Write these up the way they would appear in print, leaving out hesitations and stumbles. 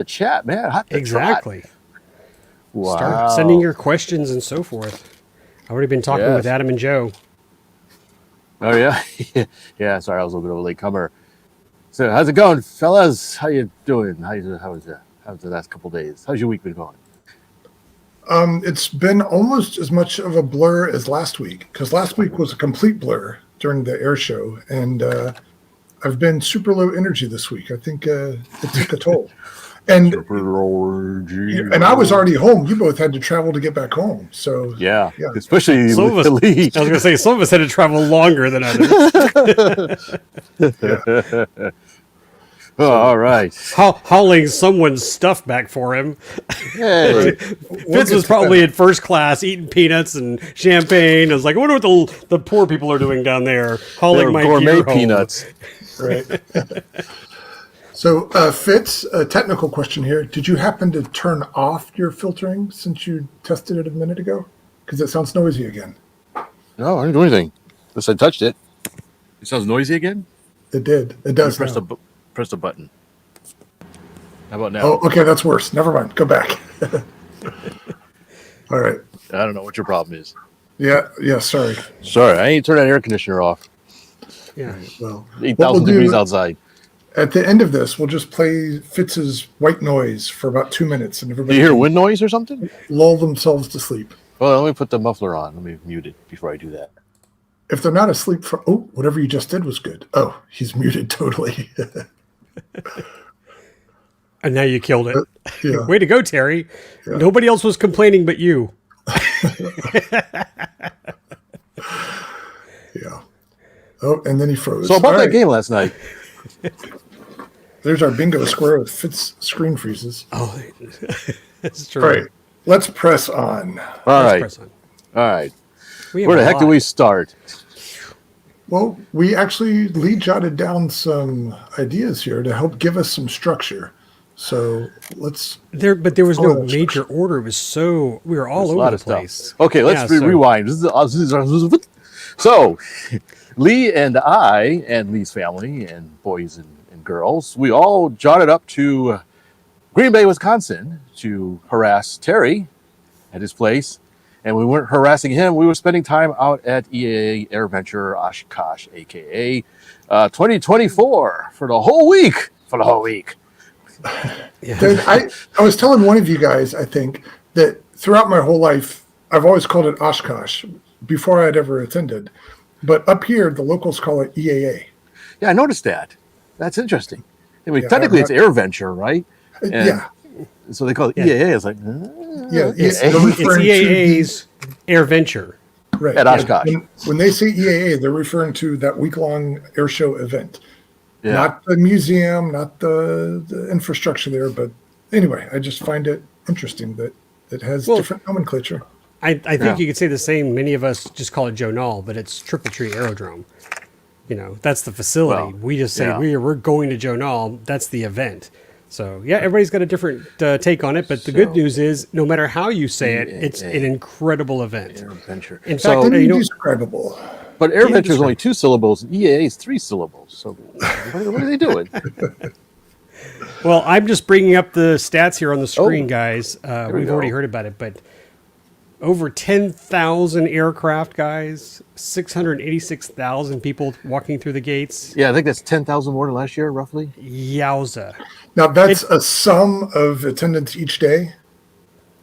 the chat, man. Hot to Exactly. trot. Wow. Start sending your questions and so forth. I've already been talking with Adam and Joe. Oh, yeah? Yeah, sorry, I was a little bit of a latecomer. So how's it going, fellas? How you doing? How's the last couple days? How's your week been going? It's been almost as much of a blur as last week, because last week was a complete blur during the air show, and I've been super low energy this week. I think it took a toll. And I was already home. You both had to travel to get back home. So yeah. Especially Lee. I was going to say some of us had to travel longer than others. Oh, all right. Hauling someone's stuff back for him. Hey. Fitz was probably in first class eating peanuts and champagne. I was like, I wonder what the poor people are doing down there hauling my gourmet gear home. Peanuts. Right. So, Fitz, a technical question here. Did you happen to turn off your filtering since you tested it a minute ago? Because it sounds noisy again. No, I didn't do anything. Unless I touched it. It sounds noisy again? It did. It does. Press the button. How about now? Oh, okay. That's worse. Never mind. Go back. All right. I don't know what your problem is. Yeah. Sorry. I ain't turned that air conditioner off. Yeah. Well, 8,000 degrees outside. At the end of this, we'll just play Fitz's white noise for about 2 minutes, and everybody. Do you hear wind noise or something? Lull themselves to sleep. Well, let me put the muffler on. Let me mute it before I do that. If they're not asleep for whatever you just did was good. Oh, he's muted totally. And now you killed it. Yeah. Way to go, Terry. Yeah. Nobody else was complaining but you. Yeah. Oh, and then he froze. So about that game last night. There's our bingo square with Fitz screen freezes. Oh, that's true. All right. Let's press on. All right. Where the heck do we start? Well, we actually Lee jotted down some ideas here to help give us some structure. So let's. But there was no major order. It was we were all over the place. Stuff. Okay, let's rewind. So, Lee and I and Lee's family and boys and girls, we all jotted up to Green Bay, Wisconsin to harass Terry at his place. And we weren't harassing him. We were spending time out at EAA AirVenture Oshkosh, a.k.a. 2024 for the whole week. Yeah. Dude, I was telling one of you guys, I think, that throughout my whole life, I've always called it Oshkosh before I'd ever attended. But up here, the locals call it EAA. Yeah, I noticed that. That's interesting. I mean, technically it's AirVenture, right? Yeah. So they call it EAA. It's like, it's EAA's AirVenture. Right. At Oshkosh. When they say EAA, they're referring to that week-long air show event. Yeah. Not the museum, not the infrastructure there. But anyway, I just find it interesting that it has different nomenclature. I think you could say the same. Many of us just call it Joe Nall, but it's Triple Tree Aerodrome. That's the facility. Well, we just say we're going to Joe Nall. That's the event. So, everybody's got a different take on it, but the good news is, no matter how you say it, it's an incredible event. AirVenture. In fact, indescribable. But AirVenture is only 2 syllables, and EAA is 3 syllables. So, what are they doing? Well, I'm just bringing up the stats here on the screen, guys. We've already heard about it, but over 10,000 aircraft, guys, 686,000 people walking through the gates. Yeah, I think that's 10,000 more than last year, roughly. Yowza. Now, that's a sum of attendance each day?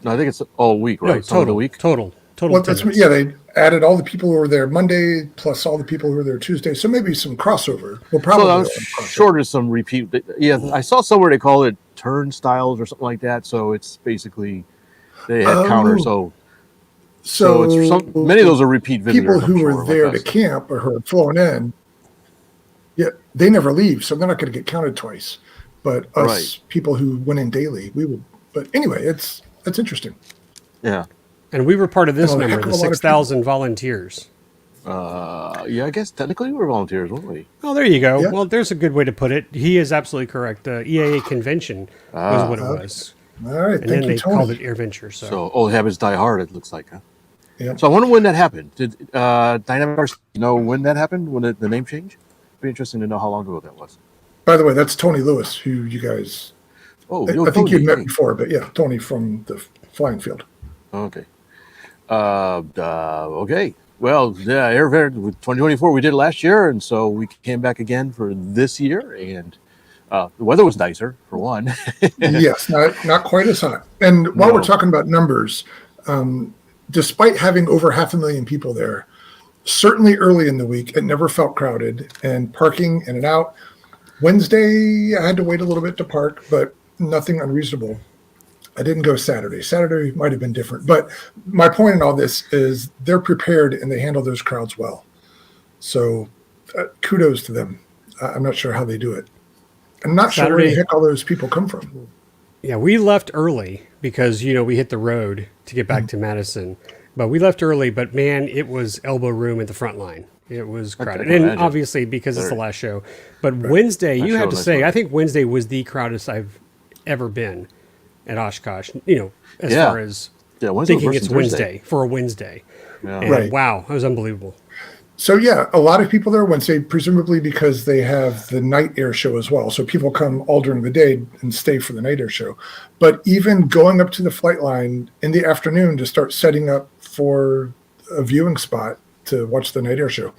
No, I think it's all week, right? No, total week. Total well, they added all the people who were there Monday plus all the people who were there Tuesday. So maybe some crossover. Well, probably short of some repeat. Yeah, I saw somewhere they call it turnstiles or something like that. So it's basically they had counters. So it's many of those are repeat visitors. People who were there to camp or who are flown in, they never leave, so they're not going to get counted twice. But us people who went in daily, we would. But anyway, it's interesting. Yeah. And we were part of this number, the 6,000 volunteers. I guess technically we were volunteers, weren't we? Oh, there you go. Yeah. Well, there's a good way to put it. He is absolutely correct. EAA convention was what it was. All right, and then they called it AirVenture. So old habits die hard, it looks like, huh? Yeah. So I wonder when that happened. Did Dynamic know when that happened? When the name changed? It'd be interesting to know how long ago that was. By the way, that's Tony Lewis, who you guys Oh, I think you'd met Tony. before, but yeah, Tony from the flying field. Okay. Okay. Well, yeah, AirVenture 2024 we did last year, and so we came back again for this year, and the weather was nicer for one. Yes, not quite as hot. And while we're No. talking about numbers, despite having over 500,000 people there, certainly early in the week, it never felt crowded, and parking in and out. Wednesday, I had to wait a little bit to park, but nothing unreasonable. I didn't go Saturday. Saturday might have been different. But my point in all this is they're prepared and they handle those crowds well. So kudos to them. I'm not sure how they do it. I'm not sure where the heck all those people come from. Yeah, we left early because, we hit the road to get back to Madison. But we left early, but man, it was elbow room at the front line. It was crowded. And obviously because it's the last show. But Wednesday, you have to say, I think Wednesday was the crowdedest I've ever been at Oshkosh, as far as thinking it's Wednesday for a Wednesday. Yeah. And wow, it was unbelievable. So yeah, a lot of people there Wednesday, presumably because they have the night air show as well. So people come all during the day and stay for the night air show. But even going up to the flight line in the afternoon to start setting up for a viewing spot to watch the night air show.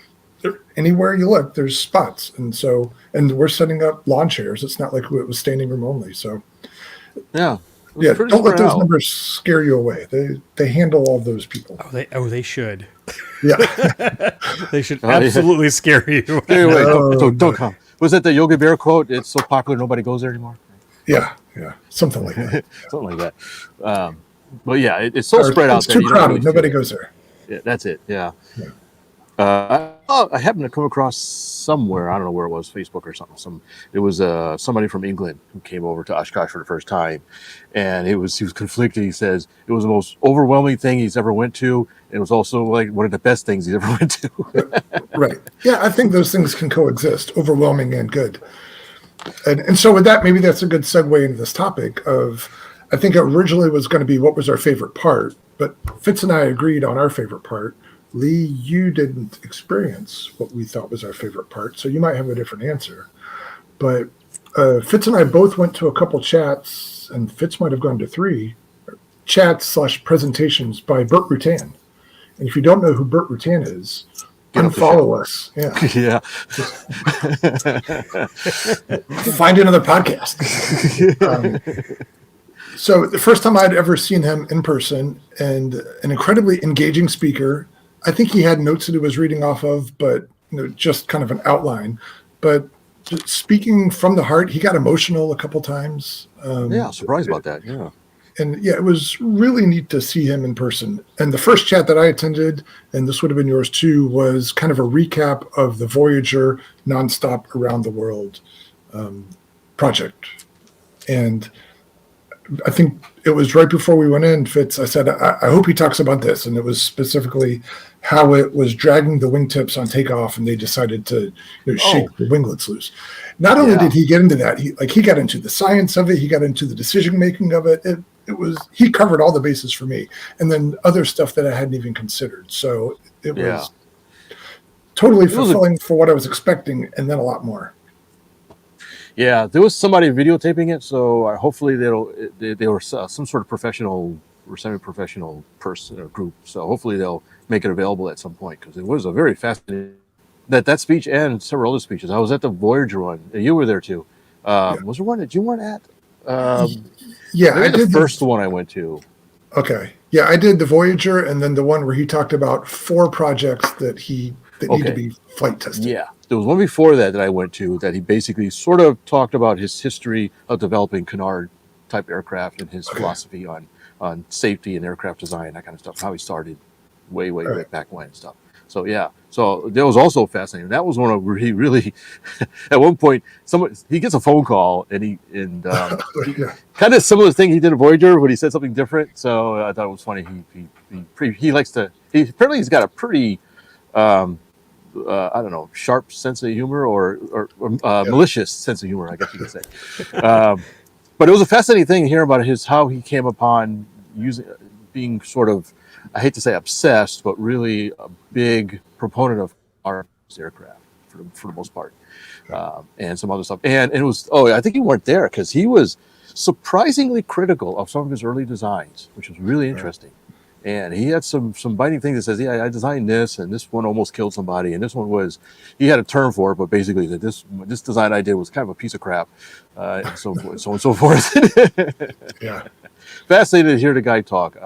Anywhere you look, there's spots. And we're setting up lawn chairs. It's not like it was standing room only. So yeah. Yeah, don't let those numbers scare you away. They handle all those people. They should. Yeah. They should absolutely scare you. Anyway, don't come. Was that the Yogi Bear quote? It's so popular nobody goes there anymore. Yeah, something like that. Something like that. But yeah, it's so spread out it's there. It's too crowded. Nobody goes there. Yeah, that's it. Yeah. I happened to come across somewhere, I don't know where it was, Facebook or something. It was somebody from England who came over to Oshkosh for the first time, and he was conflicted. He says it was the most overwhelming thing he's ever went to. It was also like one of the best things he's ever went to. Right. Yeah, I think those things can coexist, overwhelming and good. And so with that, maybe that's a good segue into this topic of, I think originally was going to be what was our favorite part, but Fitz and I agreed on our favorite part. Lee, you didn't experience what we thought was our favorite part, so you might have a different answer. But Fitz and I both went to a couple chats, and Fitz might have gone to 3 chats/presentations by Bert Rutan. And if you don't know who Bert Rutan is, unfollow us. Yeah. Yeah. Find another podcast. So the first time I'd ever seen him in person, and an incredibly engaging speaker. I think he had notes that he was reading off of, but just kind of an outline. But just speaking from the heart, he got emotional a couple times. Surprised about that. Yeah. And yeah, it was really neat to see him in person. And the first chat that I attended, and this would have been yours too, was kind of a recap of the Voyager nonstop around the world project. And I think it was right before we went in, Fitz, I said, I hope he talks about this. And it was specifically how it was dragging the wingtips on takeoff, and they decided to shake the winglets loose. Not only did he get into that, he got into the science of it, he got into the decision making of it. He covered all the bases for me, and then other stuff that I hadn't even considered. So it was totally fulfilling for what I was expecting, and then a lot more. Yeah, there was somebody videotaping it, so hopefully they were some sort of professional or semi-professional person or group. So hopefully they'll make it available at some point, because it was a very fascinating that speech and several other speeches. I was at the Voyager one. You were there too. Was there one that you weren't at? I did the first one I went to. Okay. Yeah, I did the Voyager, and then the one where he talked about 4 projects that need to be flight tested. Yeah. There was one before that I went to that he basically sort of talked about his history of developing Canard type aircraft and his philosophy on safety and aircraft design, that kind of stuff, how he started way back when and stuff. So yeah, so that was also fascinating. That was one where he really, at one point, he gets a phone call and kind of similar thing he did at Voyager, but he said something different. So I thought it was funny. He likes to. Apparently he's got a pretty, I don't know, sharp sense of humor or malicious sense of humor, I guess you could say. But it was a fascinating thing to hear about how he came upon being sort of, I hate to say obsessed, but really a big proponent of our aircraft for the most part, and some other stuff. And it was, I think you weren't there because he was surprisingly critical of some of his early designs, which was really interesting. And he had some biting things that says, yeah, I designed this, and this one almost killed somebody, and this one was, he had a term for it, but basically that this design I did was kind of a piece of crap, and so forth, so on and so forth. Yeah. Fascinated to hear the guy talk.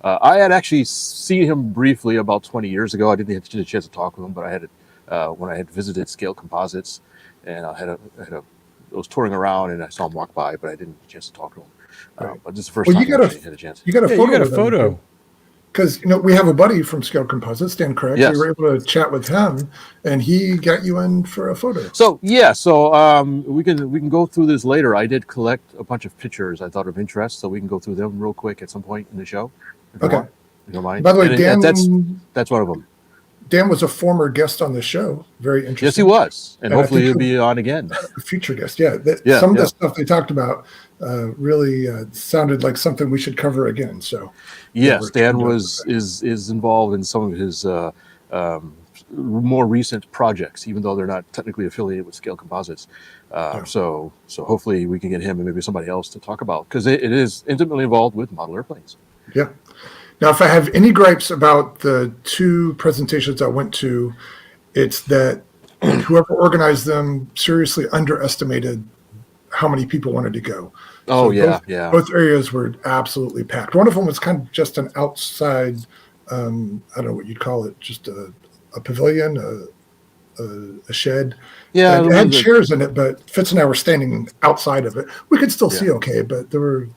I had actually seen him briefly about 20 years ago. I didn't get a chance to talk with him, but I had when I had visited Scale Composites, and I was touring around, and I saw him walk by, but I didn't get a chance to talk to him. But this is the first time I had a chance. You got a photo. You got a photo. Because we have a buddy from Scale Composites, Dan Craig. Yes. We were able to chat with him, and he got you in for a photo. So we can go through this later. I did collect a bunch of pictures I thought of interest, so we can go through them real quick at some point in the show. Okay. If you don't mind. By the way, Dan, that's one of them. Dan was a former guest on the show. Very interesting. Yes, he was, and hopefully he'll be on again. A future guest, yeah. Some of the stuff they talked about really sounded like something we should cover again. So, yes, Dan is involved in some of his more recent projects, even though they're not technically affiliated with Scale Composites. So hopefully we can get him and maybe somebody else to talk about, because it is intimately involved with model airplanes. Yeah. Now, if I have any gripes about the two presentations I went to, it's that whoever organized them seriously underestimated how many people wanted to go. Oh, so yeah. Both areas were absolutely packed. One of them was kind of just an outside, I don't know what you'd call it, just a pavilion, a shed. Yeah. It had chairs in it, but Fitz and I were standing outside of it. We could still see okay, but there were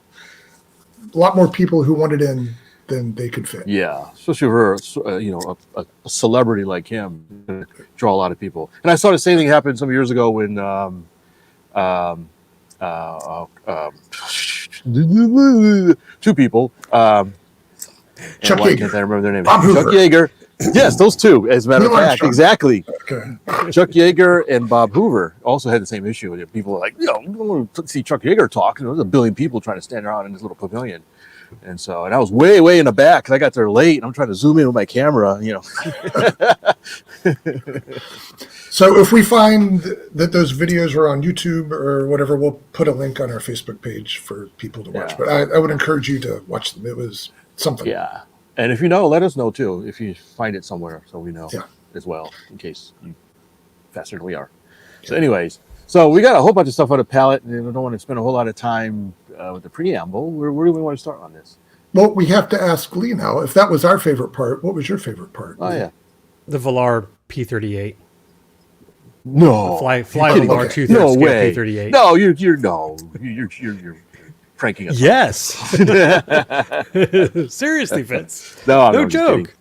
a lot more people who wanted in than they could fit. Yeah, especially for a celebrity like him, draw a lot of people. And I saw the same thing happen some years ago when two people. Chuck Yeager. Can't I remember their name? Chuck Yeager. Yes, those two. As a matter of fact, exactly. Okay. Chuck Yeager and Bob Hoover also had the same issue. People were like, I want to see Chuck Yeager talk. There's a billion people trying to stand around in this little pavilion. And I was way in the back because I got there late, and I'm trying to zoom in with my camera, So if we find that those videos are on YouTube or whatever, we'll put a link on our Facebook page for people to watch. But I would encourage you to watch them. It was something. Yeah. And if you know, let us know too, if you find it somewhere, so we know as well, in case you faster than we are. So anyways, we got a whole bunch of stuff on the palette, and I don't want to spend a whole lot of time with the preamble. Where do we want to start on this? Well, we have to ask Lee now. If that was our favorite part, what was your favorite part? Oh, yeah. The Velar P-38. No. Fly Velar 2/3 no scale way. P-38. No, you're pranking us. Yes. Seriously, Fitz. No joke.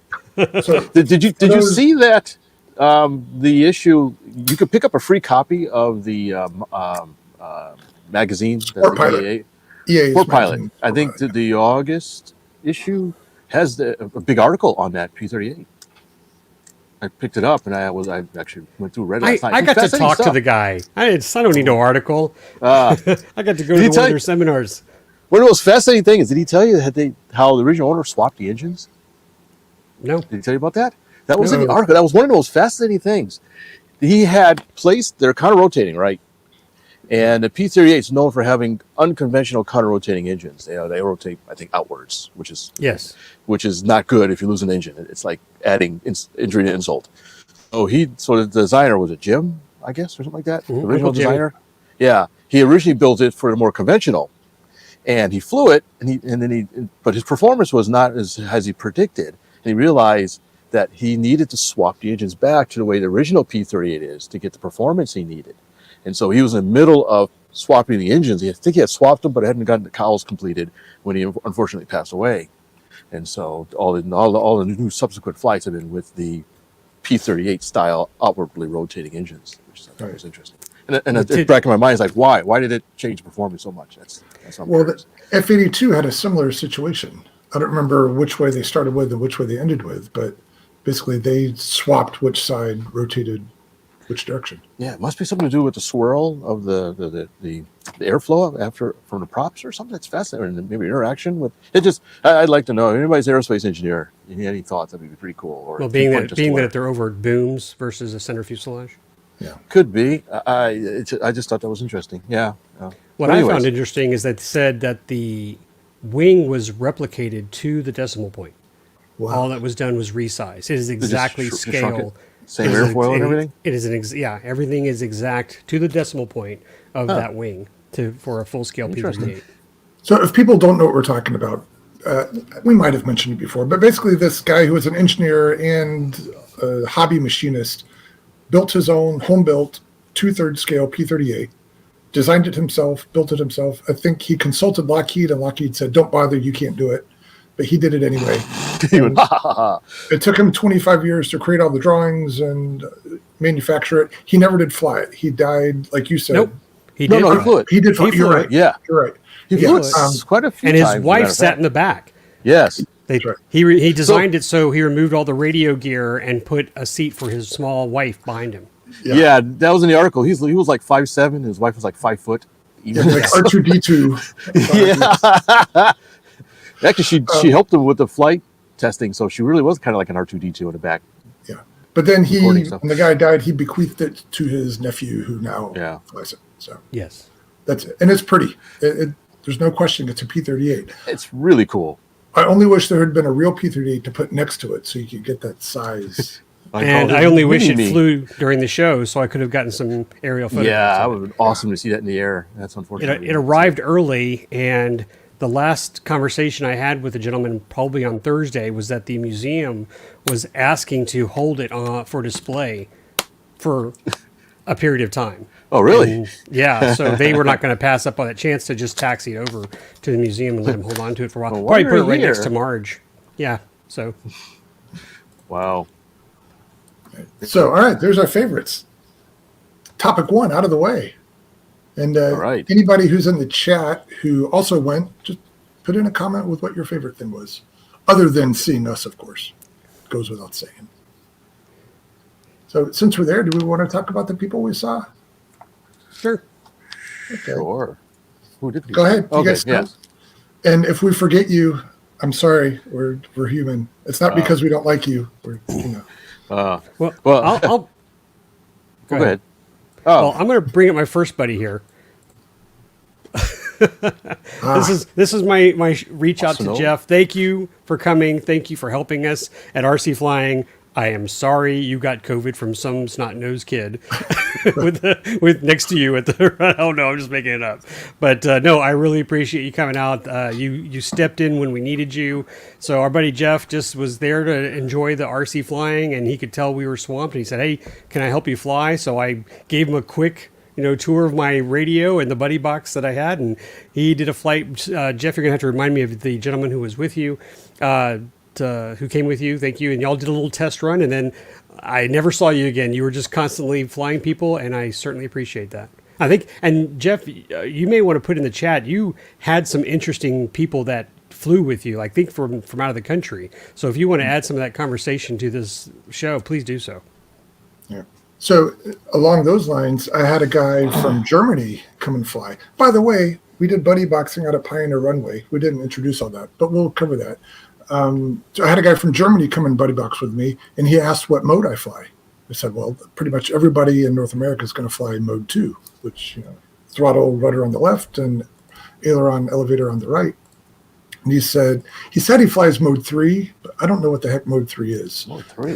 So, did you see that the issue? You could pick up a free copy of the magazine. Sport Pilot. EAA Sport Pilot. I think the August issue has a big article on that P-38. I picked it up, and I actually went through read it last night. I got to talk to the guy. I don't need no article. I got to go to one of their seminars. One of the most fascinating things, did he tell you how the original owner swapped the engines? No. Did he tell you about that? That was in the article. That was one of the most fascinating things. He had placed, they're counter-rotating, right? And the P-38 is known for having unconventional counter-rotating engines. They rotate, I think, outwards, which is not good if you lose an engine. It's like adding injury to insult. So the designer, was it Jim, I guess, or something like that? The original designer? Yeah. He originally built it for the more conventional. And he flew it, but his performance was not as he predicted. And he realized that he needed to swap the engines back to the way the original P-38 is to get the performance he needed. And so he was in the middle of swapping the engines. I think he had swapped them, but hadn't gotten the cowls completed when he unfortunately passed away. And so all the new subsequent flights have been with the P-38 style outwardly rotating engines, which I thought was interesting. And it's back in my mind, it's like, why? Why did it change performance so much? That's well, the F-82 had a similar situation. I don't remember which way they started with and which way they ended with, but basically they swapped which side rotated which direction. Yeah, it must be something to do with the swirl of the airflow from the props or something. That's fascinating. Or maybe interaction with it. Just I'd like to know if anybody's an aerospace engineer. Any thoughts? That'd be pretty cool. Or being that they're over booms versus a center fuselage. Could be. I just thought that was interesting. Yeah. What But I anyways, found interesting is that it said that the wing was replicated to the decimal point. Wow. All that was done was resize. It is just exactly just shrunk it. scale. Same It is airfoil and everything. It is everything is exact to the decimal point of that wing for a full scale Interesting. P-58. So if people don't know what we're talking about, we might have mentioned it before, but basically this guy who was an engineer and a hobby machinist built his own home-built 2/3 scale P-38, designed it himself, built it himself. I think he consulted Lockheed, and Lockheed said, don't bother, you can't do it. But he did it anyway. He went, "Ha, ha, ha." It took him 25 years to create all the drawings and manufacture it. He never did fly it. He died, like you said. Nope. He No, did. no, he fly. flew it. He did fly. He You're flew right. it. Yeah. You're right. He Yeah, flew it quite a few And times. his as a wife matter of sat fact. in the back. Yes. That's right. He designed it so he removed all the radio gear and put a seat for his small wife behind him. Yeah. That was in the article. He was like 5'7". His wife was like 5 foot. Yeah, like R2D2. Yeah. Actually, she helped him with the flight testing, so she really was kind of like an R2D2 in the back. Yeah. But then Recording stuff. when the guy died, he bequeathed it to his nephew who now Yeah. flies it. So Yes. that's it. And it's pretty. There's no question it's a P-38. It's really cool. I only wish there had been a real P-38 to put next to it so you could get that size. And called I it only wish it Mini-Me. flew during the show so I could have gotten some aerial photos. Yeah, that of would have been awesome to see that in the air. That's unfortunate. It arrived early, and the last conversation I had with the gentleman, probably on Thursday, was that the museum was asking to hold it for display for a period of time. Oh, really? And, yeah, so they were not going to pass up on that chance to just taxi it over to the museum and let him hold on to it for a while. Well, Probably while put it you're right next here- to Marge. Yeah, so Wow. So, all right, there's our favorites. Topic 1 out of the way. And right. anybody who's in the chat who also went, just put in a comment with what your favorite thing was. Other than seeing us, of course. Goes without saying. So since we're there, do we want to talk about the people we saw? sure. Okay. Sure. Who did we Go see? ahead. You Okay, guys yeah. go. And if we forget you, I'm sorry. We're human. It's not because we don't like you. We're, Well, Well, I'll Go ahead. Oh, Well, I'm going to bring up my first buddy here. This is my reach out to Awesome. Jeff. Thank you for coming. Thank you for helping us at RC Flying. I am sorry you got COVID from some snot-nosed kid with next to you at the. I don't know. I'm just making it up. But no, I really appreciate you coming out. You stepped in when we needed you. So our buddy Jeff just was there to enjoy the RC Flying, and he could tell we were swamped. And he said, "Hey, can I help you fly?" So I gave him a quick tour of my radio and the buddy box that I had, and he did a flight. Jeff, you're gonna have to remind me of the gentleman who was with you, who came with you. Thank you. And y'all did a little test run, and then I never saw you again. You were just constantly flying people, and I certainly appreciate that. I think, and Jeff, you may want to put in the chat, you had some interesting people that flew with you, I think from out of the country. So if you want to add some of that conversation to this show, please do so. Yeah. So along those lines, I had a guy from Germany come and fly. By the way, we did buddy boxing out at Pioneer Runway. We didn't introduce all that, but we'll cover that. So I had a guy from Germany come and buddy box with me, and he asked what mode I fly. I said, well, pretty much everybody in North America is going to fly mode 2, which, throttle, rudder on the left and aileron, elevator on the right. And he said he flies mode 3, but I don't know what the heck mode 3 is. Mode 3.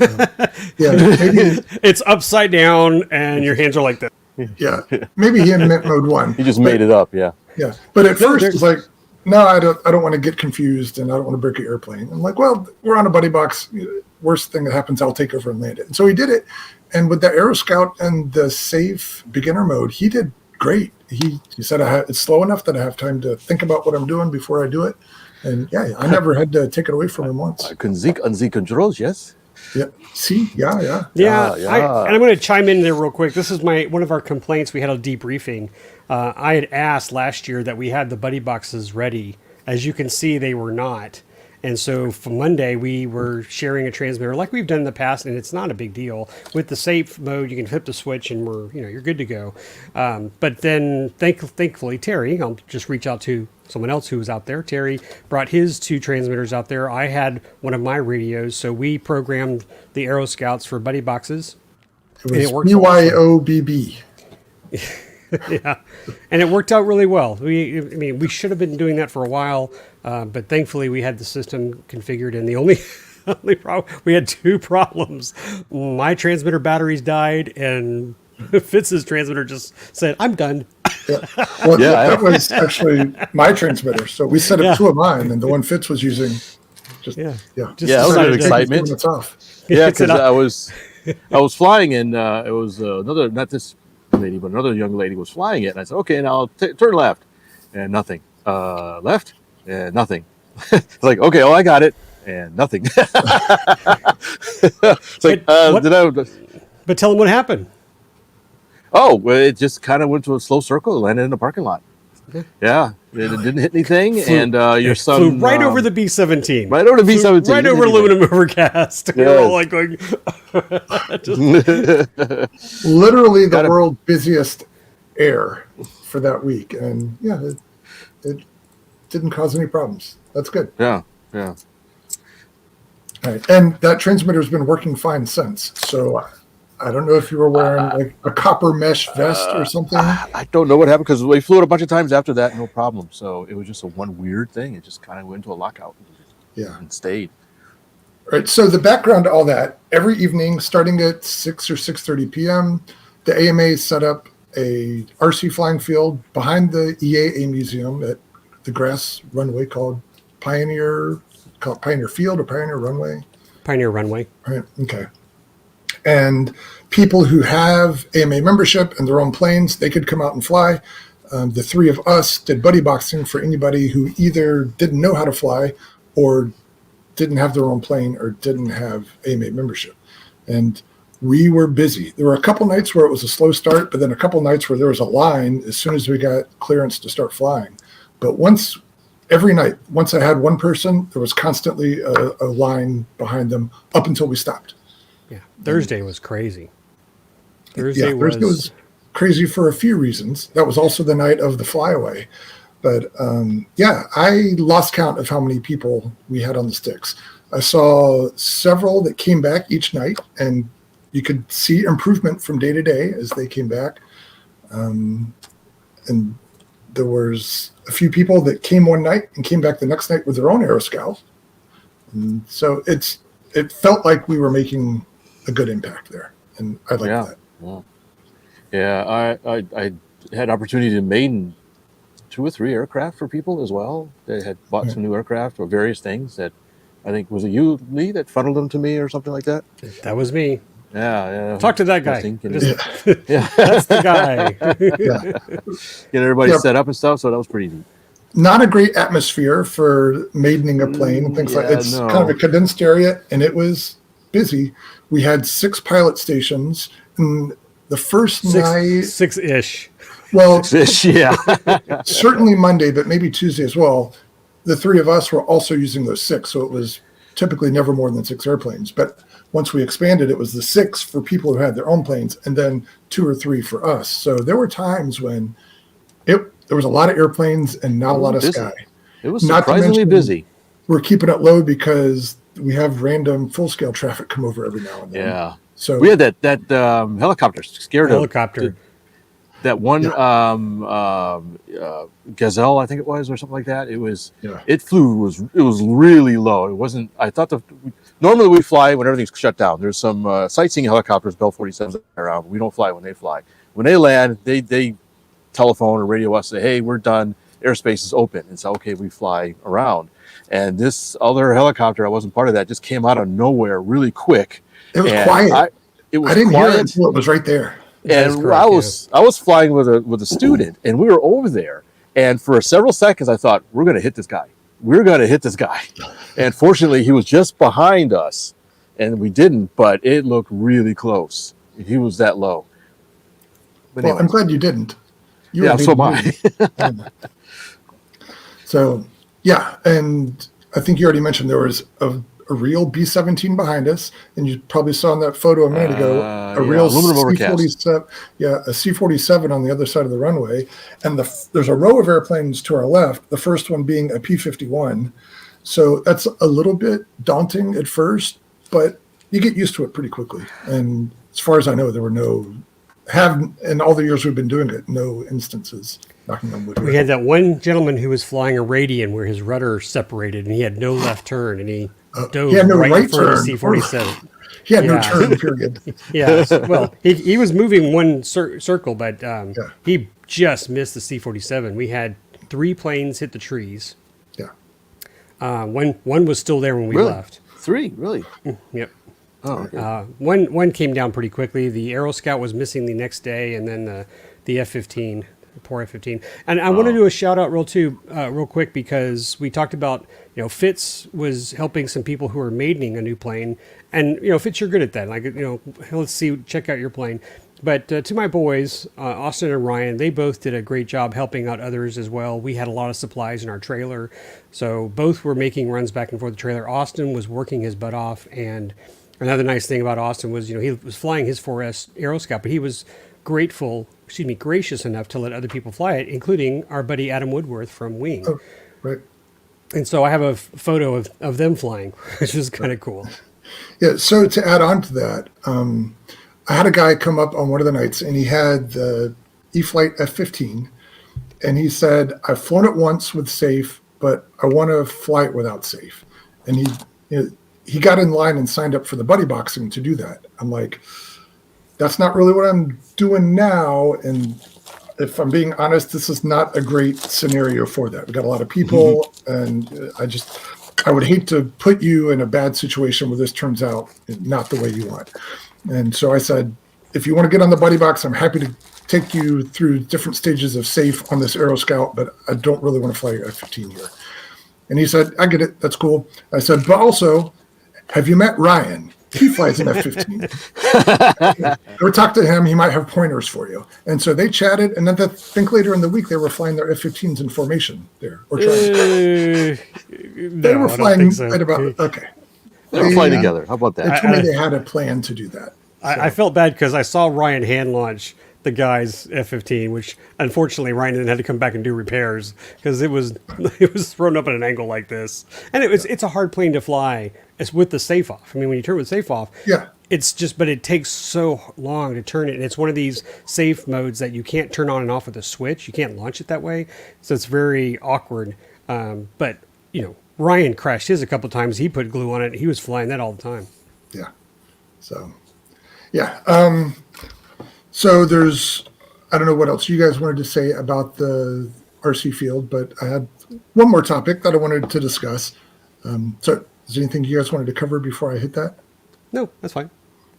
Yeah, maybe, It's upside down, and your hands are like this. yeah, maybe he meant mode 1. He just made it up. Yeah. Yeah, but at first there's- it's like, no, I don't want to get confused, and I don't want to break an airplane. I'm like, well, we're on a buddy box. Worst thing that happens, I'll take over and land it. And so he did it, and with the Aero Scout and the safe beginner mode, he did great. He said it's slow enough that I have time to think about what I'm doing before I do it, and yeah, I never had to take it away from him once. I can seek on the controls, yes. Yeah, see, yeah. Yeah, yeah. and I'm going to chime in there real quick. This is one of our complaints. We had a debriefing. I had asked last year that we had the buddy boxes ready. As you can see, they were not. And so for Monday, we were sharing a transmitter like we've done in the past, and it's not a big deal. With the safe mode, you can flip the switch, and you're good to go. But then, thankfully, Terry, I'll just reach out to someone else who was out there. Terry brought his 2 transmitters out there. I had one of my radios, so we programmed the Aero Scouts for buddy boxes. It And was it works BYOBB. Yeah, and it worked out really well. We should have been doing that for a while, but thankfully we had the system configured. And the only only problem, we had two problems. My transmitter batteries died, and Fitz's transmitter just said, "I'm done." Yeah. Well, Yeah, that was actually my transmitter. So we set up Yeah. two of mine, and the one Fitz was using. Just Yeah, yeah, just Yeah, that was decided an to- excitement. It's off. Yeah, Fix it because up. I was flying, and it was another, not this lady, but another young lady was flying it, and I said, okay, now turn left, and nothing. Left, and nothing. It's like, okay, oh, I got it, and nothing. It's like, But what- did I? But tell them what happened. Oh, well, it just kind of went to a slow circle, landed in the parking lot. Yeah, it didn't hit anything, and your son Flew right over the B-17. right over the Flew B-17, right over aluminum overcast. We were all like going, Literally the Gotta- world's busiest air for that week, and yeah, it didn't cause any problems. That's good. Yeah, yeah. All right. And that transmitter's been working fine since. So I don't know if you were wearing like a copper mesh vest or something. I don't know what happened because we flew it a bunch of times after that, no problem. So it was just a one weird thing. It just kind of went into a lockout Yeah. and stayed. All right. So the background to all that, every evening starting at 6 or 6:30 p.m., the AMA set up a RC flying field behind the EAA museum at the grass runway called Pioneer Field or Pioneer Runway. Pioneer Runway. Right. Okay. And people who have AMA membership and their own planes, they could come out and fly. The three of us did buddy boxing for anybody who either didn't know how to fly or didn't have their own plane or didn't have AMA membership. And we were busy. There were a couple nights where it was a slow start, but then a couple nights where there was a line as soon as we got clearance to start flying. But every night, once I had one person, there was constantly a line behind them up until we stopped. Yeah. Thursday was crazy. Thursday was crazy for a few reasons. That was also the night of the flyaway. But I lost count of how many people we had on the sticks. I saw several that came back each night, and you could see improvement from day to day as they came back. And there was a few people that came one night and came back the next night with their own Aeroscout. And so it felt like we were making a good impact there, and I like that. Yeah, I had opportunity to maiden 2 or 3 aircraft for people as well. They had bought some new aircraft or various things that I think, was it you, Lee, that funneled them to me or something like that? That was me. Yeah. Talk to that guy. Yeah. That's the guy. Get everybody set up and stuff. So that was pretty neat. Not a great atmosphere for maidening a plane and things like that. It's kind of a condensed area, and it was busy. We had 6 pilot stations, and the first night, 6-ish. well, Yeah. certainly Monday, but maybe Tuesday as well. The 3 of us were also using those 6, so it was typically never more than 6 airplanes. But once we expanded, it was the 6 for people who had their own planes, and then 2 or 3 for us. So there were times when there was a lot of airplanes and not a lot of sky. It was surprisingly busy. We're keeping it low because we have random full-scale traffic come over every now and then. Yeah. So we had that helicopter scared Helicopter. that one Gazelle, I think it was, or something like that. It flew, it was really low. It wasn't, I thought normally we fly when everything's shut down. There's some sightseeing helicopters, Bell 47s around. We don't fly when they fly. When they land, they telephone or radio us, say, hey, we're done. Airspace is open. And so, okay, we fly around. And this other helicopter, I wasn't part of that, just came out of nowhere really quick. it was quiet. I didn't hear it until it was right there. And correct, I was flying with a student, and we were over there. And for several seconds, I thought, we're going to hit this guy. We're going to hit this guy. And fortunately, he was just behind us, and we didn't, but it looked really close. He was that low. But Well, I'm glad you didn't. so am I. So, yeah, and I think you already mentioned there was a real B-17 behind us, and you probably saw in that photo a minute ago a real C-47, a C-47 on the other side of the runway, and there's a row of airplanes to our left. The first one being a P-51, so that's a little bit daunting at first, but you get used to it pretty quickly, and as far as I know, there were in all the years we've been doing it, no instances. Knocking on wood. We had that one gentleman who was flying a Radian where his rudder separated and he had no left turn and he dove he had no right right in front of the turn. C-47. He had no turn, period. Yeah, well, he was moving one circle, but he just missed the C-47. We had 3 planes hit the trees. Yeah. One was still there when we left. 3, really? Yep. Oh, okay. One came down pretty quickly. The Aero Scout was missing the next day, and then the F-15. Poor F-15. And I want to do a shout out real quick because we talked about, Fitz was helping some people who are maidening a new plane. And, Fitz, you're good at that. Like, check out your plane. But to my boys, Austin and Ryan, they both did a great job helping out others as well. We had a lot of supplies in our trailer. So both were making runs back and forth the trailer. Austin was working his butt off. And another nice thing about Austin was, he was flying his 4S Aero Scout, but he was gracious enough to let other people fly it, including our buddy Adam Woodworth from Wing. Oh, right. And so I have a photo of them flying, which is kind of cool. Yeah. So to add on to that, I had a guy come up on one of the nights and he had the E-Flight F-15 and he said, I've flown it once with safe, but I want to fly it without safe. And he got in line and signed up for the buddy boxing to do that. I'm like, that's not really what I'm doing now. And if I'm being honest, this is not a great scenario for that. We got a lot of people, and I would hate to put you in a bad situation where this turns out not the way you want. And so I said, if you want to get on the buddy box, I'm happy to take you through different stages of safe on this Aero Scout, but I don't really want to fly your F-15 here. And he said, I get it. That's cool. I said, but also, have you met Ryan? He flies an F-15. Go talk to him. He might have pointers for you. And so they chatted. And then I think later in the week, they were flying their F-15s in formation there. Or trying. They were flying right about, okay. They were flying together. How about that? They told me they had a plan to do that. I felt bad because I saw Ryan hand launch the guy's F-15, which unfortunately Ryan then had to come back and do repairs because it was thrown up at an angle like this, and it's a hard plane to fly. It's with the safe off. I mean, when you turn with safe off, but it takes so long to turn it, and it's one of these safe modes that you can't turn on and off with a switch. You can't launch it that way, so it's very awkward. But Ryan crashed his a couple times. He put glue on it. He was flying that all the time. Yeah. So, yeah. So there's, I don't know what else you guys wanted to say about the RC field, but I had one more topic that I wanted to discuss. So is there anything you guys wanted to cover before I hit that? No, that's fine.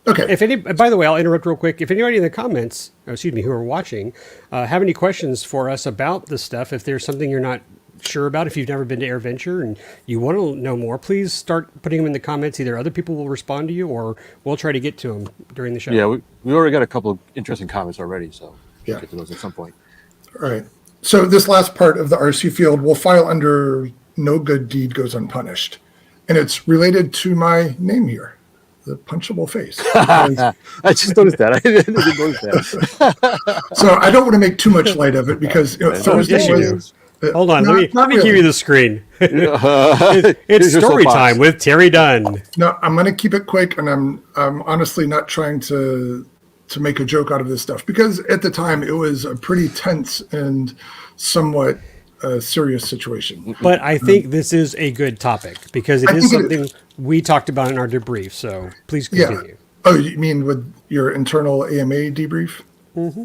Okay. By the way, I'll interrupt real quick. If anybody in the comments, who are watching, have any questions for us about this stuff, if there's something you're not sure about, if you've never been to AirVenture and you want to know more, please start putting them in the comments. Either other people will respond to you or we'll try to get to them during the show. Yeah, we already got a couple of interesting comments already, so yeah, we'll get to those at some point. All right. So this last part of the RC field will file under no good deed goes unpunished. And it's related to my name here, the punchable face. I just noticed that. I didn't notice that. So I don't want to make too much light of it because Thursday was... Hold on, let me give you the screen. It's story time with Terry Dunn. No, I'm going to keep it quick, and I'm honestly not trying to make a joke out of this stuff because at the time it was a pretty tense and somewhat serious situation. But I think this is a good topic because it is something we talked about in our debrief. So please continue. Yeah. Oh, you mean with your internal AMA debrief? Mm-hmm.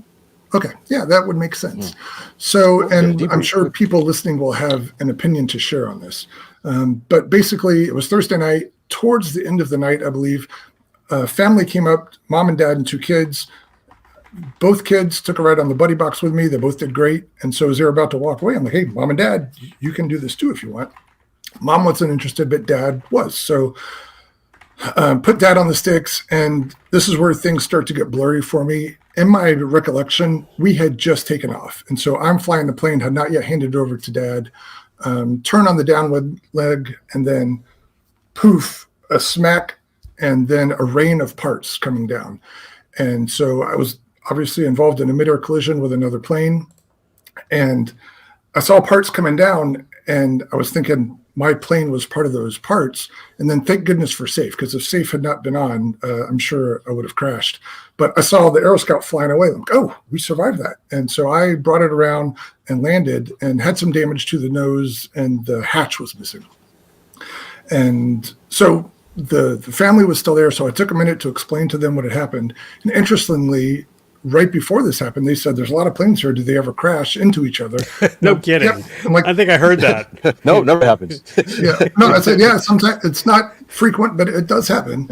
Okay, yeah, that would make sense. So, and I'm sure people listening will have an opinion to share on this. But basically, it was Thursday night. Towards the end of the night, I believe, family came up, mom and dad and 2 kids. Both kids took a ride on the buddy box with me. They both did great. And so as they were about to walk away, I'm like, hey, mom and dad, you can do this too if you want. Mom wasn't interested, but dad was. So put dad on the sticks. And this is where things start to get blurry for me. In my recollection, we had just taken off. And so I'm flying the plane, had not yet handed it over to dad, turn on the downward leg, and then poof, a smack, and then a rain of parts coming down. And so I was obviously involved in a midair collision with another plane. And I saw parts coming down, And I was thinking my plane was part of those parts. And then thank goodness for SAFE, because if SAFE had not been on, I'm sure I would have crashed. But I saw the Aeroscout flying away. I'm like, oh, we survived that. And so I brought it around and landed and had some damage to the nose, and the hatch was missing. And so the family was still there. So I took a minute to explain to them what had happened. And interestingly, right before this happened, they said, there's a lot of planes here. Do they ever crash into each other? No kidding. Yep. I'm like, I think I heard that. No, never happens. yeah. No, I said, yeah, sometimes it's not frequent, but it does happen.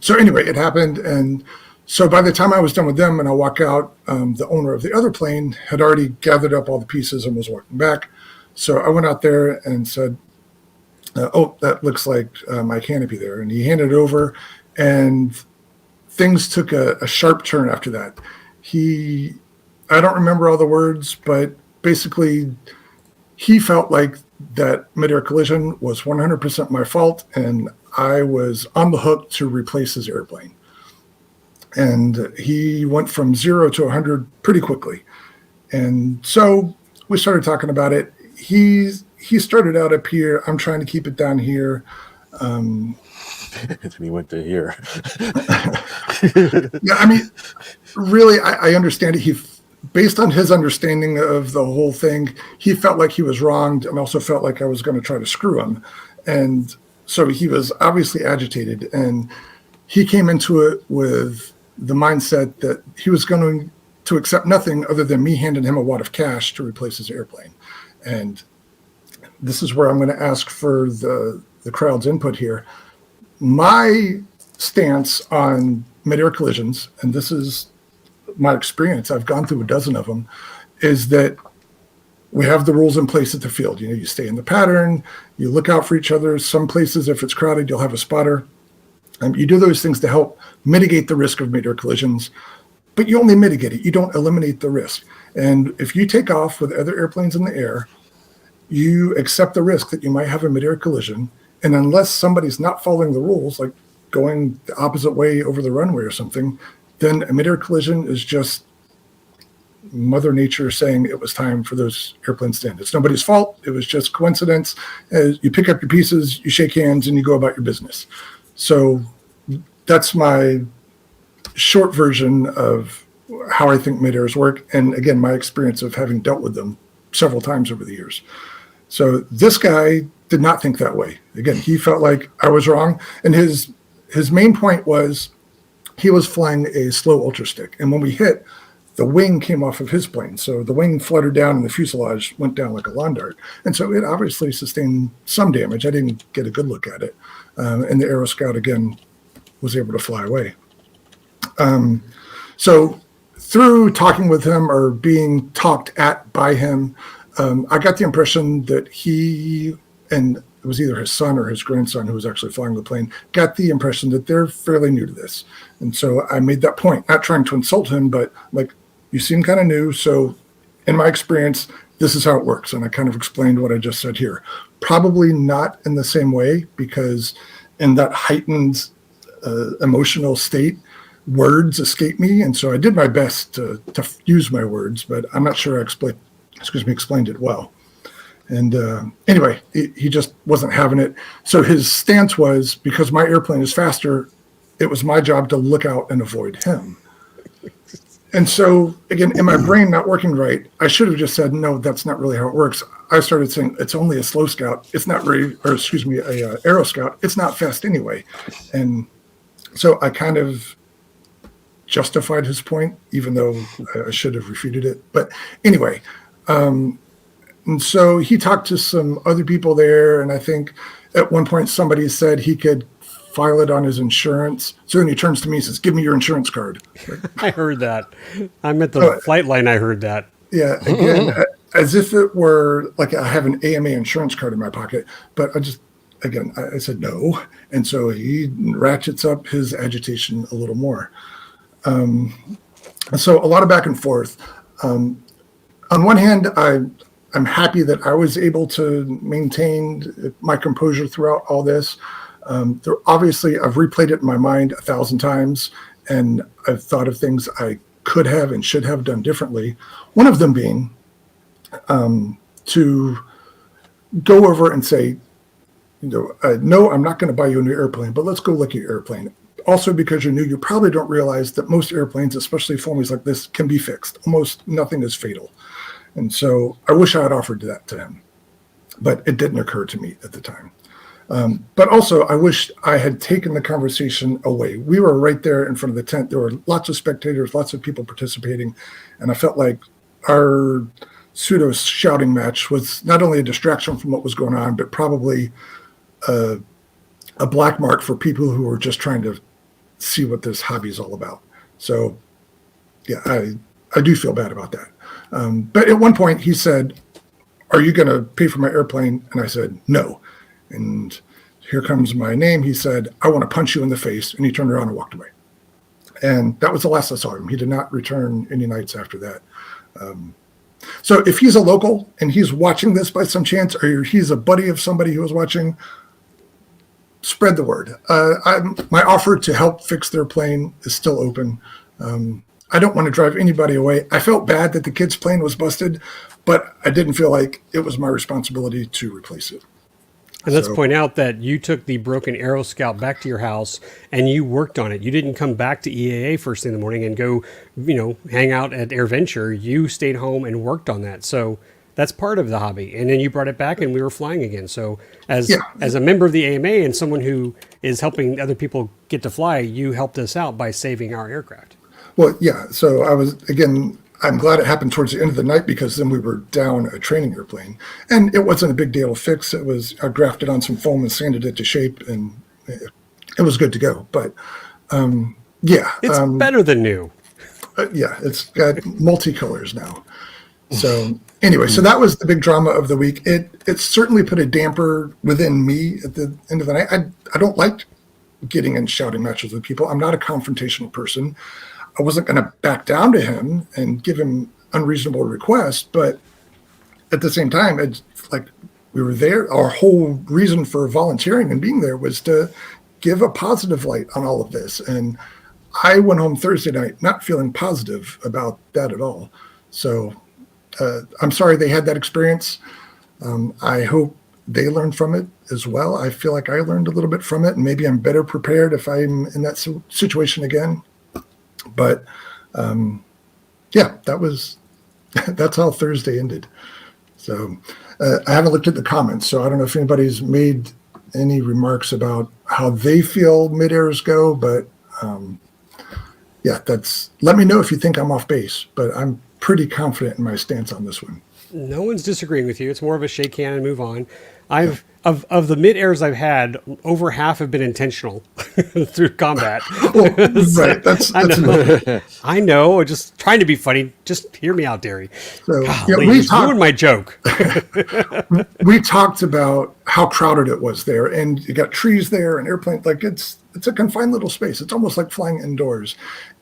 So anyway, it happened. And so by the time I was done with them and I walk out, the owner of the other plane had already gathered up all the pieces and was walking back. So I went out there and said, oh, that looks like my canopy there. And he handed it over, and things took a sharp turn after that. I don't remember all the words, but basically he felt like that mid-air collision was 100% my fault, and I was on the hook to replace his airplane. And he went from 0 to 100 pretty quickly. And so we started talking about it. He started out up here. I'm trying to keep it down here. Anthony went to here. Yeah, I mean, really, I understand it. Based on his understanding of the whole thing, he felt like he was wronged, and also felt like I was going to try to screw him. And so he was obviously agitated, and he came into it with the mindset that he was going to accept nothing other than me handing him a wad of cash to replace his airplane. And this is where I'm going to ask for the crowd's input here. My stance on mid-air collisions, and this is my experience, I've gone through a dozen of them, is that we have the rules in place at the field. You know, you stay in the pattern, you look out for each other. Some places, if it's crowded, you'll have a spotter. You do those things to help mitigate the risk of mid-air collisions, but you only mitigate it. You don't eliminate the risk. And if you take off with other airplanes in the air, you accept the risk that you might have a mid-air collision. And unless somebody's not following the rules, like going the opposite way over the runway or something, then a mid-air collision is just Mother Nature saying it was time for those airplanes to end. It's nobody's fault. It was just coincidence. You pick up your pieces, you shake hands, and you go about your business. So that's my short version of how I think mid-airs work. And again, my experience of having dealt with them several times over the years. So this guy did not think that way. Again, he felt like I was wrong. And his main point was he was flying a slow ultra stick. And when we hit, the wing came off of his plane. So the wing fluttered down and the fuselage went down like a lawn dart. And so it obviously sustained some damage. I didn't get a good look at it. And the Aeroscout, again, was able to fly away. So through talking with him or being talked at by him, I got the impression that he, and it was either his son or his grandson who was actually flying the plane, got the impression that they're fairly new to this. And so I made that point, not trying to insult him, but like, you seem kind of new. So in my experience, this is how it works. And I kind of explained what I just said here. Probably not in the same way, because in that heightened emotional state, words escape me. And so I did my best to use my words, but I'm not sure I explained it well. And anyway, he just wasn't having it. So his stance was, because my airplane is faster, it was my job to look out and avoid him. And so, again, in my brain not working right, I should have just said, no, that's not really how it works. I started saying, it's only a slow scout. It's not really, or excuse me, a Aero Scout. It's not fast anyway. And so I kind of justified his point, even though I should have refuted it. But anyway, and so he talked to some other people there, and I think at one point somebody said he could file it on his insurance. So then he turns to me and says, give me your insurance card. I heard that. I'm at the flight line. I heard that. Yeah, again, as if it were like I have an AMA insurance card in my pocket. But I said no. And so he ratchets up his agitation a little more. So a lot of back and forth. On one hand, I'm happy that I was able to maintain my composure throughout all this. Obviously, I've replayed it in my mind 1,000 times, and I've thought of things I could have and should have done differently. One of them being to go over and say, no, I'm not going to buy you a new airplane, but let's go look at your airplane. Also, because you're new, you probably don't realize that most airplanes, especially foamies like this, can be fixed. Almost nothing is fatal. And so I wish I had offered that to him, but it didn't occur to me at the time. But also, I wish I had taken the conversation away. We were right there in front of the tent. There were lots of spectators, lots of people participating, and I felt like our pseudo shouting match was not only a distraction from what was going on, but probably a black mark for people who were just trying to see what this hobby is all about. So, yeah, I do feel bad about that. But at one point, he said, "Are you going to pay for my airplane?" And I said, "No." And here comes my name. He said, "I want to punch you in the face." And he turned around and walked away. And that was the last I saw him. He did not return any nights after that. So if he's a local and he's watching this by some chance, or he's a buddy of somebody who was watching, spread the word. My offer to help fix their plane is still open. I don't want to drive anybody away. I felt bad that the kid's plane was busted, but I didn't feel like it was my responsibility to replace it. And let's point out that you took the broken Aero Scout back to your house and you worked on it. You didn't come back to EAA first thing in the morning and go, hang out at AirVenture. You stayed home and worked on that. So that's part of the hobby. And then you brought it back and we were flying again. So as a member of the AMA and someone who is helping other people get to fly, you helped us out by saving our aircraft. Well, yeah. So I'm glad it happened towards the end of the night, because then we were down a training airplane, and it wasn't a big deal to fix. I grafted on some foam and sanded it to shape, and it was good to go. But it's better than new. It's got multicolors now. So anyway, so that was the big drama of the week. It certainly put a damper within me at the end of the night. I don't like getting in shouting matches with people. I'm not a confrontational person. I wasn't going to back down to him and give him unreasonable requests, but at the same time, it's like we were there. Our whole reason for volunteering and being there was to give a positive light on all of this. And I went home Thursday night not feeling positive about that at all. So I'm sorry they had that experience. I hope they learned from it as well. I feel like I learned a little bit from it, and maybe I'm better prepared if I'm in that situation again. But that's how Thursday ended. So I haven't looked at the comments, so I don't know if anybody's made any remarks about how they feel mid-airs go, but let me know if you think I'm off base, but I'm pretty confident in my stance on this one. No one's disagreeing with you. It's more of a shake hand and move on. Of the mid-airs I've had, over half have been intentional through combat. Right. That's I know. Just trying to be funny. Just hear me out, Derry. So, Golly, you ruined my joke. We talked about how crowded it was there, and you got trees there and airplanes. Like it's a confined little space. It's almost like flying indoors.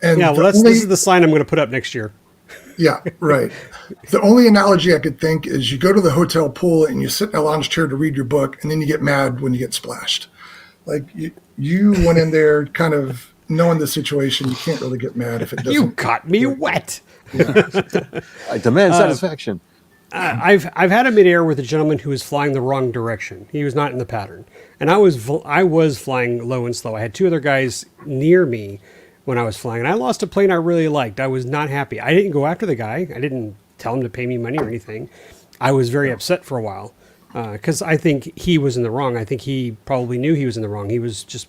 And this is the sign I'm going to put up next year. Yeah, right. The only analogy I could think is you go to the hotel pool and you sit in a lounge chair to read your book, and then you get mad when you get splashed. Like you went in there kind of knowing the situation. You can't really get mad if it doesn't. You got me wet. Yeah. I demand satisfaction. I've had a midair with a gentleman who was flying the wrong direction. He was not in the pattern, and I was flying low and slow. I had two other guys near me when I was flying, and I lost a plane I really liked. I was not happy. I didn't go after the guy. I didn't tell him to pay me money or anything. I was very upset for a while because I think he was in the wrong. I think he probably knew he was in the wrong. He was just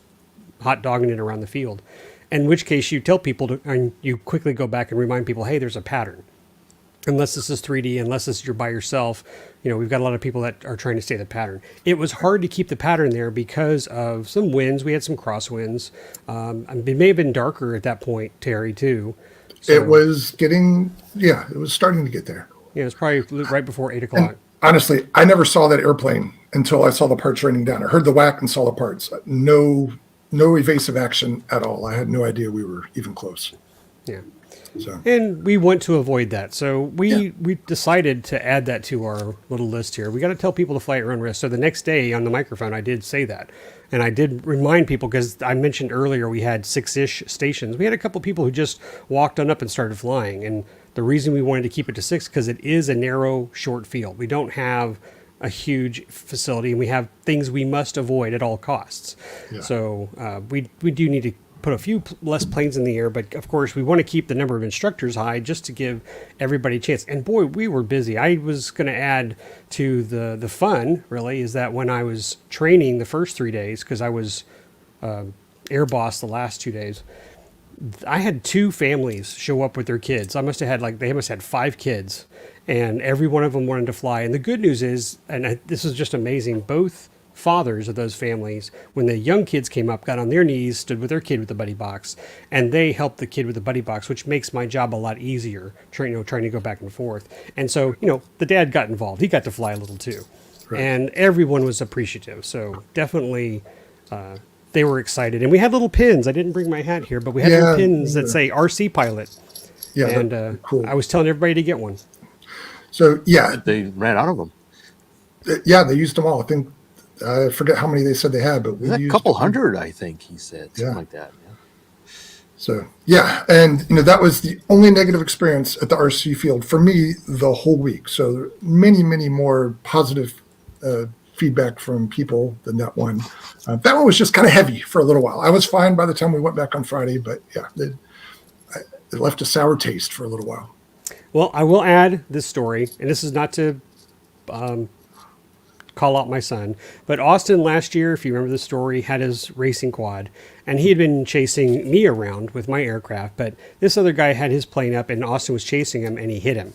hot dogging it around the field. In which case you tell people and you quickly go back and remind people, hey, there's a pattern. Unless this is 3D, unless you're by yourself, we've got a lot of people that are trying to stay the pattern. It was hard to keep the pattern there because of some winds. We had some crosswinds. It may have been darker at that point, Terry, too. So, it was starting to get there. Yeah, it was probably right before 8 o'clock. And honestly, I never saw that airplane until I saw the parts raining down. I heard the whack and saw the parts. No evasive action at all. I had no idea we were even close. Yeah. So. And we want to avoid that. So we decided to add that to our little list here. We got to tell people to fly at your own risk. So the next day on the microphone, I did say that. And I did remind people, because I mentioned earlier we had 6-ish stations. We had a couple people who just walked on up and started flying. And the reason we wanted to keep it to 6, because it is a narrow, short field. We don't have a huge facility, and we have things we must avoid at all costs. Yeah. So we do need to put a few less planes in the air, but of course we want to keep the number of instructors high just to give everybody a chance. And boy, we were busy. I was going to add to the fun, really, is that when I was training the first 3 days, because I was air boss the last 2 days, I had 2 families show up with their kids. They must have had 5 kids, and every one of them wanted to fly. And the good news is, this is just amazing, both fathers of those families, when the young kids came up, got on their knees, stood with their kid with the buddy box, and they helped the kid with the buddy box, which makes my job a lot easier, trying to go back and forth. And so, the dad got involved. He got to fly a little too. Right. And everyone was appreciative. So definitely they were excited. And we had little pins. I didn't bring my hat here, but we had little pins that say RC pilot. Yeah, and cool. I was telling everybody to get one. So, They ran out of them. Yeah, they used them all. I forget how many they said they had, but we used a couple hundred, I think he said, something like that. Yeah. So, and that was the only negative experience at the RC field for me the whole week. So many, many more positive feedback from people than that one. That one was just kind of heavy for a little while. I was fine by the time we went back on Friday, but it left a sour taste for a little while. Well, I will add this story, and this is not to call out my son, but Austin last year, if you remember the story, had his racing quad, and he had been chasing me around with my aircraft, but this other guy had his plane up, and Austin was chasing him, and he hit him.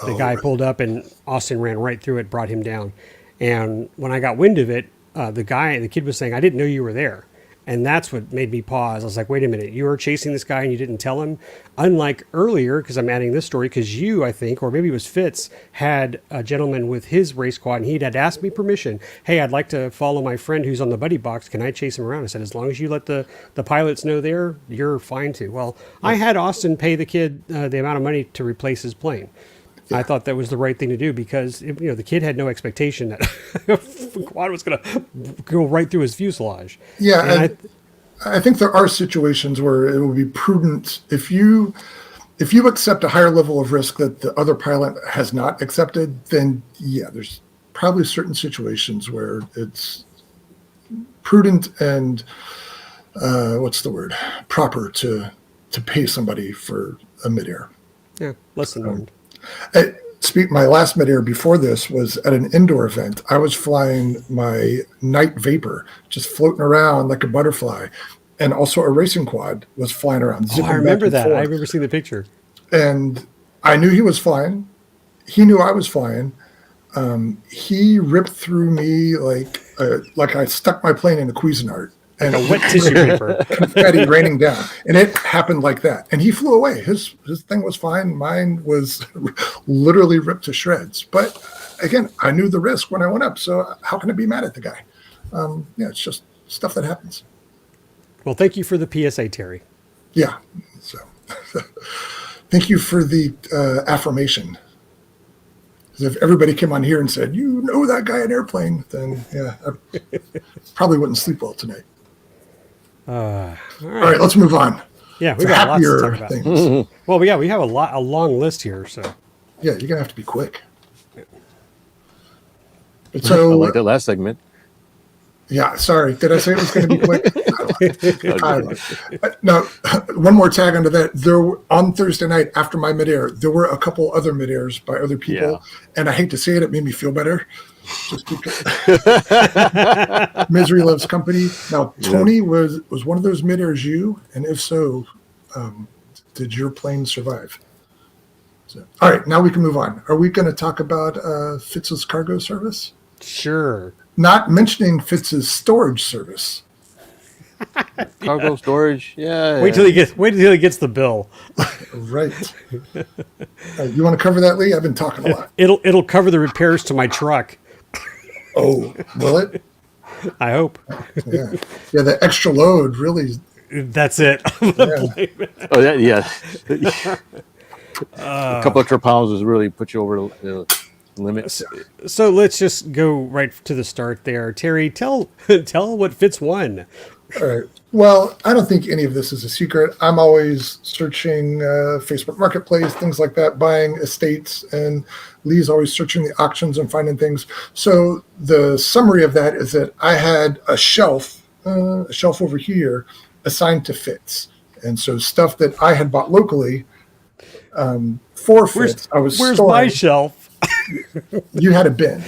The guy pulled up, and Austin ran right through it, brought him down. And when I got wind of it, the kid was saying, "I didn't know you were there." And that's what made me pause. I was like, wait a minute, you were chasing this guy and you didn't tell him? Unlike earlier, because I'm adding this story, because you, I think, or maybe it was Fitz, had a gentleman with his race quad, and he had asked me permission. Hey, I'd like to follow my friend who's on the buddy box. Can I chase him around? I said, as long as you let the pilots know there, you're fine to. Well, I had Austin pay the kid the amount of money to replace his plane. I thought that was the right thing to do because the kid had no expectation that the quad was going to go right through his fuselage. Yeah, and I think there are situations where it would be prudent if you accept a higher level of risk that the other pilot has not accepted. Then there's probably certain situations where it's prudent and proper to pay somebody for a midair. Yeah, lesson learned. My last midair before this was at an indoor event. I was flying my Night Vapor, just floating around like a butterfly, and also a racing quad was flying around. I remember that. I remember seeing the picture. And I knew he was flying. He knew I was flying. He ripped through me like I stuck my plane in a Cuisinart. And a wet tissue paper. Confetti raining down. And it happened like that. And he flew away. His thing was fine. Mine was literally ripped to shreds. But again, I knew the risk when I went up. So how can I be mad at the guy? It's just stuff that happens. Well, thank you for the PSA, Terry. Yeah. So thank you for the affirmation. Because if everybody came on here and said, that guy in airplane, then I probably wouldn't sleep well tonight. All right, let's move on. Yeah, we got lots to talk about. Things. Well, we have a long list here, so yeah, you're gonna have to be quick. So I like that last segment. Yeah, sorry. Did I say it was going to be quick? I don't know. Now, one more tag onto that. On Thursday night after my midair, there were a couple other midairs by other people, and I hate to say it, it made me feel better. Just because misery loves company. Now, Tony was one of those midairs you, and if so, did your plane survive? So, all right, now we can move on. Are we going to talk about Fitz's cargo service? Sure. Not mentioning Fitz's storage service. Cargo storage, yeah. Wait till he gets the bill. Right. You want to cover that, Lee? I've been talking a lot. It'll cover the repairs to my truck. Oh, will it? I hope. Yeah. The extra load really. That's it. A couple extra pounds has really put you over the limit. So let's just go right to the start there. Terry, tell what Fitz won. All right. Well, I don't think any of this is a secret. I'm always searching Facebook Marketplace, things like that, buying estates. And Lee's always searching the auctions and finding things. So the summary of that is that I had a shelf over here assigned to Fitz. And so stuff that I had bought locally for Fitz, I was Where's storing. my shelf? You had a bin.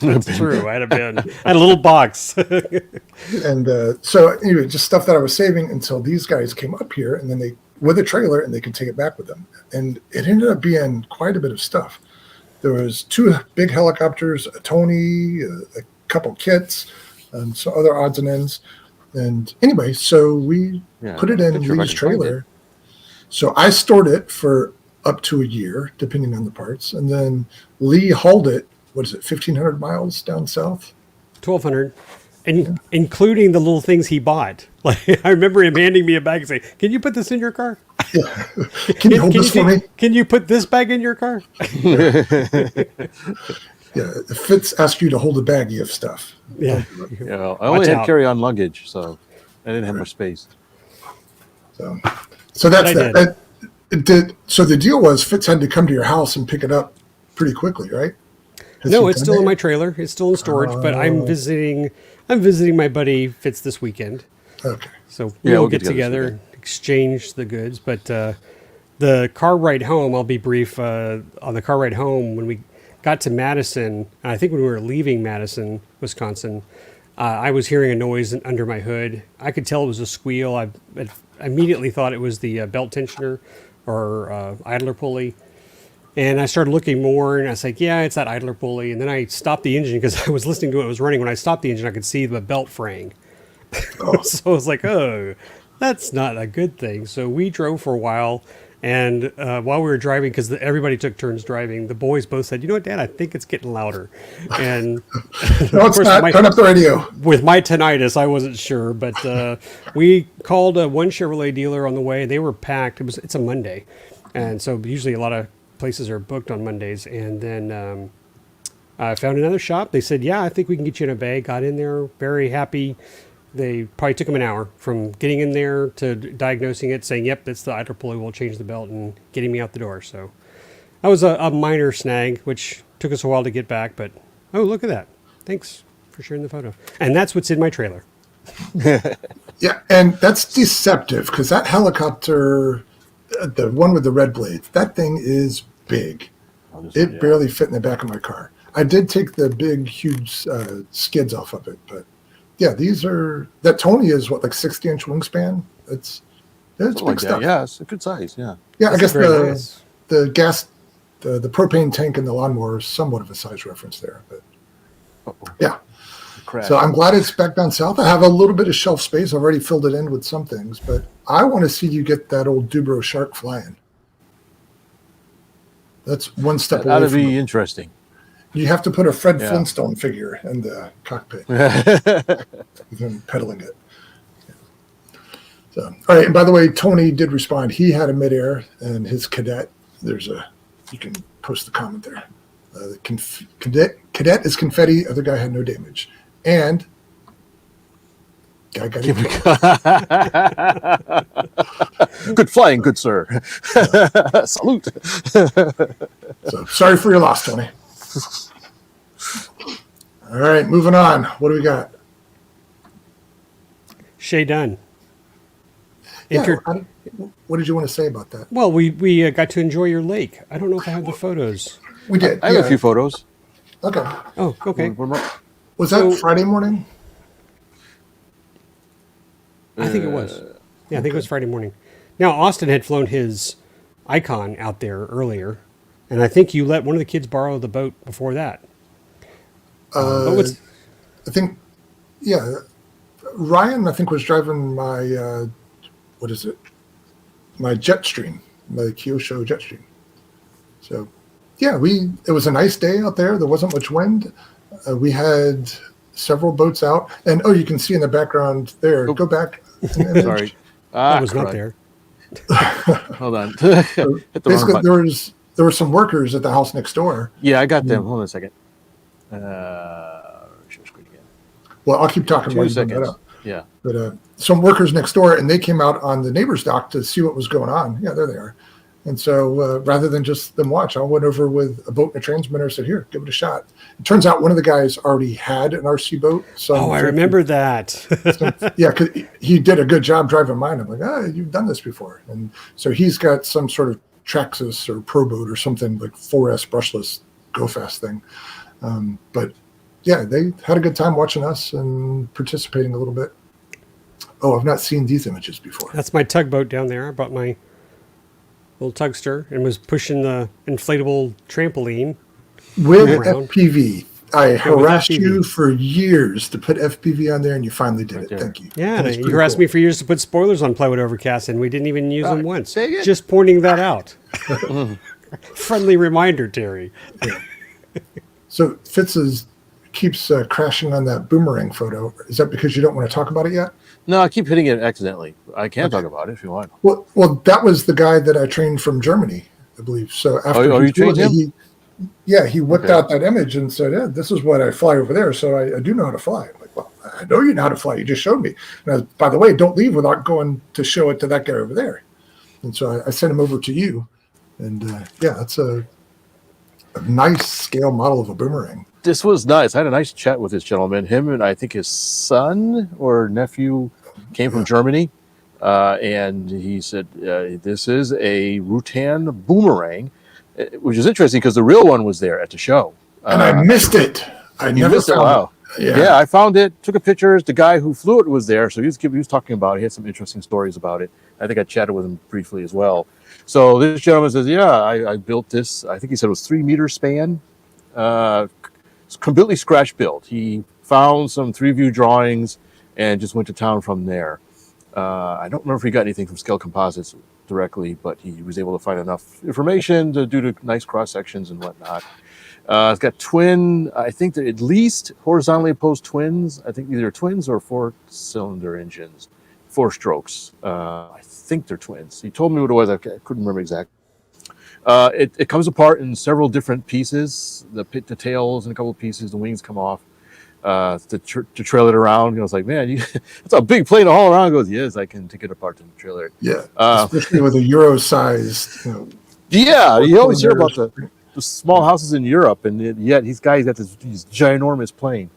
That's true. I had a bin. I had a little box. And so anyway, just stuff that I was saving until these guys came up here, and then they with a trailer, and they could take it back with them. And it ended up being quite a bit of stuff. There was 2 big helicopters, a Tony, a couple kits, and some other odds and ends. And anyway, so we put it in Lee's trailer. So I stored it for up to a year, depending on the parts. And then Lee hauled it, 1,500 miles down south? 1,200. And including the little things he bought. Like I remember him handing me a bag and saying, "Can you put this in your car? Yeah. Can you hold this for me? Can you put this bag in your car?" Yeah, Fitz asked you to hold a baggie of stuff. Yeah. I only had carry-on luggage, so I didn't have much space. So that's that. So the deal was Fitz had to come to your house and pick it up pretty quickly, right? No, it's still in my trailer. It's still in storage, but I'm visiting my buddy Fitz this weekend. Okay. So we'll get together, exchange the goods. But the car ride home, I'll be brief. On the car ride home, when we got to Madison, I think when we were leaving Madison, Wisconsin, I was hearing a noise under my hood. I could tell it was a squeal. I immediately thought it was the belt tensioner or idler pulley. And I started looking more, and I was like, yeah, it's that idler pulley. And then I stopped the engine because I was listening to it. It was running. When I stopped the engine, I could see the belt fraying. Oh. So I was like, oh, that's not a good thing. So we drove for a while. And while we were driving, because everybody took turns driving, the boys both said, "You know what, Dad? I think it's getting louder." And no, it's not. Turn up the radio. With my tinnitus, I wasn't sure, but we called one Chevrolet dealer on the way. They were packed. It's a Monday, and so usually a lot of places are booked on Mondays. And then I found another shop. They said, "Yeah, I think we can get you in a bay." Got in there, very happy. They probably took them an hour from getting in there to diagnosing it, saying, "Yep, it's the idler pulley. We'll change the belt," and getting me out the door. So that was a minor snag, which took us a while to get back. But oh, look at that! Thanks for sharing the photo. And that's what's in my trailer. Yeah, and that's deceptive because that helicopter, the one with the red blades, that thing is big. It barely fit in the back of my car. I did take the big, huge skids off of it, but. Yeah, that Tony is like 60-inch wingspan. It's big like stuff. Yeah, it's a good size. Yeah. Yeah, I guess nice. the gas, the propane tank and the lawnmower is somewhat of a size reference there, but yeah. So I'm glad it's back down south. I have a little bit of shelf space. I've already filled it in with some things, but I want to see you get that old Dubro shark flying. That's one step away. That'd be interesting. You have to put a Fred Flintstone figure in the cockpit. With him pedaling it. So, all right. And by the way, Tony did respond. He had a midair, and his cadet. You can post the comment there. The cadet is confetti. Other guy had no damage, and guy got it. Good flying, good sir. Salute. So sorry for your loss, Tony. All right, moving on. What do we got? Shay Dunn. What did you want to say about that? Well, we got to enjoy your lake. I don't know if I have the photos. We did. I have a few photos. Okay. Oh, okay. Was that Friday morning? I think it was. Yeah, I think it was Friday morning. Now, Austin had flown his Icon out there earlier, and I think you let one of the kids borrow the boat before that. I think, yeah. Ryan, I think, was driving my, my Jetstream, my Kyosho Jetstream. So, yeah, it was a nice day out there. There wasn't much wind. We had several boats out. And, you can see in the background there. Go back. Sorry. I was not there. Hold on. So basically, there were some workers at the house next door. Yeah, I got them. Hold on a second. Well, I'll keep talking 2 seconds. Yeah. But some workers next door, and they came out on the neighbor's dock to see what was going on. Yeah, there they are. And so rather than just them watch, I went over with a boat and a transmitter, said, here, give it a shot. It turns out one of the guys already had an RC boat. So I remember that. yeah, cause he did a good job driving mine. I'm like, you've done this before. And so he's got some sort of Traxxas or Pro Boat or something like 4S brushless go fast thing. But yeah, they had a good time watching us and participating a little bit. Oh, I've not seen these images before. That's my tugboat down there. I brought my little tugster and was pushing the inflatable trampoline with around. FPV. I harassed FPV. you for years to put FPV on there, and you finally did it. Thank you. Yeah, That's you pretty harassed cool. me for years to put spoilers on Plywood Overcast, and we didn't even use them once. dang it. Just pointing that out. Friendly reminder, Terry. So keeps crashing on that boomerang photo. Is that because you don't want to talk about it yet? No, I keep hitting it accidentally. I can talk about it if you want. Well, that was the guy that I trained from Germany, I believe. So after you trained him? He whipped out that image and said, yeah, this is what I fly over there. So I do know how to fly. I'm like, well, I know you know how to fly. You just showed me. And by the way, don't leave without going to show it to that guy over there. And so I sent him over to you. And that's a nice scale model of a boomerang. This was nice. I had a nice chat with this gentleman. Him and I think his son or nephew came from Germany. And he said, this is a Rutan boomerang, which is interesting because the real one was there at the show. And I missed it. I never missed it. found Wow. it. Yeah, I found it, took a pictures. The guy who flew it was there. So he was talking about it. He had some interesting stories about it. I think I chatted with him briefly as well. So this gentleman says, I built this. I think he said it was 3 meter span. It's completely scratch built. He found some 3-view drawings and just went to town from there. I don't remember if he got anything from Scale Composites directly, but he was able to find enough information to do the nice cross sections and whatnot. It's got I think they're at least horizontally opposed twins. I think either twins or 4-cylinder engines, 4 strokes. I think they're twins. He told me what it was. I couldn't remember exactly. It comes apart in several different pieces. The tails in a couple of pieces. The wings come off. To trail it around, it's like, man, it's a big plane to haul around. He goes, yes, I can take it apart and trailer it. Yeah, especially with a Euro-sized. Yeah, you always hear about the small houses in Europe, and yet he's got this ginormous plane.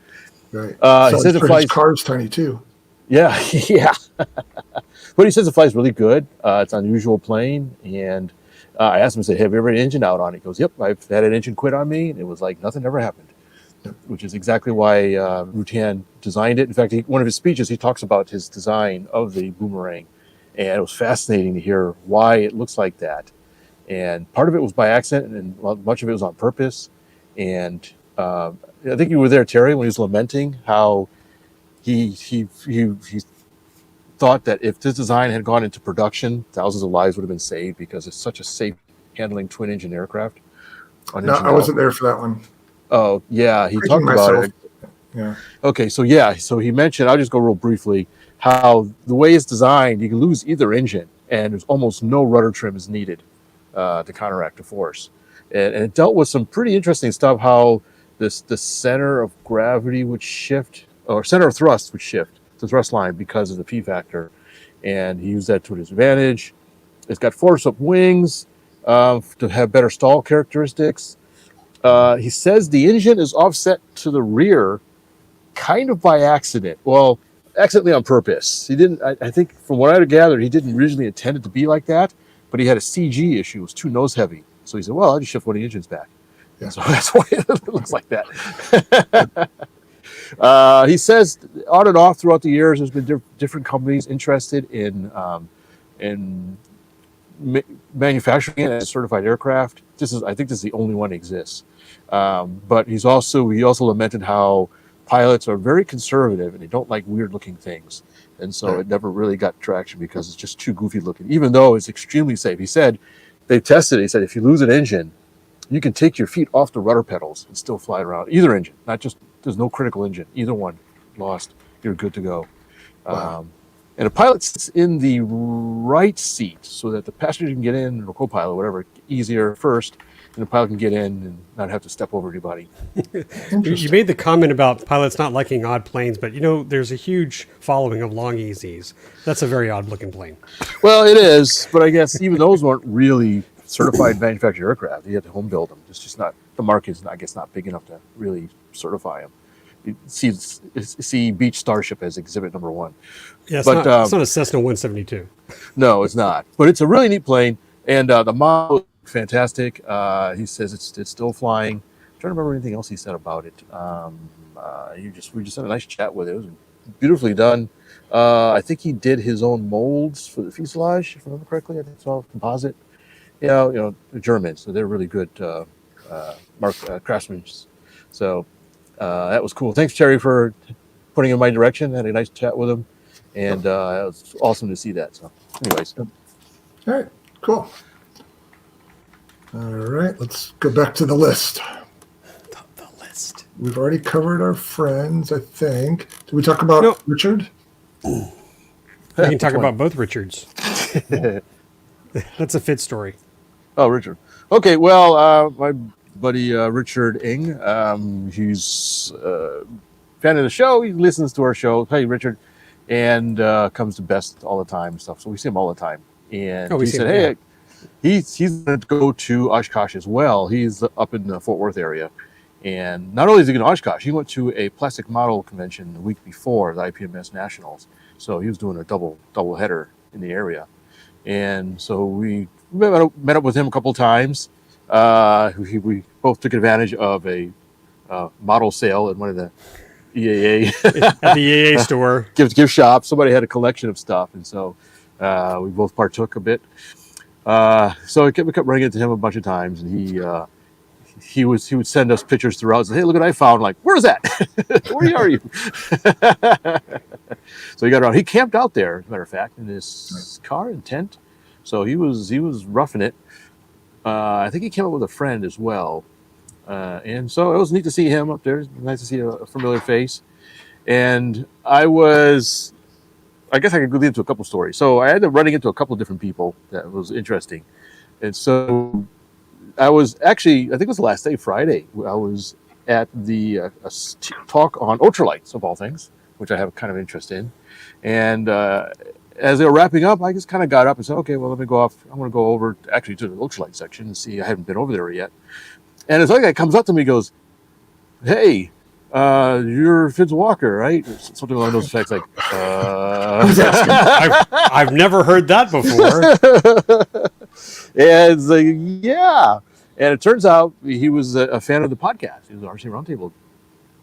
Right. He says it flies. His car's tiny too. Yeah, yeah. But he says it flies really good. It's an unusual plane, and I asked him, I said, have you ever had an engine out on it? He goes, yep, I've had an engine quit on me, and it was like nothing ever happened. Which is exactly why Rutan designed it. In fact, one of his speeches, he talks about his design of the boomerang, and it was fascinating to hear why it looks like that. And part of it was by accident, and much of it was on purpose. And I think you were there, Terry, when he was lamenting how he thought that if this design had gone into production, thousands of lives would have been saved because it's such a safe handling twin-engine aircraft. No, I wasn't there for that one. Oh, yeah, he talked about it. Yeah. Okay, so he mentioned, I'll just go real briefly, how the way it's designed, you can lose either engine, and there's almost no rudder trim is needed to counteract the force. And it dealt with some pretty interesting stuff, how the center of gravity would shift, or center of thrust would shift, the thrust line, because of the P factor. And he used that to his advantage. It's got force-up wings to have better stall characteristics. He says the engine is offset to the rear kind of by accident. Well, accidentally on purpose. He didn't, I think from what I gathered, he didn't originally intend it to be like that, but he had a CG issue. It was too nose heavy. So he said, well, I'll just shift one of the engines back. Yeah. So that's why it looks like that. He says on and off throughout the years, there's been different companies interested in manufacturing it as a certified aircraft. I think this is the only one that exists. But he also lamented how pilots are very conservative and they don't like weird looking things. And so it never really got traction because it's just too goofy looking, even though it's extremely safe. He said, they tested it. He said, if you lose an engine, you can take your feet off the rudder pedals and still fly around. Either engine, not just, there's no critical engine. Either one lost, you're good to go. Wow. And a pilot sits in the right seat so that the passenger can get in, or co-pilot, whatever, easier first, and the pilot can get in and not have to step over anybody. You made the comment about pilots not liking odd planes, but there's a huge following of long EZs. That's a very odd looking plane. Well, it is, but I guess even those weren't really certified manufactured aircraft. You have to home build them. It's just not, the market's, I guess, not big enough to really certify them. You see Beach Starship as exhibit number 1. Yeah, it's, but, not, it's not a Cessna 172. No, it's not. But it's a really neat plane, and the model is fantastic. He says it's still flying. I'm trying to remember anything else he said about it. We just had a nice chat with it. It was beautifully done. I think he did his own molds for the fuselage, if I remember correctly. I think it's all composite. The Germans, so they're really good craftsmen. So that was cool. Thanks, Terry, for putting in my direction. I had a nice chat with him, and it was awesome to see that. So, anyways. All right, cool. All right, let's go back to the list. The list. We've already covered our friends, I think. Did we talk about Richard? We can talk about both Richards. That's a fit story. Oh, Richard. Okay, well, my buddy Richard Ing, he's a fan of the show. He listens to our show. Hey, Richard. And comes to Best all the time and stuff. So we see him all the time. And he said, hey, he's going to go to Oshkosh as well. He's up in the Fort Worth area. And not only is he going to Oshkosh, he went to a plastic model convention the week before the IPMS Nationals. So he was doing a double header in the area. And so we met up with him a couple times. We both took advantage of a model sale at one of the EAA at the EAA store. gift shop. Somebody had a collection of stuff, and so we both partook a bit. So we kept running into him a bunch of times, and he would send us pictures throughout and say, hey, look what I found. Like, where's that? Where are you? So he got around. He camped out there, as a matter of fact, in his car and tent. So he was roughing it. I think he came up with a friend as well. And so it was neat to see him up there. Nice to see a familiar face. And I guess I could go into a couple stories. So I ended up running into a couple different people that was interesting. And so I was actually, I think it was the last day, Friday, I was at the talk on ultralights, of all things, which I have kind of interest in. And as they were wrapping up, I just kind of got up and said, okay, well, let me go off. I'm going to go over actually to the ultralight section and see. I haven't been over there yet. And this other guy comes up to me and goes, hey, you're Fitz Walker, right? Something along those effects, like, I've never heard that before. And it's like, yeah. And it turns out he was a fan of the podcast. He was an RC Roundtable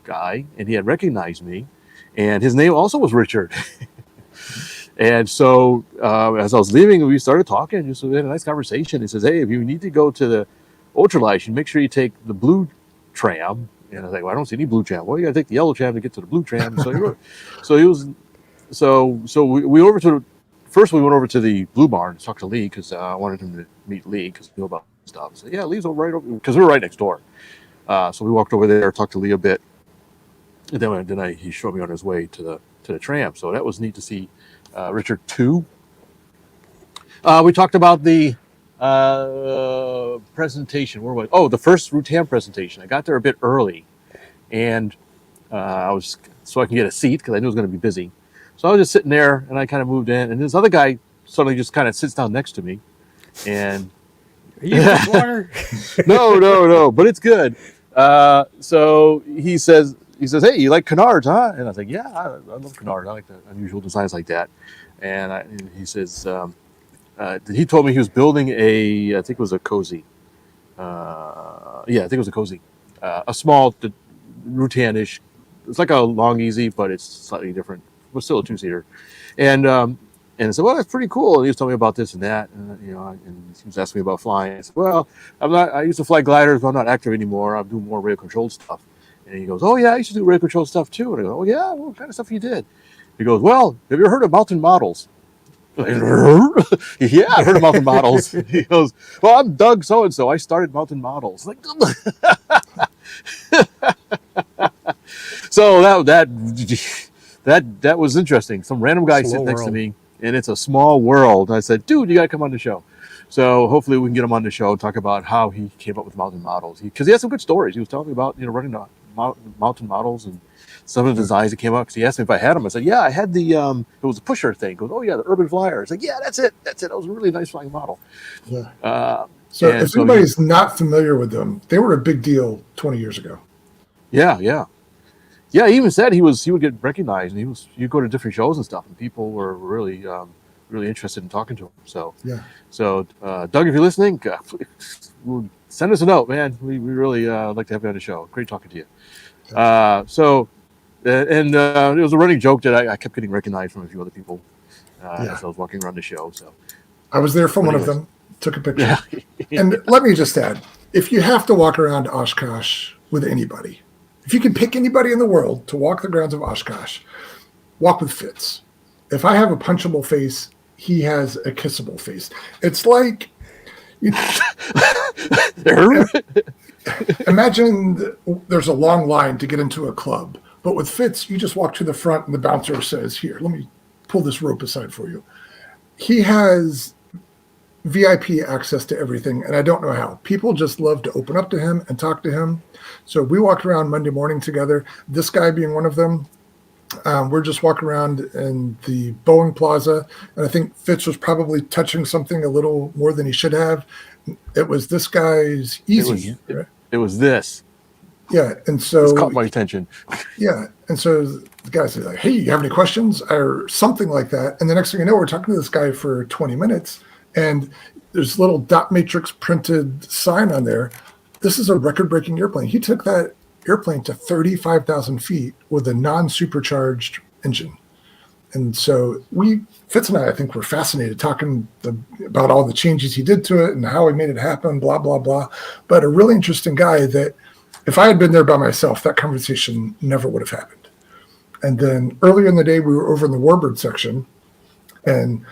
guy, and he had recognized me. And his name also was Richard. And so as I was leaving, we started talking. Just we had a nice conversation. He says, hey, if you need to go to the ultralight, you make sure you take the blue tram. And I was like, well, I don't see any blue tram. Well, you got to take the yellow tram to get to the blue tram. So we over to first we went over to the Blue Barn to talk to Lee because I wanted him to meet Lee because he knew about stuff. I said, yeah, Lee's right over because we were right next door. So we walked over there, talked to Lee a bit, and then he showed me on his way to the tram. So that was neat to see Richard too. We talked about the presentation. Where was it? Oh, the first Rutan presentation. I got there a bit early, and I was so I can get a seat because I knew it was going to be busy. So I was just sitting there, and I kind of moved in, and this other guy suddenly just kind of sits down next to me, and are you water? no, but it's good. So he says, hey, you like canards, huh? And I was like, yeah, I love canards. I like the unusual designs like that. And he says, he told me he was building I think it was a cozy. I think it was a cozy. A small Rutan-ish. It's like a long easy, but it's slightly different. But still a two-seater. And I said, well, that's pretty cool. And he was telling me about this and that. And, and he was asking me about flying. I said, well, I used to fly gliders, but I'm not active anymore. I'm doing more radio-controlled stuff. And he goes, oh, yeah, I used to do radio-controlled stuff, too. And I go, oh, yeah? What kind of stuff you did? He goes, well, have you ever heard of mountain models? Yeah, I've heard of mountain models. He goes, well, I'm Doug so-and-so. I started mountain models. Like, so that was interesting. Some random guy sitting next to me, and it's a small world. And I said, dude, you got to come on the show. So hopefully we can get him on the show and talk about how he came up with mountain models. Because he had some good stories. He was telling me about running the mountain models and some of the designs that came up. Because he asked me if I had them. I said, yeah, I had it was a pusher thing. He goes, oh yeah, the Urban Flyer. It's like, yeah, that's it. That was a really nice flying model. Yeah. So And if so anybody's not familiar with them, they were a big deal 20 years ago. yeah. He even said he would get recognized, and you go to different shows and stuff, and people were really really interested in talking to him. So Yeah. Doug, if you're listening, send us a note, man. We really like to have you on the show. Great talking to you. It was a running joke that I kept getting recognized from a few other people as I was walking around the show. So I was there for one of them, took a picture. Yeah. And let me just add, if you have to walk around Oshkosh with anybody, if you can pick anybody in the world to walk the grounds of Oshkosh, walk with Fitz. If I have a punchable face, he has a kissable face. It's like, imagine there's a long line to get into a club, but with Fitz, you just walk to the front and the bouncer says, here, let me pull this rope aside for you. He has VIP access to everything, and I don't know how. People just love to open up to him and talk to him. So we walked around Monday morning together, this guy being one of them. We're just walking around in the Boeing Plaza, and I think Fitz was probably touching something a little more than he should have. It was this guy's Easy. It was this. Yeah, and so This caught my attention. Yeah, and so the guy said, like, hey, you have any questions? Or something like that. And the next thing you know, we're talking to this guy for 20 minutes, and there's a little dot matrix printed sign on there. This is a record-breaking airplane. He took that airplane to 35,000 feet with a non-supercharged engine. And so Fitz and I think, were fascinated talking about all the changes he did to it and how he made it happen, blah, blah, blah. But a really interesting guy that if I had been there by myself, that conversation never would have happened. And then earlier in the day, we were over in the Warbird section, and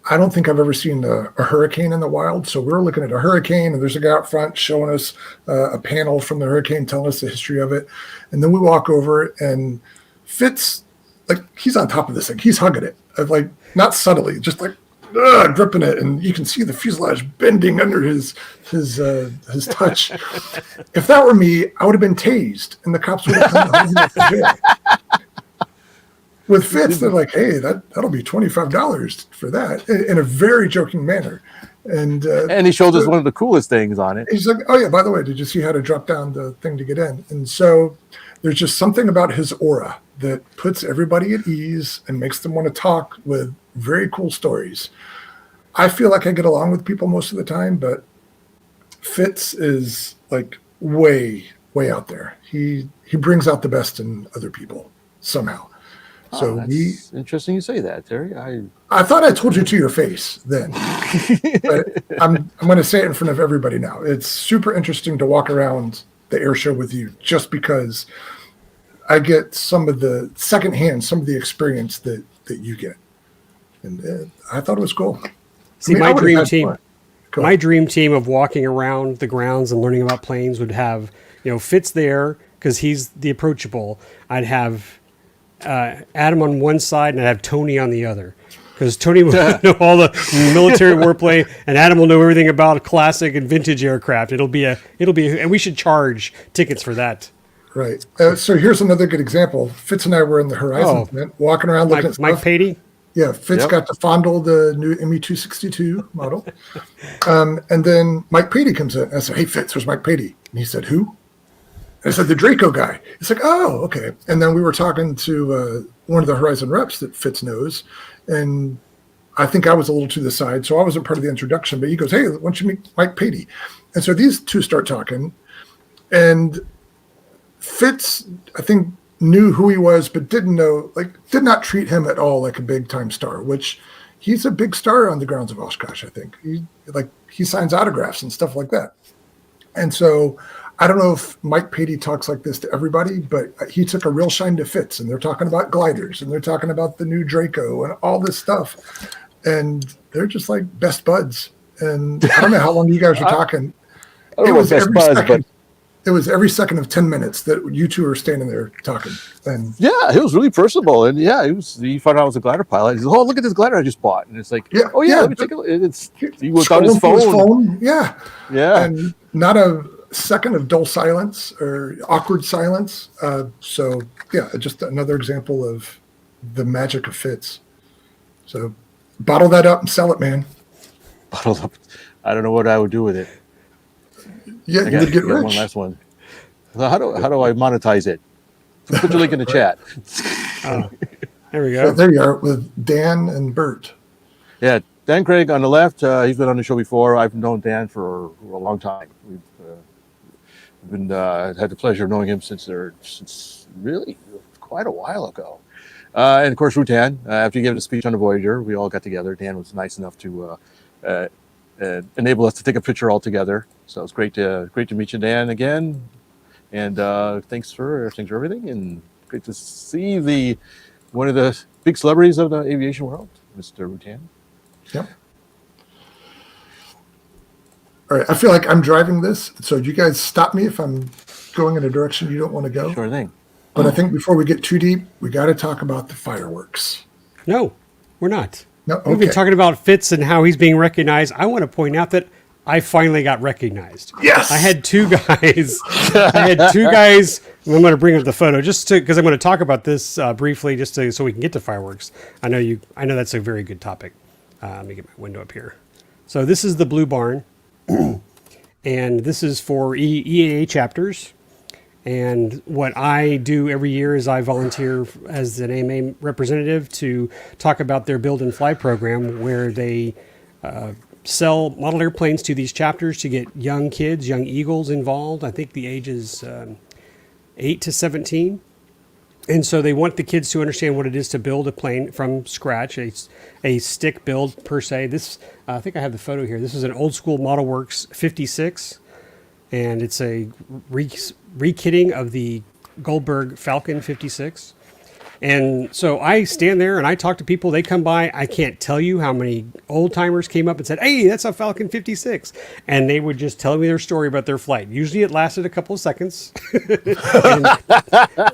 I don't think I've ever seen a hurricane in the wild. So we were looking at a hurricane, and there's a guy out front showing us a panel from the hurricane, telling us the history of it. And then we walk over, and Fitz, like, he's on top of this thing. He's hugging it, like, not subtly, just like gripping it, and you can see the fuselage bending under his touch. If that were me, I would have been tased, and the cops would have come to jail. With Fitz, they're like, hey, that'll be $25 for that, in a very joking manner. And he showed us one of the coolest things on it. He's like, oh, yeah, by the way, did you see how to drop down the thing to get in? And so there's just something about his aura that puts everybody at ease and makes them want to talk with very cool stories. I feel like I get along with people most of the time, but Fitz is like way, way out there. He brings out the best in other people somehow. So that's interesting you say that, Terry. I thought I told you to your face then, but I'm going to say it in front of everybody now. It's super interesting to walk around the air show with you, just because I get some of the experience that you get, and I thought it was cool. See, my dream team of walking around the grounds and learning about planes would have, Fitz there because he's the approachable. I'd have Adam on one side, and I'd have Tony on the other, because Tony will know all the military warplane, and Adam will know everything about classic and vintage aircraft. It'll be, and we should charge tickets for that. Right. So here's another good example. Fitz and I were in the Horizon event, walking around looking at stuff. Mike Patey. Yeah, Fitz got to fondle the new ME-262 model. And then Mike Patey comes in. I said, hey, Fitz, where's Mike Patey? And he said, who? And I said, the Draco guy. It's like, oh, okay. And then we were talking to one of the Horizon reps that Fitz knows. And I think I was a little to the side, so I wasn't part of the introduction. But he goes, hey, why don't you meet Mike Patey? And so these two start talking. And Fitz, I think, knew who he was, but did not treat him at all like a big time star, which he's a big star on the grounds of Oshkosh. I think he signs autographs and stuff like that. And so I don't know if Mike Patey talks like this to everybody, but he took a real shine to Fitz, and they're talking about gliders, and they're talking about the new Draco and all this stuff. And they're just like best buds. And I don't know how long you guys were talking. It was every second of 10 minutes that you two are standing there talking. And yeah, it was really personable. And he found out I was a glider pilot. He said, oh, look at this glider I just bought. And it's like, let me take a look. He whipped out his phone. Yeah. And not a second of dull silence or awkward silence. So just another example of the magic of Fitz. So bottle that up and sell it, man. Bottled up. I don't know what I would do with it. Yeah, I you got, would get got one rich. last one. So how do I monetize it? Put your link in the chat. There we Yeah, go. there you are with Dan and Bert. Yeah, Dan Craig on the left. He's been on the show before. I've known Dan for a long time. We've been had the pleasure of knowing him since really quite a while ago. And of course, Rutan. After he gave a speech on the Voyager, we all got together. Dan was nice enough to enable us to take a picture all together. So it's great to meet you, Dan, again. And thanks for everything. And great to see one of the big celebrities of the aviation world, Mr. Rutan. Yep. All right. I feel like I'm driving this. So you guys stop me if I'm going in a direction you don't want to go. Sure thing. But I think before we get too deep, we got to talk about the fireworks. No, we're not. No, okay. We've been talking about Fitz and how he's being recognized. I want to point out that I finally got recognized. Yes. I had two guys. I'm going to bring up the photo because I'm going to talk about this briefly, so we can get to fireworks. I know that's a very good topic. Let me get my window up here. So this is the Blue Barn, and this is for EAA chapters. And what I do every year is I volunteer as an AMA representative to talk about their Build and Fly program, where they sell model airplanes to these chapters to get young kids, young Eagles involved. I think the age is 8 to 17. And so they want the kids to understand what it is to build a plane from scratch, a stick build per se. This, I think I have the photo here. This is an old school Model Works 56, and it's a rekitting of the Goldberg Falcon 56. And so I stand there and I talk to people. They come by. I can't tell you how many old timers came up and said, "Hey, that's a Falcon 56." And they would just tell me their story about their flight. Usually it lasted a couple of seconds. And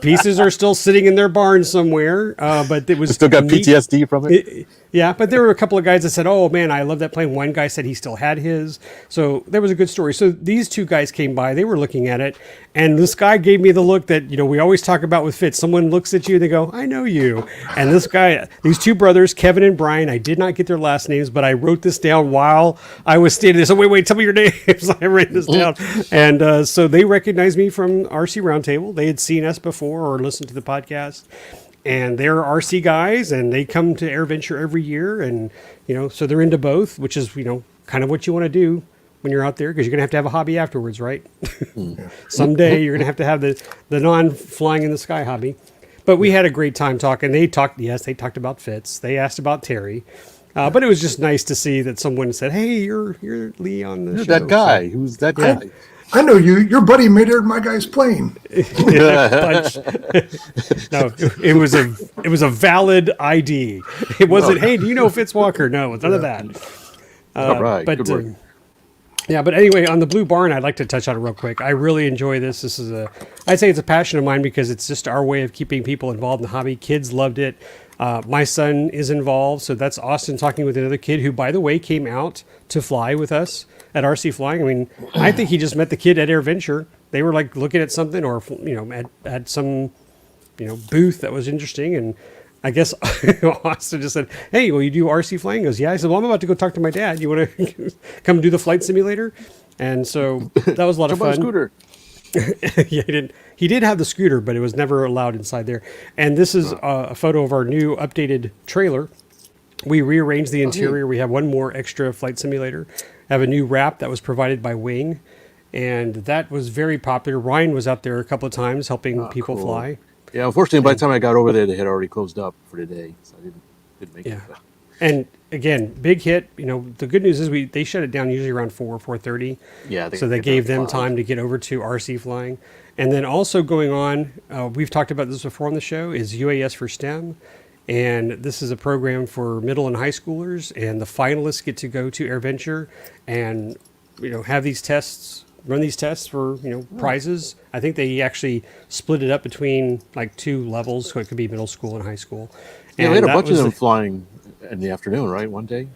pieces are still sitting in their barn somewhere. But it was Still got neat. PTSD from it? Yeah, but there were a couple of guys that said, "Oh man, I love that plane." One guy said he still had his. So there was a good story. So these two guys came by. They were looking at it, and this guy gave me the look that we always talk about with Fitz. Someone looks at you, they go, "I know you." And this guy, these two brothers, Kevin and Brian, I did not get their last names, but I wrote this down while I was standing there. So wait, tell me your names. I wrote this down, and so they recognized me from RC Roundtable. They had seen us before or listened to the podcast. And they're RC guys, and they come to AirVenture every year, and so they're into both, which is kind of what you want to do when you're out there, because you're gonna have to have a hobby afterwards, right? Someday you're gonna have the non-flying in the sky hobby. But we had a great time talking. They talked about Fitz. They asked about Terry, but it was just nice to see that someone said, "Hey, you're Lee on the show." That guy. Who's that guy? I know you. Your buddy made my guy's plane. No, it was a valid ID. It wasn't, "Hey, do you know Fitz Walker?" No, it's none of that. All right. But Good work. yeah, but anyway, on the Blue Barn, I'd like to touch on it real quick. I really enjoy this. I'd say it's a passion of mine because it's just our way of keeping people involved in the hobby. Kids loved it. My son is involved, so that's Austin talking with another kid who, by the way, came out to fly with us at RC Flying. I mean, I think he just met the kid at AirVenture. They were like looking at something, or at some booth that was interesting, and I guess Austin just said, "Hey, will you do RC Flying?" He goes, "Yeah." I said, "Well, I'm about to go talk to my dad. You want to come do the flight simulator?" And so that was a lot of fun. Scooter. Yeah, he did have the scooter, but it was never allowed inside there. And this is a photo of our new updated trailer. We rearranged the interior. We have one more extra flight simulator. Have a new wrap that was provided by Wing, and that was very popular. Ryan was out there a couple of times helping people fly. Yeah, unfortunately, by the time I got over there, they had already closed up for the day, so I didn't make it. But. And again, big hit. The good news is they shut it down usually around 4:30. Yeah, so that gave them time to get over to RC Flying. And then also going on, we've talked about this before on the show, is UAS for STEM. And this is a program for middle and high schoolers, and the finalists get to go to AirVenture and have these tests, run these tests for prizes. I think they actually split it up between like two levels, so it could be middle school and high school. Yeah, and we had a bunch of them flying in the afternoon, right? One day.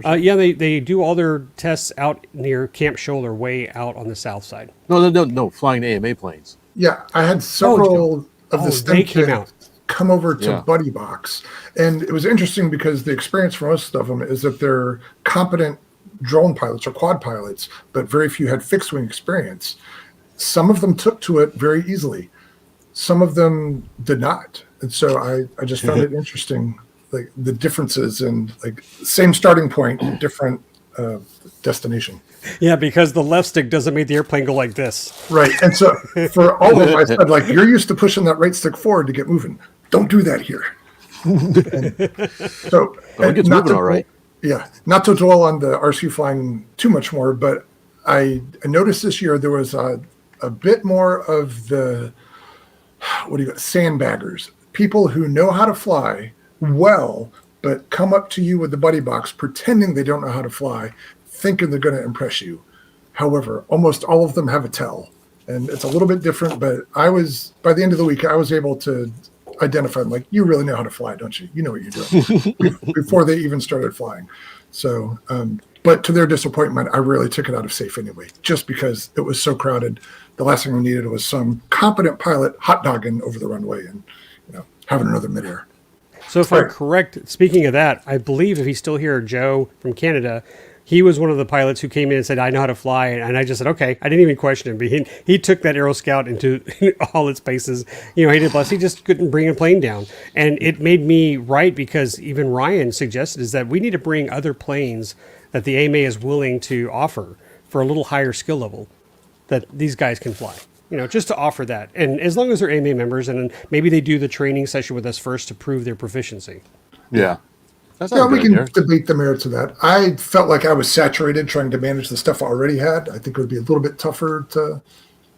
Yeah, they do all their tests out near Camp Scholler, way out on the south side. No, flying AMA planes. Yeah, I had several of the STEM they came kids out. come over to Buddy Box, and it was interesting because the experience for most of them is that they're competent drone pilots or quad pilots, but very few had fixed wing experience. Some of them took to it very easily. Some of them did not. And so I just found it interesting, like the differences in like same starting point, different destination. Yeah, because the left stick doesn't make the airplane go like this. Right. And so for all of them, I said, like, you're used to pushing that right stick forward to get moving. Don't do that here. So it gets moving all right. Yeah. Not to dwell on the RC flying too much more, but I noticed this year there was a bit more of the, sandbaggers, people who know how to fly well, but come up to you with the buddy box pretending they don't know how to fly, thinking they're going to impress you. However, almost all of them have a tell, and it's a little bit different, but by the end of the week, I was able to identify them, like, you really know how to fly, don't you? You know what you're doing before they even started flying. So, but to their disappointment, I really took it out of safe anyway, just because it was so crowded. The last thing we needed was some competent pilot hot dogging over the runway and, having another midair. So if I'm correct, speaking of that, I believe if he's still here, Joe from Canada, he was one of the pilots who came in and said, I know how to fly. And I just said, okay. I didn't even question him. But he took that Aero Scout into all its paces. He did bless. He just couldn't bring a plane down. And it made me right, because even Ryan suggested is that we need to bring other planes that the AMA is willing to offer for a little higher skill level that these guys can fly. Just to offer that. And as long as they're AMA members, and maybe they do the training session with us first to prove their proficiency. Yeah. We can debate the merits of that. I felt like I was saturated trying to manage the stuff I already had. I think it would be a little bit tougher to,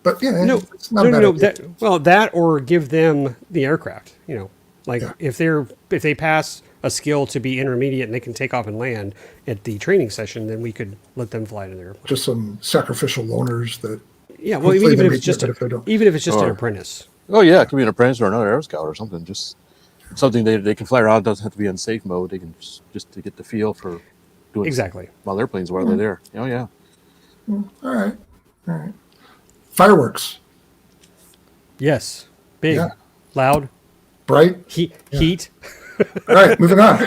but yeah, it's not a bad idea. That or give them the aircraft, if they pass a skill to be intermediate and they can take off and land at the training session, then we could let them fly to their airplane. Just some sacrificial loaners that. Yeah, well, even if it's just an apprentice. Oh yeah, it could be an apprentice or another Aero Scout or something. Just something they can fly around. It doesn't have to be in safe mode. They can just to get the feel for doing exactly while airplanes while they're there. Oh yeah. All right. Fireworks. Yes, big, loud, bright, heat. All right, moving on.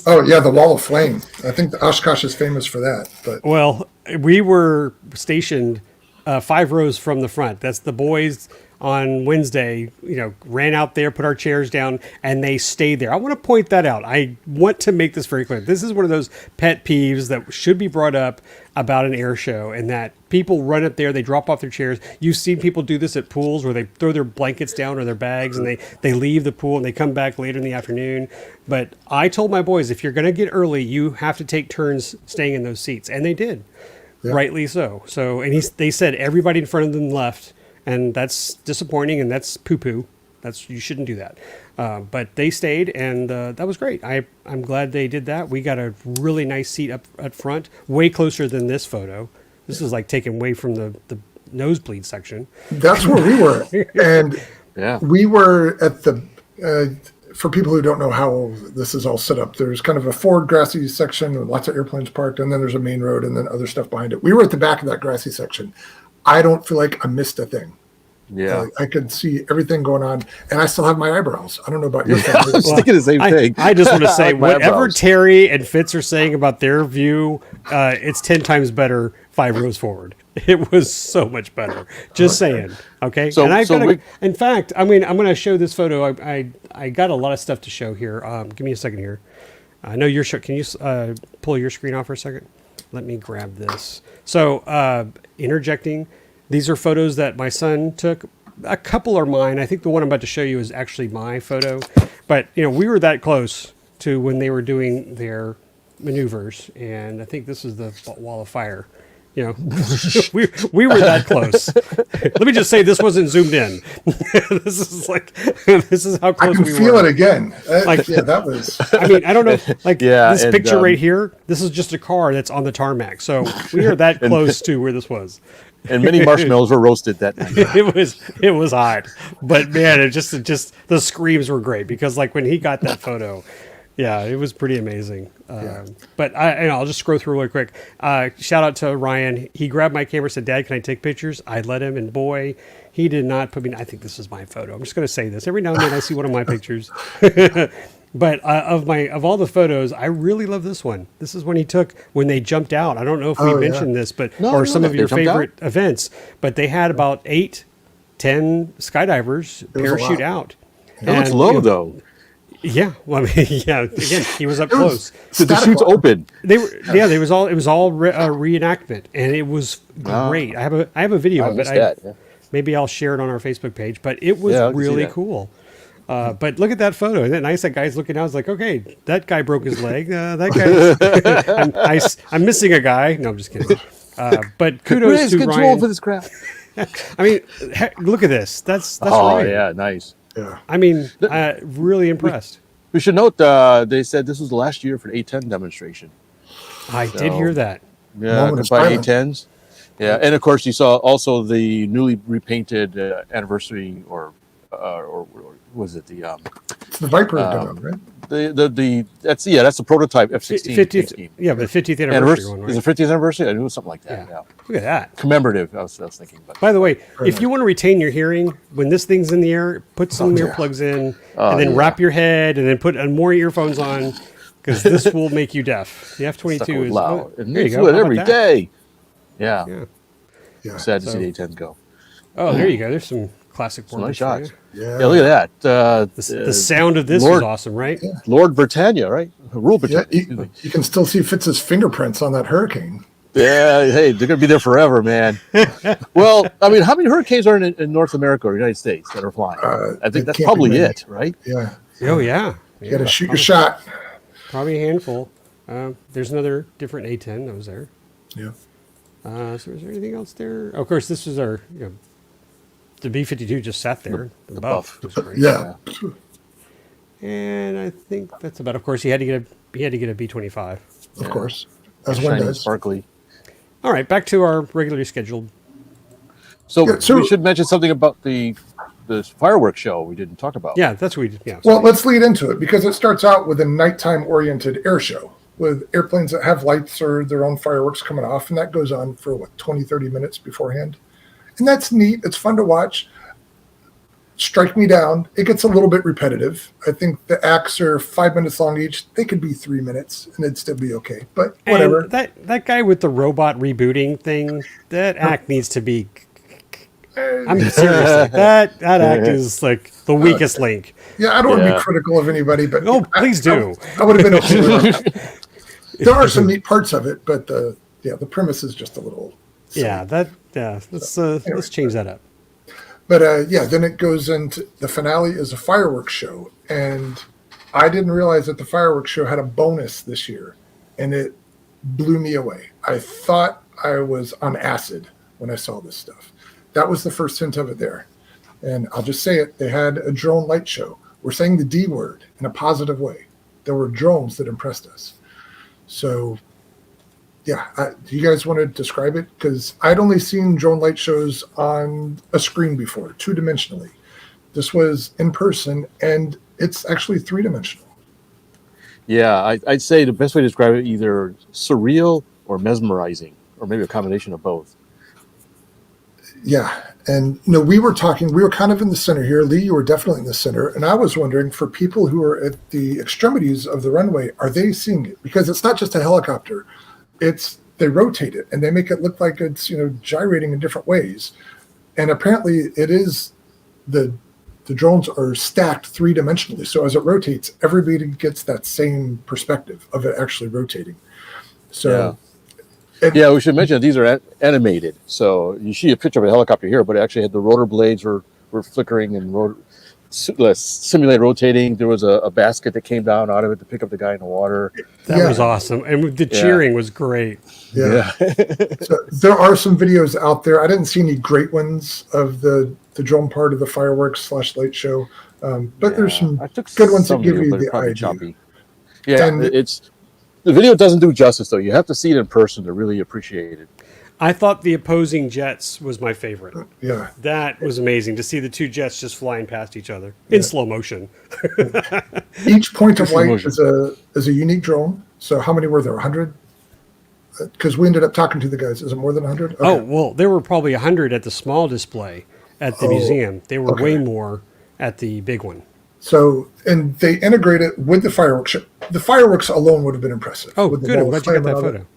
Oh yeah, the wall of flame. I think the Oshkosh is famous for that. But we were stationed 5 rows from the front. That's the boys on Wednesday, ran out there, put our chairs down, and they stayed there. I want to point that out. I want to make this very clear. This is one of those pet peeves that should be brought up about an air show, and that people run up there, they drop off their chairs. You've seen people do this at pools where they throw their blankets down or their bags, and they leave the pool and they come back later in the afternoon. But I told my boys, if you're going to get early, you have to take turns staying in those seats. And they did. Yeah. Rightly so. They said everybody in front of them left, and that's disappointing, and that's poo-poo. You shouldn't do that. But they stayed, and that was great. I'm glad they did that. We got a really nice seat up front, way closer than this photo. This is like taken away from the nosebleed section. That's where we were. And we were at the, for people who don't know how this is all set up, there's kind of a forward grassy section with lots of airplanes parked, and then there's a main road and then other stuff behind it. We were at the back of that grassy section. I don't feel like I missed a thing. Yeah, I could see everything going on, and I still have my eyebrows. I don't know about your family. I was thinking the same thing. I just want to say, whatever Terry and Fitz are saying about their view, it's 10 times better 5 rows forward. It was so much better. Just saying. Okay. So, and in fact, I'm going to show this photo. I got a lot of stuff to show here. Give me a second here. I know you're. Can you pull your screen off for a second? Let me grab this. So, interjecting. These are photos that my son took. A couple are mine. I think the one I'm about to show you is actually my photo. But, we were that close to when they were doing their maneuvers. And I think this is the wall of fire. We were that close. Let me just say, this wasn't zoomed in. This is how close we were. I can feel it again. That was. I don't know. This picture right here. This is just a car that's on the tarmac. So we are that close to where this was. And many marshmallows were roasted that night. It was hot, but man, it just the screams were great, because when he got that photo. Yeah, it was pretty amazing. But I'll just scroll through really quick. Shout out to Ryan. He grabbed my camera, said, "Dad, can I take pictures?" I let him, and boy, he did not put me. I think this is my photo. I'm just going to say this. Every now and then I see one of my pictures. But of all the photos, I really love this one. This is one he took when they jumped out. I don't know if we mentioned this, but or some of your favorite events. But they had about 8, 10 skydivers parachute out. It looks low though. Yeah, well, I mean, yeah. Again, he was up close. The chute's open. They were, yeah. It was all reenactment, and it was great. I have a video of it. Maybe I'll share it on our Facebook page. But it was really cool. But look at that photo. Isn't it nice? That guy's looking out. It's like, okay, that guy broke his leg. That guy. I'm missing a guy. No, I'm just kidding. But kudos to Ryan. For this crap. I mean, look at this. That's oh right. Yeah, nice. Yeah. I mean, really impressed. We should note they said this was the last year for the A10 demonstration. I did hear that. Yeah, combined A10s. Yeah, and of course you saw also the newly repainted anniversary or was it the it's the Viper demo, right? That's the prototype F-16 50th, yeah, the 50th anniversary one, right? Is it 50th anniversary? I knew it was something like that. Yeah. Look at that. Commemorative, I was thinking. But by the way, if you want to retain your hearing, when this thing's in the air, put some earplugs in, and then wrap your head, and then put more earphones on, because this will make you deaf. The F-22 is loud. There you you go. Every day. Yeah. Sad to see the A10 go. Oh, there you go. There's some classic nice shots. Yeah, look at that. The sound of this was awesome, right? Yeah. Lord Britannia, right? Rule Britannia. Yeah, you can still see Fitz's fingerprints on that hurricane. Yeah, hey, they're going to be there forever, man. Well, I mean, how many hurricanes are in North America or United States that are flying? I think that's probably it, right? Yeah. Oh, yeah. You got to shoot your shot. Probably a handful. There's another different A10 that was there. Yeah. So is there anything else there? Oh, of course, this was our... the B-52 just sat there. The buff. Yeah. And I think that's about. Of course, he had to get a B-25. Of course, as one does. Sparkly. All right, back to our regularly scheduled. So we should mention something about the fireworks show we didn't talk about. Yeah, that's what we. Yeah. Well, let's lead into it because it starts out with a nighttime-oriented air show with airplanes that have lights or their own fireworks coming off, and that goes on for 20, 30 minutes beforehand. And that's neat. It's fun to watch. Strike me down. It gets a little bit repetitive. I think the acts are 5 minutes long each. They could be 3 minutes and it'd still be okay. But whatever. And that guy with the robot rebooting thing, that act needs to be. I'm seriously. That act is like the weakest link. Yeah, I don't want to be critical of anybody, but please do. I would have been okay with that. There are some neat parts of it, but the premise is just a little. Silly. Let's change that up. But then it goes into the finale is a fireworks show, and I didn't realize that the fireworks show had a bonus this year, and it blew me away. I thought I was on acid when I saw this stuff. That was the first hint of it there, and I'll just say it: they had a drone light show. We're saying the D word in a positive way. There were drones that impressed us. So. Yeah, do you guys want to describe it? Because I'd only seen drone light shows on a screen before, 2-dimensionally. This was in person, and it's actually 3-dimensional. Yeah, I'd say the best way to describe it either surreal or mesmerizing, or maybe a combination of both. Yeah, and we were kind of in the center here. Lee, you were definitely in the center, and I was wondering, for people who are at the extremities of the runway, are they seeing it? Because it's not just a helicopter. They rotate it and they make it look like it's gyrating in different ways, and apparently it is the drones are stacked 3-dimensionally. So as it rotates, everybody gets that same perspective of it actually rotating. So we should mention that these are animated. So you see a picture of a helicopter here, but it actually had the rotor blades were flickering and simulate rotating. There was a basket that came down out of it to pick up the guy in the water. That was awesome, and the cheering was great. Yeah. So there are some videos out there. I didn't see any great ones of the drone part of the fireworks / light show, but there's some good ones that give you the idea. Choppy. Yeah, and the video doesn't do justice though. You have to see it in person to really appreciate it. I thought the opposing jets was my favorite. Yeah. That was amazing to see the two jets just flying past each other in slow motion. Each point of light is a unique drone. So how many were there? 100? Because we ended up talking to the guys. Is it more than 100? Okay. Oh, well, there were probably 100 at the small display at the museum. There were way more at the big one. So, and they integrate it with the fireworks show. The fireworks alone would have been impressive. Oh, with the good. I'm ball glad of you got flame and that all photo.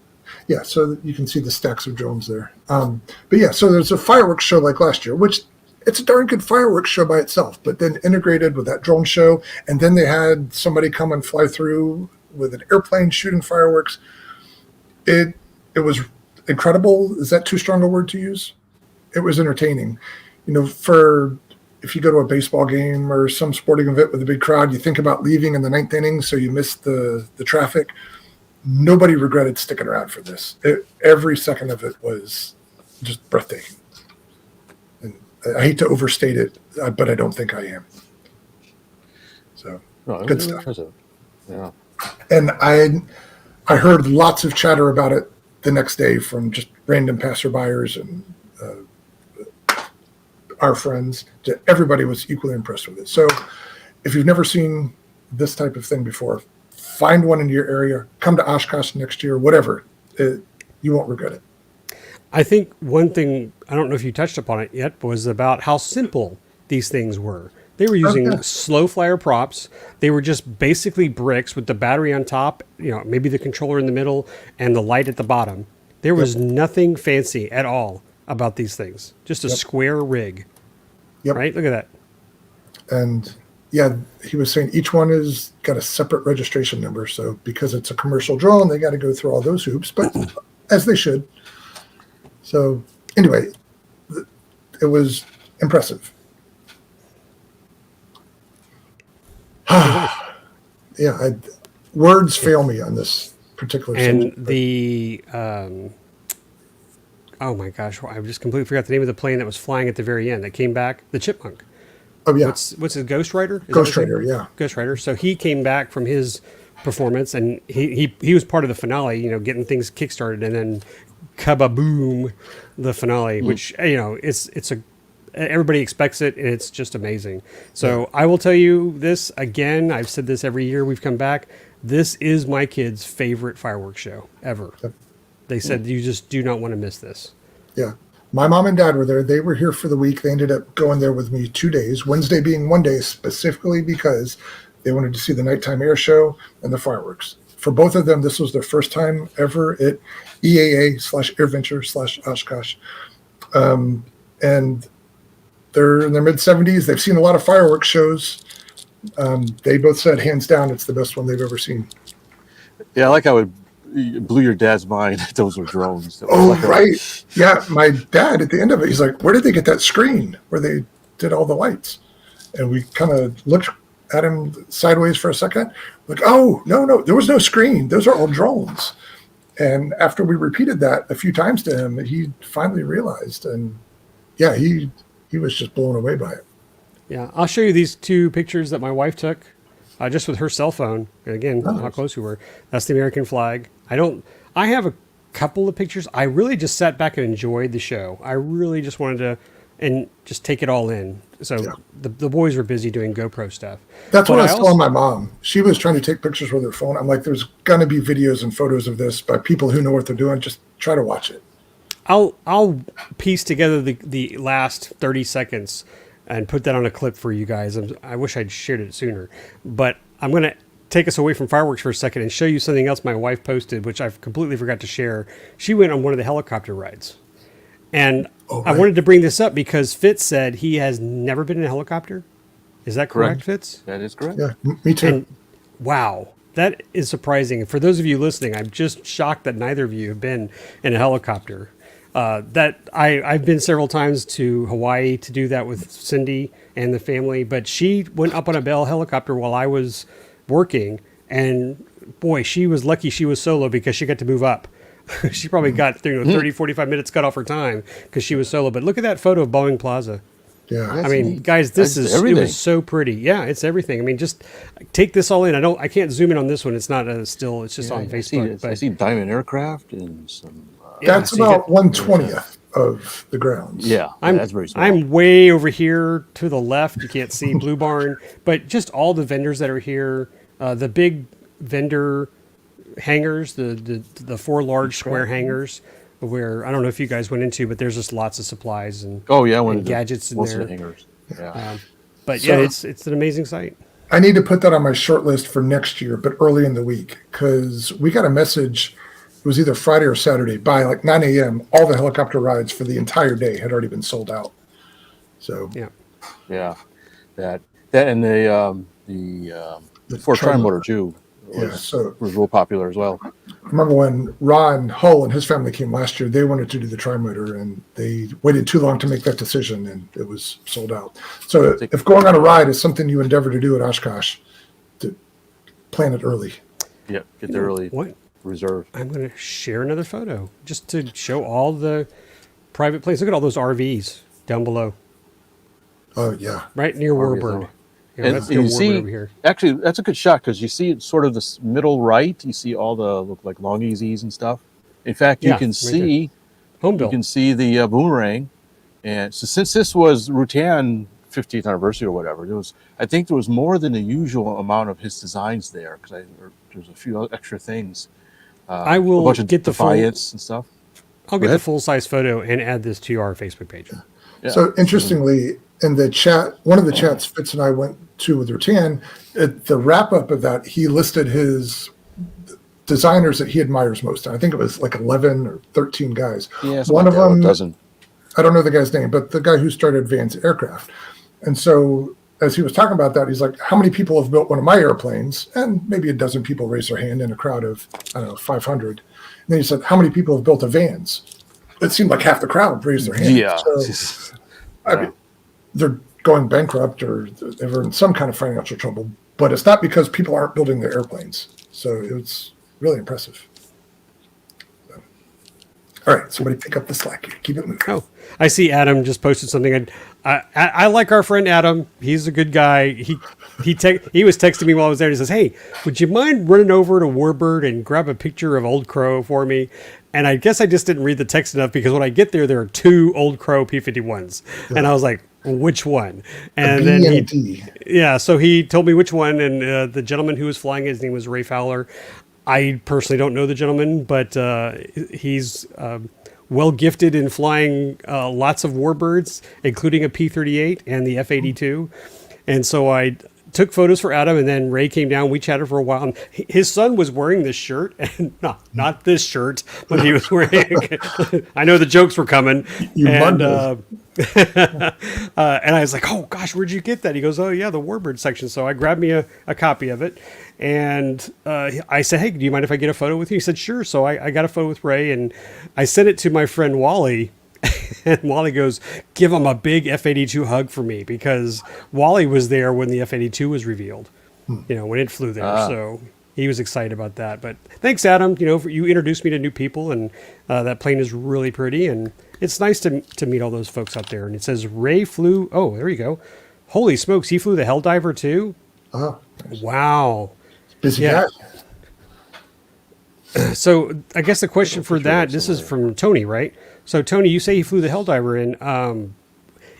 Yeah, so that you can see the stacks of drones there. But yeah, so there's a fireworks show like last year, which it's a darn good fireworks show by itself, but then integrated with that drone show. And then they had somebody come and fly through with an airplane shooting fireworks. It was incredible. Is that too strong a word to use? It was entertaining. For if you go to a baseball game or some sporting event with a big crowd, you think about leaving in the ninth inning, so you miss the traffic. Nobody regretted sticking around for this. Every second of it was just breathtaking. And I hate to overstate it, but I don't think I am. So good stuff. Impressive. Yeah. And I heard lots of chatter about it the next day from just random passerbyers and our friends. Everybody was equally impressed with it. So if you've never seen this type of thing before, find one in your area, come to Oshkosh next year, whatever. You won't regret it. I think one thing, I don't know if you touched upon it yet, was about how simple these things were. They were using slow flyer props. They were just basically bricks with the battery on top, maybe the controller in the middle and the light at the bottom. There was nothing fancy at all about these things. Just a square rig. Yep. Right? Look at that. And yeah, he was saying each one is got a separate registration number. So because it's a commercial drone, they got to go through all those hoops, but as they should. So anyway, it was impressive. Words fail me on this particular subject. And the, oh my gosh, I just completely forgot the name of the plane that was flying at the very end that came back, the Chipmunk. Oh yeah. What's his Ghost Rider? Ghost Rider, yeah. Ghost Rider. So he came back from his performance and he was part of the finale, getting things kickstarted, and then kababoom, the finale, which, it's everybody expects it, and it's just amazing. So I will tell you this again. I've said this every year we've come back. This is my kids' favorite fireworks show ever. Yep. They said you just do not want to miss this. Yeah. My mom and dad were there. They were here for the week. They ended up going there with me 2 days, Wednesday being one day specifically because they wanted to see the nighttime air show and the fireworks. For both of them, this was their first time ever at EAA /AirVenture/Oshkosh. And they're in their mid-70s. They've seen a lot of fireworks shows. They both said, hands down, it's the best one they've ever seen. Yeah, I like how it blew your dad's mind that those were drones. Right. Yeah, my dad, at the end of it, he's like, where did they get that screen where they did all the lights? And we kind of looked at him sideways for a second. Like, oh, no, there was no screen. Those are all drones. And after we repeated that a few times to him, he finally realized. And yeah, he was just blown away by it. Yeah, I'll show you these two pictures that my wife took just with her cell phone. And again, how close we were. That's the American flag. I have a couple of pictures. I really just sat back and enjoyed the show. I really just wanted to and just take it all in. So the boys were busy doing GoPro stuff. That's what I was telling my mom. She was trying to take pictures with her phone. I'm like, there's going to be videos and photos of this by people who know what they're doing. Just try to watch it. I'll piece together the last 30 seconds and put that on a clip for you guys. I wish I'd shared it sooner, but I'm going to take us away from fireworks for a second and show you something else my wife posted, which I've completely forgot to share. She went on one of the helicopter rides. And I wanted to bring this up because Fitz said he has never been in a helicopter. Is that correct, Fitz? That is correct. Yeah, me too. And, wow, that is surprising. For those of you listening, I'm just shocked that neither of you have been in a helicopter. I've been several times to Hawaii to do that with Cindy and the family, but she went up on a Bell helicopter while I was working, and boy, she was lucky she was solo because she got to move up. She probably got 30, 45 minutes cut off her time because she was solo. But look at that photo of Boeing Plaza. Yeah, I mean, guys, it was so pretty. Yeah, it's everything. I mean, just take this all in. I can't zoom in on this one. It's not still. It's just on Facebook. I see Diamond Aircraft and some. That's about 1/20th of the grounds. Yeah, that's very small. I'm way over here to the left. You can't see Blue Barn, but just all the vendors that are here, the big vendor hangars, the four large square hangars, where I don't know if you guys went into, but there's just lots of supplies and and gadgets in most there. of the hangars. Yeah, but yeah, it's an amazing site. I need to put that on my short list for next year, but early in the week, because we got a message. It was either Friday or Saturday by like 9 a.m. All the helicopter rides for the entire day had already been sold out. So yeah, that and the Ford Tri-Motor too was real popular as well. I remember when Ron Hull and his family came last year, they wanted to do the Tri-Motor, and they waited too long to make that decision, and it was sold out. So if going on a ride is something you endeavor to do at Oshkosh, to plan it early. Yeah, get there early. What? Reserve. I'm going to share another photo just to show all the private planes. Look at all those RVs down below. Oh, yeah. Right near Warbird. And that's you Warbird see, over here. actually, that's a good shot because you see sort of this middle right. You see all the look like long EZs and stuff. In fact, you can see home built. You can see the boomerang. And so since this was Rutan 50th anniversary or whatever, I think there was more than the usual amount of his designs there because there's a few extra things. I will a bunch of get the Defiance and stuff. I'll get the full-size photo and add this to our Facebook page. Yeah. So interestingly, in the chat, one of the chats Fitz and I went to with Rutan, at the wrap-up of that, he listed his designers that he admires most. And I think it was like 11 or 13 guys. Yeah, one of them, doesn't. I don't know the guy's name, but the guy who started Van's Aircraft. And so as he was talking about that, he's like, how many people have built one of my airplanes? And maybe a dozen people raised their hand in a crowd of, 500. And then he said, how many people have built a Vans? It seemed like half the crowd raised their hand. Yeah. So, I mean, they're going bankrupt or they're in some kind of financial trouble, but it's not because people aren't building their airplanes. So it's really impressive. So. All right, somebody pick up the slack here. Keep it moving. Oh, I see Adam just posted something. I like our friend Adam. He's a good guy. He was texting me while I was there. And he says, "Hey, would you mind running over to Warbird and grab a picture of Old Crow for me?" And I guess I just didn't read the text enough because when I get there are two Old Crow P-51s, and I was like, "Which one?" And then so he told me which one. And the gentleman who was flying, his name was Ray Fowler. I personally don't know the gentleman, but he's well gifted in flying lots of warbirds, including a P-38 and the F-82. And so I took photos for Adam, and then Ray came down. We chatted for a while, and his son was wearing this shirt, and not this shirt, but he was wearing. I know the jokes were coming, and I was like, "Oh gosh, where'd you get that?" He goes, "Oh yeah, the Warbird section." So I grabbed me a copy of it, and I said, "Hey, do you mind if I get a photo with you?" He said, "Sure." So I got a photo with Ray, and I sent it to my friend Wally. And Wally goes, "Give him a big F-82 hug for me," because Wally was there when the F-82 was revealed, when it flew there. So he was excited about that. But thanks, Adam. You introduced me to new people, and that plane is really pretty. And it's nice to meet all those folks out there. And it says Ray flew. Oh, there you go. Holy smokes. He flew the Helldiver too. Oh, nice. Wow. Busy guy. So I guess the question for that, this is from Tony, right? So Tony, you say he flew the Helldiver in.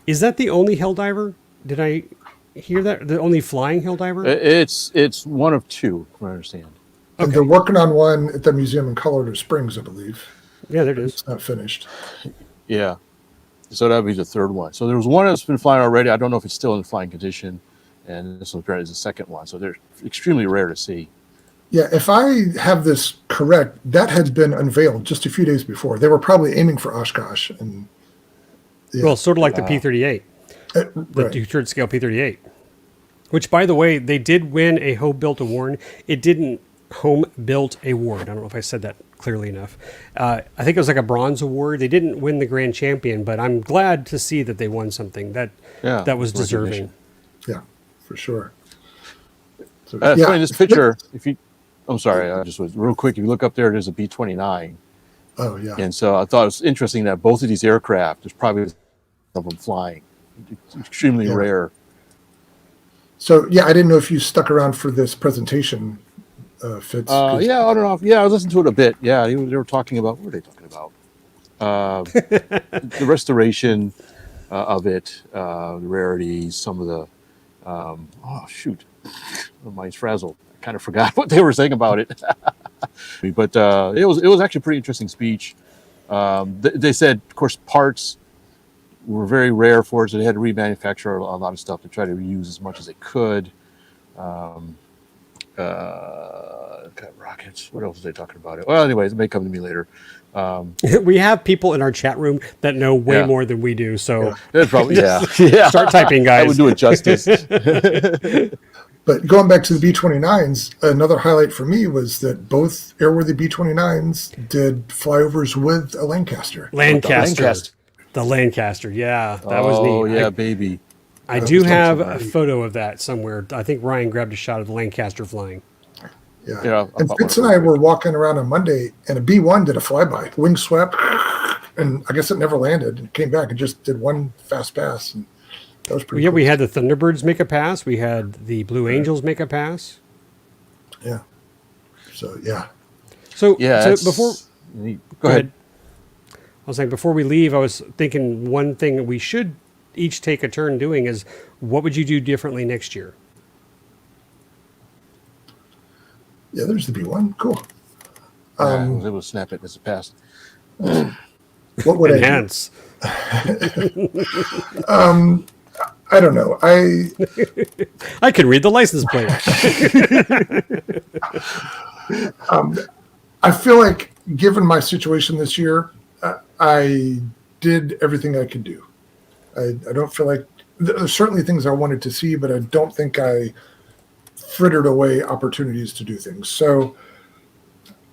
Is that the only Helldiver? Did I hear that? The only flying Helldiver? It's one of two, from what I understand. Okay. And they're working on one at the museum in Colorado Springs, I believe. Yeah, there it is. It's not finished. Yeah. So that would be the third one. So there was one that's been flying already. I don't know if it's still in flying condition. And this one apparently is the second one. So they're extremely rare to see. Yeah, if I have this correct, that had been unveiled just a few days before. They were probably aiming for Oshkosh. And well, sort of like the P-38, the right. 2/3 scale P-38, which, by the way, they did win a home built award. It didn't home built award. I don't know if I said that clearly enough. I think it was like a bronze award. They didn't win the grand champion, but I'm glad to see that they won something that was deserving. Yeah, for sure. So, funny, this picture, I'm sorry, I just was real quick. If you look up there, there's a B-29. Oh, yeah. And so I thought it was interesting that both of these aircraft, there's probably of them flying. It's extremely rare. So, I didn't know if you stuck around for this presentation, Fitz. Yeah, on and off. Yeah, I listened to it a bit. Yeah, they were talking about, what were they talking about? The restoration of it, the rarities, some of the, my mind's frazzled. I kind of forgot what they were saying about it. But it was actually a pretty interesting speech. They said, of course, parts were very rare for it, so they had to remanufacture a lot of stuff to try to reuse as much as they could. rockets. What else was they talking about? Well, anyways, it may come to me later. We have people in our chat room that know way more than we do. So Probably, start typing, guys. I would do it justice. But going back to the B-29s, another highlight for me was that both airworthy B-29s did flyovers with a Lancaster. The Lancaster. Yeah, that was neat. Oh, yeah, baby. I do have a photo of that somewhere. I think Ryan grabbed a shot of the Lancaster flying. Yeah. And Fitz and I were walking around on Monday, and a B-1 did a flyby. Wing swept, and I guess it never landed. And came back and just did one fast pass. And that was pretty cool. We had the Thunderbirds make a pass. We had the Blue Angels make a pass. Yeah. So, yeah. So before... Go ahead. I was saying, before we leave, I was thinking one thing that we should each take a turn doing is, what would you do differently next year? Yeah, there's the B1. Cool. I was able to snap it as it passed. What would Enhance. I don't know. I can read the license plate. I feel like, given my situation this year, I did everything I could do. I don't feel like there's certainly things I wanted to see, but I don't think I frittered away opportunities to do things. So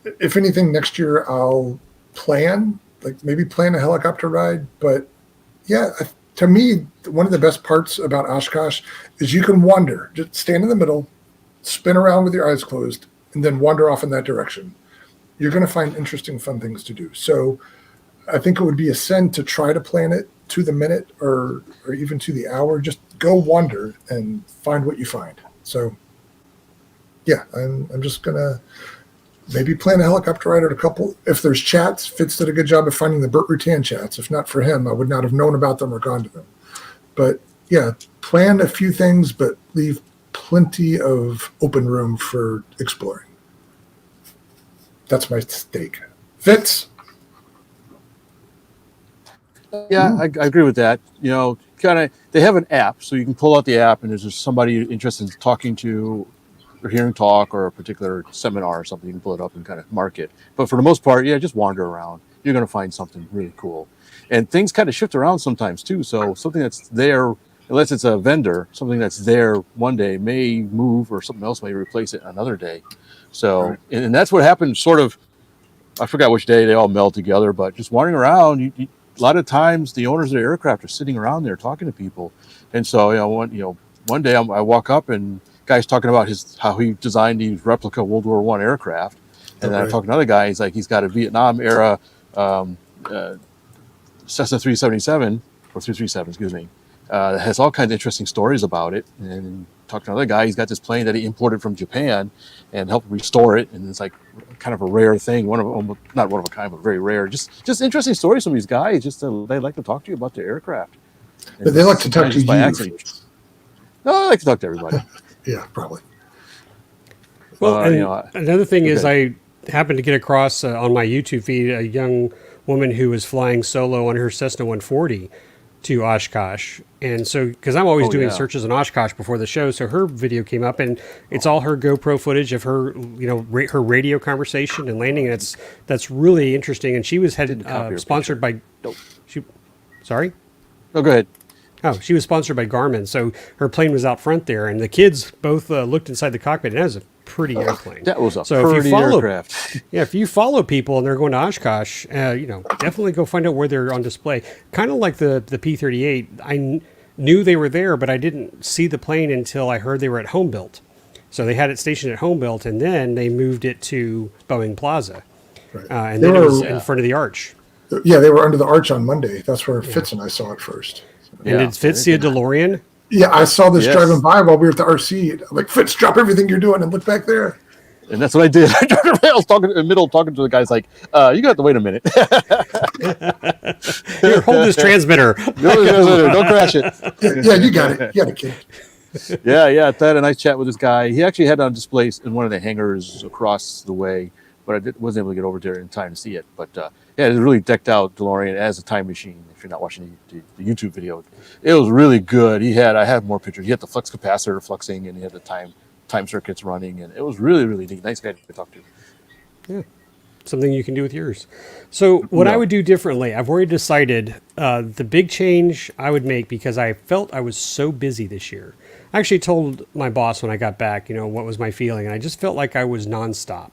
if anything, next year I'll plan a helicopter ride. But yeah, to me, one of the best parts about Oshkosh is you can wander, just stand in the middle, spin around with your eyes closed, and then wander off in that direction. You're going to find interesting, fun things to do. So I think it would be a sin to try to plan it to the minute or even to the hour. Just go wander and find what you find. So yeah, I'm just going to maybe plan a helicopter ride at a couple. If there's chats, Fitz did a good job of finding the Bert Rutan chats. If not for him, I would not have known about them or gone to them. But yeah, plan a few things, but leave plenty of open room for exploring. That's my stake. Fitz? Yeah, I agree with that. You know, they have an app, so you can pull out the app, and there's just somebody interested in talking to or hearing talk or a particular seminar or something. You can pull it up and kind of mark it. But for the most part, just wander around. You're going to find something really cool. And things kind of shift around sometimes too. So something that's there, unless it's a vendor, something that's there one day may move, or something else may replace it another day. So, and that's what happened sort of, I forgot which day they all meld together, but just wandering around, a lot of times the owners of the aircraft are sitting around there talking to people. And so, one day I walk up and guy's talking about how he designed these replica World War I aircraft. And then I talk to another guy, he's got a Vietnam era Cessna 377, or 337, excuse me, that has all kinds of interesting stories about it. And talk to another guy, he's got this plane that he imported from Japan and helped restore it. And it's like kind of a rare thing, not one of a kind, but very rare. Just interesting stories from these guys. They like to talk to you about their aircraft. But they like to talk to you. No, I like to talk to everybody. Yeah, probably. Well, another thing is I happened to get across on my YouTube feed a young woman who was flying solo on her Cessna 140 to Oshkosh. And so, because I'm always doing searches on Oshkosh before the show, so her video came up, and it's all her GoPro footage of her, her radio conversation and landing. And that's really interesting. And she was sponsored by. Sorry? Oh, go ahead. Oh, she was sponsored by Garmin, so her plane was out front there, and the kids both looked inside the cockpit, and that was a pretty airplane. That was a pretty aircraft. Yeah, if you follow people and they're going to Oshkosh, definitely go find out where they're on display. Kind of like the P-38. I knew they were there, but I didn't see the plane until I heard they were at Home Built. So they had it stationed at Home Built, and then they moved it to Boeing Plaza. Right. And then it was in front of the arch. Yeah, they were under the arch on Monday. That's where Fitz and I saw it first. And did Fitz see a DeLorean? Yeah, I saw this driving by while we were at the RC. I'm like, Fitz, drop everything you're doing and look back there. And that's what I did. I was talking in the middle, talking to the guys like, you got to wait a minute. Here, hold this transmitter. Don't crash it. Yeah, you got it. You got it, kid. Yeah. I had a nice chat with this guy. He actually had it on display in one of the hangars across the way, but I wasn't able to get over there in time to see it. But it was really decked out DeLorean as a time machine. If you're not watching the YouTube video, it was really good. I have more pictures. He had the flux capacitor fluxing, and he had the time time circuits running, and it was really, really neat. Nice guy to talk to. Yeah. Something you can do with yours. So what I Yeah. would do differently, I've already decided the big change I would make because I felt I was so busy this year. I actually told my boss when I got back, what was my feeling, and I just felt like I was nonstop.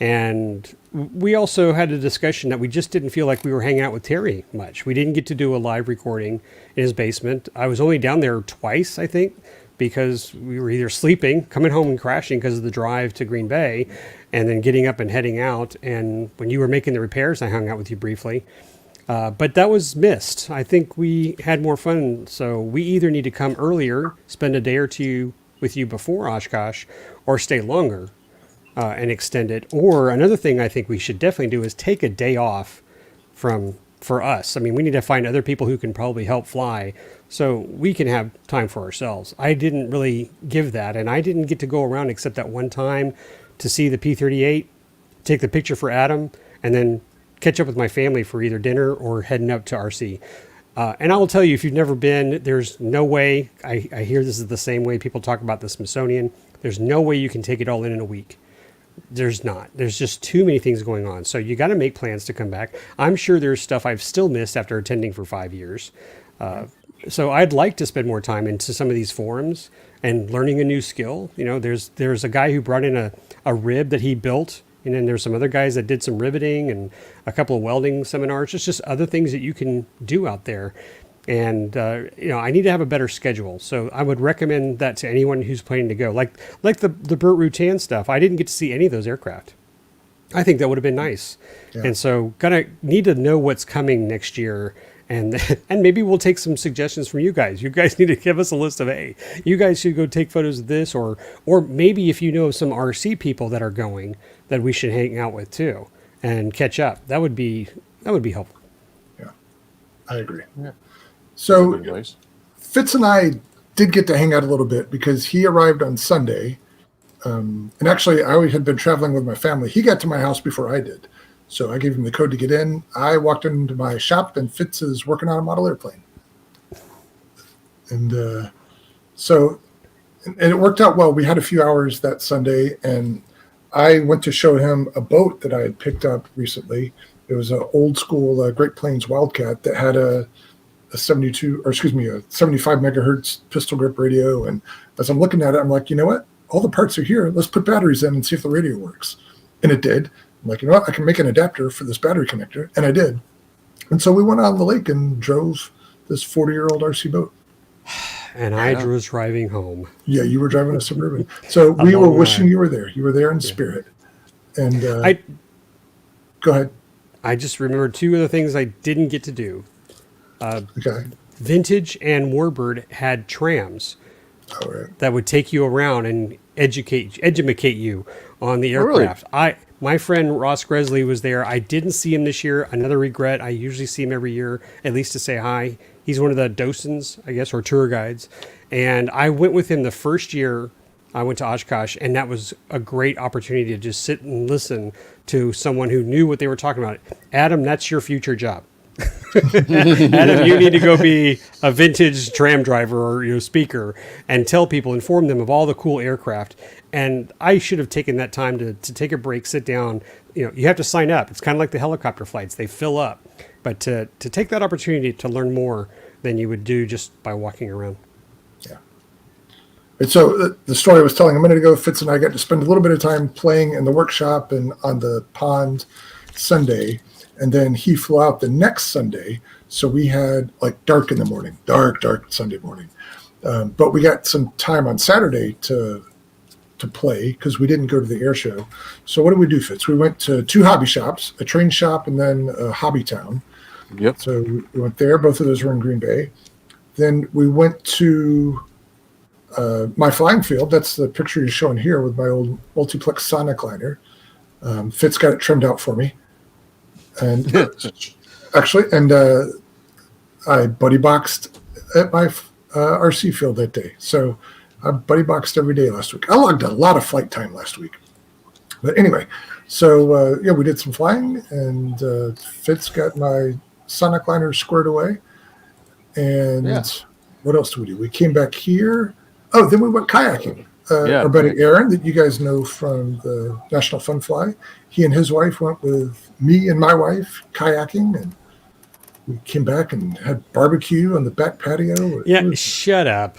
And we also had a discussion that we just didn't feel like we were hanging out with Terry much. We didn't get to do a live recording in his basement. I was only down there twice, I think, because we were either sleeping, coming home and crashing because of the drive to Green Bay, and then getting up and heading out. And when you were making the repairs, I hung out with you briefly. But that was missed. I think we had more fun. So we either need to come earlier, spend a day or two with you before Oshkosh, or stay longer and extend it. Or another thing I think we should definitely do is take a day off for us. I mean, we need to find other people who can probably help fly so we can have time for ourselves. I didn't really give that, and I didn't get to go around except that one time to see the P-38, take the picture for Adam, and then catch up with my family for either dinner or heading up to RC. And I will tell you, if you've never been, there's no way, I hear this is the same way people talk about the Smithsonian, there's no way you can take it all in a week. There's not. There's just too many things going on. So you got to make plans to come back. I'm sure there's stuff I've still missed after attending for 5 years. So I'd like to spend more time into some of these forums and learning a new skill. There's a guy who brought in a rib that he built. And then there's some other guys that did some riveting and a couple of welding seminars. It's just other things that you can do out there. And, I need to have a better schedule. So I would recommend that to anyone who's planning to go. Like the Bert Rutan stuff. I didn't get to see any of those aircraft. I think that would have been nice. Yeah. And so need to know what's coming next year. And maybe we'll take some suggestions from you guys. You guys need to give us a list of, hey, you guys should go take photos of this. Or maybe if you know some RC people that are going that we should hang out with too and catch up. That would be helpful. Yeah, I agree. Yeah. So Fitz and I did get to hang out a little bit because he arrived on Sunday. And actually, I had been traveling with my family. He got to my house before I did. So I gave him the code to get in. I walked into my shop, and Fitz is working on a model airplane. And and it worked out well. We had a few hours that Sunday, and I went to show him a boat that I had picked up recently. It was an old school Great Plains Wildcat that had a 75 megahertz pistol grip radio. And as I'm looking at it, I'm like, you know what? All the parts are here. Let's put batteries in and see if the radio works. And it did. I'm like, you know what? I can make an adapter for this battery connector. And I did. And so we went out on the lake and drove this 40-year-old RC boat. And I was driving home. Yeah, you were driving a Suburban. So we were wishing you were there. You were there in spirit. And go ahead. I just remembered two other things I didn't get to do. Okay. Vintage and Warbird had trams that would take you around and educate you on the aircraft. Really? My friend Ross Gresley was there. I didn't see him this year. Another regret. I usually see him every year, at least to say hi. He's one of the docents, I guess, or tour guides. And I went with him the first year I went to Oshkosh, and that was a great opportunity to just sit and listen to someone who knew what they were talking about. Adam, that's your future job. Adam, you need to go be a vintage tram driver or speaker and tell people, inform them of all the cool aircraft. And I should have taken that time to take a break, sit down. You have to sign up. It's kind of like the helicopter flights. They fill up. But to take that opportunity to learn more than you would do just by walking around. Yeah. And so the story I was telling a minute ago, Fitz and I got to spend a little bit of time playing in the workshop and on the pond Sunday. And then he flew out the next Sunday. So we had dark in the morning, dark Sunday morning. But we got some time on Saturday to play because we didn't go to the air show. So what did we do, Fitz? We went to two hobby shops, a train shop and then a hobby town. Yep. So we went there. Both of those were in Green Bay. Then we went to my flying field. That's the picture you're showing here with my old multiplex Sonic liner. Fitz got it trimmed out for me. And I buddy boxed at my RC field that day. So I buddy boxed every day last week. I logged a lot of flight time last week. But anyway, so we did some flying, and Fitz got my Sonic liner squared away. And what else did we do? We came back here. Oh, then we went kayaking. Yeah, our buddy right. Aaron, that you guys know from the National Fun Fly. He and his wife went with me and my wife kayaking, and we came back and had barbecue on the back patio. Yeah, shut up.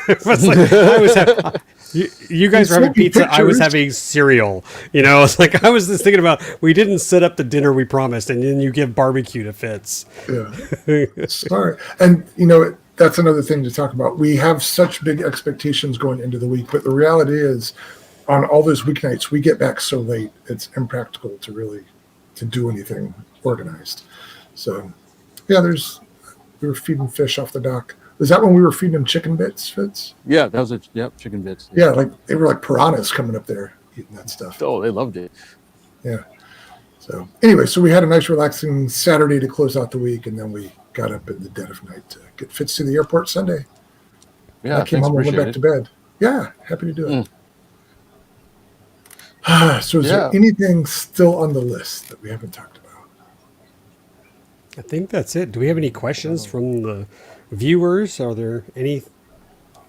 It was like, you guys were having sent me pizza. I was pictures. having cereal. It's like I was just thinking about we didn't set up the dinner we promised, and then you give barbecue to Fitz. Yeah. Sorry. And, that's another thing to talk about. We have such big expectations going into the week, but the reality is on all those weeknights, we get back so late, it's impractical to do anything organized. So, yeah, we were feeding fish off the dock. Was that when we were feeding them chicken bits, Fitz? Yeah, that was it. Yep, chicken bits. Yeah, like they were like piranhas coming up there eating that stuff. Oh, they loved it. Yeah. So anyway, so we had a nice relaxing Saturday to close out the week, and then we got up in the dead of night to get Fitz to the airport Sunday. Yeah, I came home and went back to bed. Yeah, happy to do it. So is there anything still on the list that we haven't talked about? I think that's it. Do we have any questions from the viewers? Are there any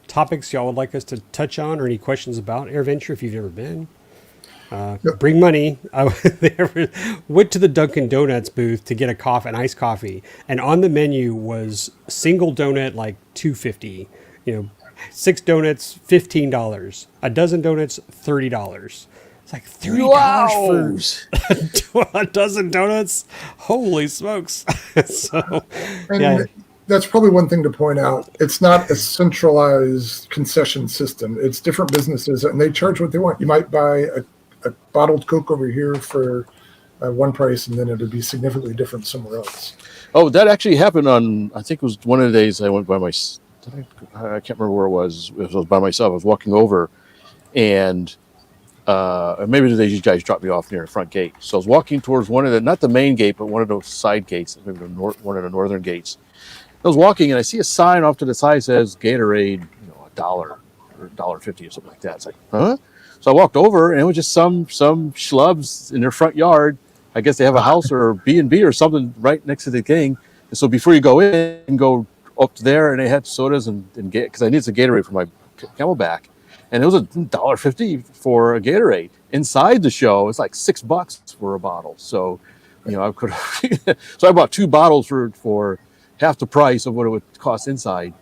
topics y'all would like us to touch on, or any questions about AirVenture if you've ever been? Bring money. I went to the Dunkin' Donuts booth to get an iced coffee, and on the menu was single donut like $2.50. 6 donuts $15, a dozen donuts $30. It's like $30 for a dozen donuts. Holy smokes! That's probably one thing to point out. It's not a centralized concession system. It's different businesses, and they charge what they want. You might buy a bottled Coke over here for one price, and then it would be significantly different somewhere else. Oh, that actually happened on, I think it was one of the days I went by I can't remember where it was. If I was by myself, I was walking over, and maybe the day you guys dropped me off near the front gate. So I was walking towards not the main gate, but one of those side gates, maybe one of the northern gates. I was walking, and I see a sign off to the side that says Gatorade, $1 or $1.50 or something like that. It's like, huh? So I walked over, and it was just some schlubs in their front yard. I guess they have a house or B&B or something right next to the thing. And so before you go in, go up there, and they had sodas and because I needed some Gatorade for my Camelback, and it was $1.50 for a Gatorade. Inside the show, it's like $6 for a bottle. So, I could. So I bought 2 bottles for half the price of what it would cost inside.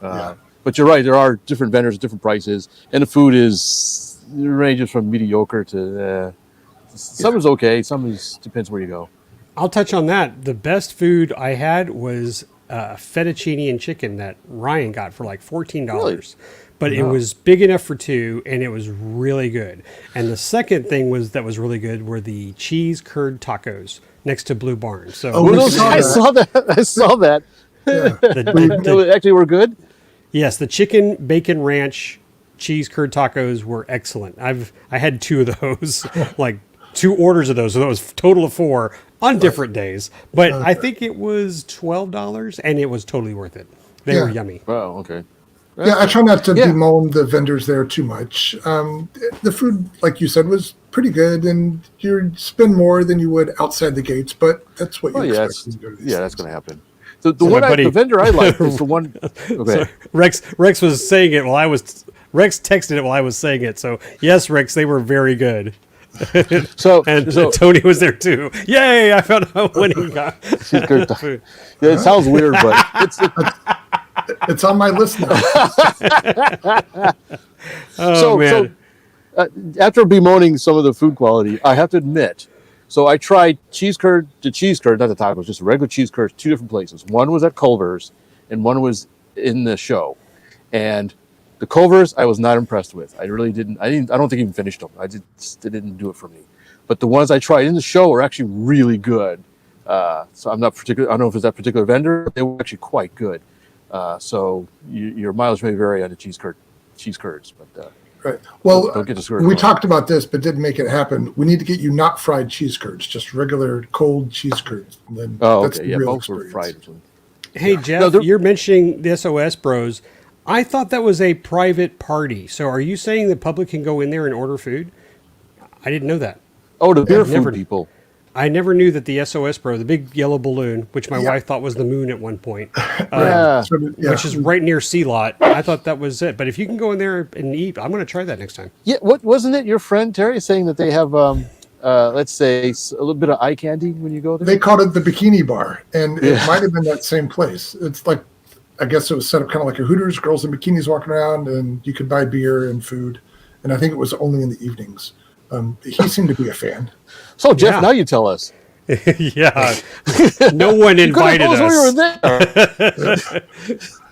But you're right. There are different vendors at different prices, and the food ranges from mediocre to some is okay. Some depends where you go. I'll touch on that. The best food I had was fettuccine and chicken that Ryan got for like $14. Really? But it was big enough for 2, and it was really good. And the second thing that was really good were the cheese curd tacos next to Blue Barn. So I saw that. Yeah. They actually were good. Yes, the chicken bacon ranch cheese curd tacos were excellent. I had 2 of those, like 2 orders of those. So that was a total of 4 on different days. But I think it was $12, and it was totally worth it. They were yummy. Wow. Okay. Yeah, I try not to bemoan the vendors there too much. The food, like you said, was pretty good, and you spend more than you would outside the gates, but that's what you expect when you go to these things. That's going to happen. The vendor I like is the one. Okay. Rex was saying it while Rex texted it while I was saying it. So yes, Rex, they were very good. So Tony was there too. Yay! I found out when he got. It sounds weird, but it's on my list now. Man. So after bemoaning some of the food quality, I have to admit. So I tried cheese curd, not the tacos, just regular cheese curds, 2 different places. One was at Culver's, and one was in the show. And the Culver's, I was not impressed with. I really didn't. I don't think I even finished them. It didn't do it for me. But the ones I tried in the show were actually really good. So I'm not particular. I don't know if it's that particular vendor. But they were actually quite good. So your mileage may vary on the cheese curds, but. Right. Well, don't get we talked about this, but didn't make it happen. We need to get you not fried cheese curds, just regular cold cheese curds. And then that's the real most were fried. Hey, Jeff, you're mentioning the SOS Bros. I thought that was a private party. So are you saying the public can go in there and order food? I didn't know that. Oh, the beer food people. I never knew that the SOS Pro, the big yellow balloon, which my Yeah. wife thought was the moon at one point, Yeah. which is right near Sea Lot. I thought that was it. But if you can go in there and eat, I'm going to try that next time. Yeah, what wasn't it? Your friend Terry saying that they have, let's say, a little bit of eye candy when you go there. They called it the Bikini Bar, and it Yeah. might have been that same place. It's like, I guess it was set up kind of like a Hooters, girls in bikinis walking around, and you could buy beer and food. And I think it was only in the evenings. He seemed to be a fan. So Jeff, Yeah. now you tell us. Yeah. No one You could've invited told us we were us. there.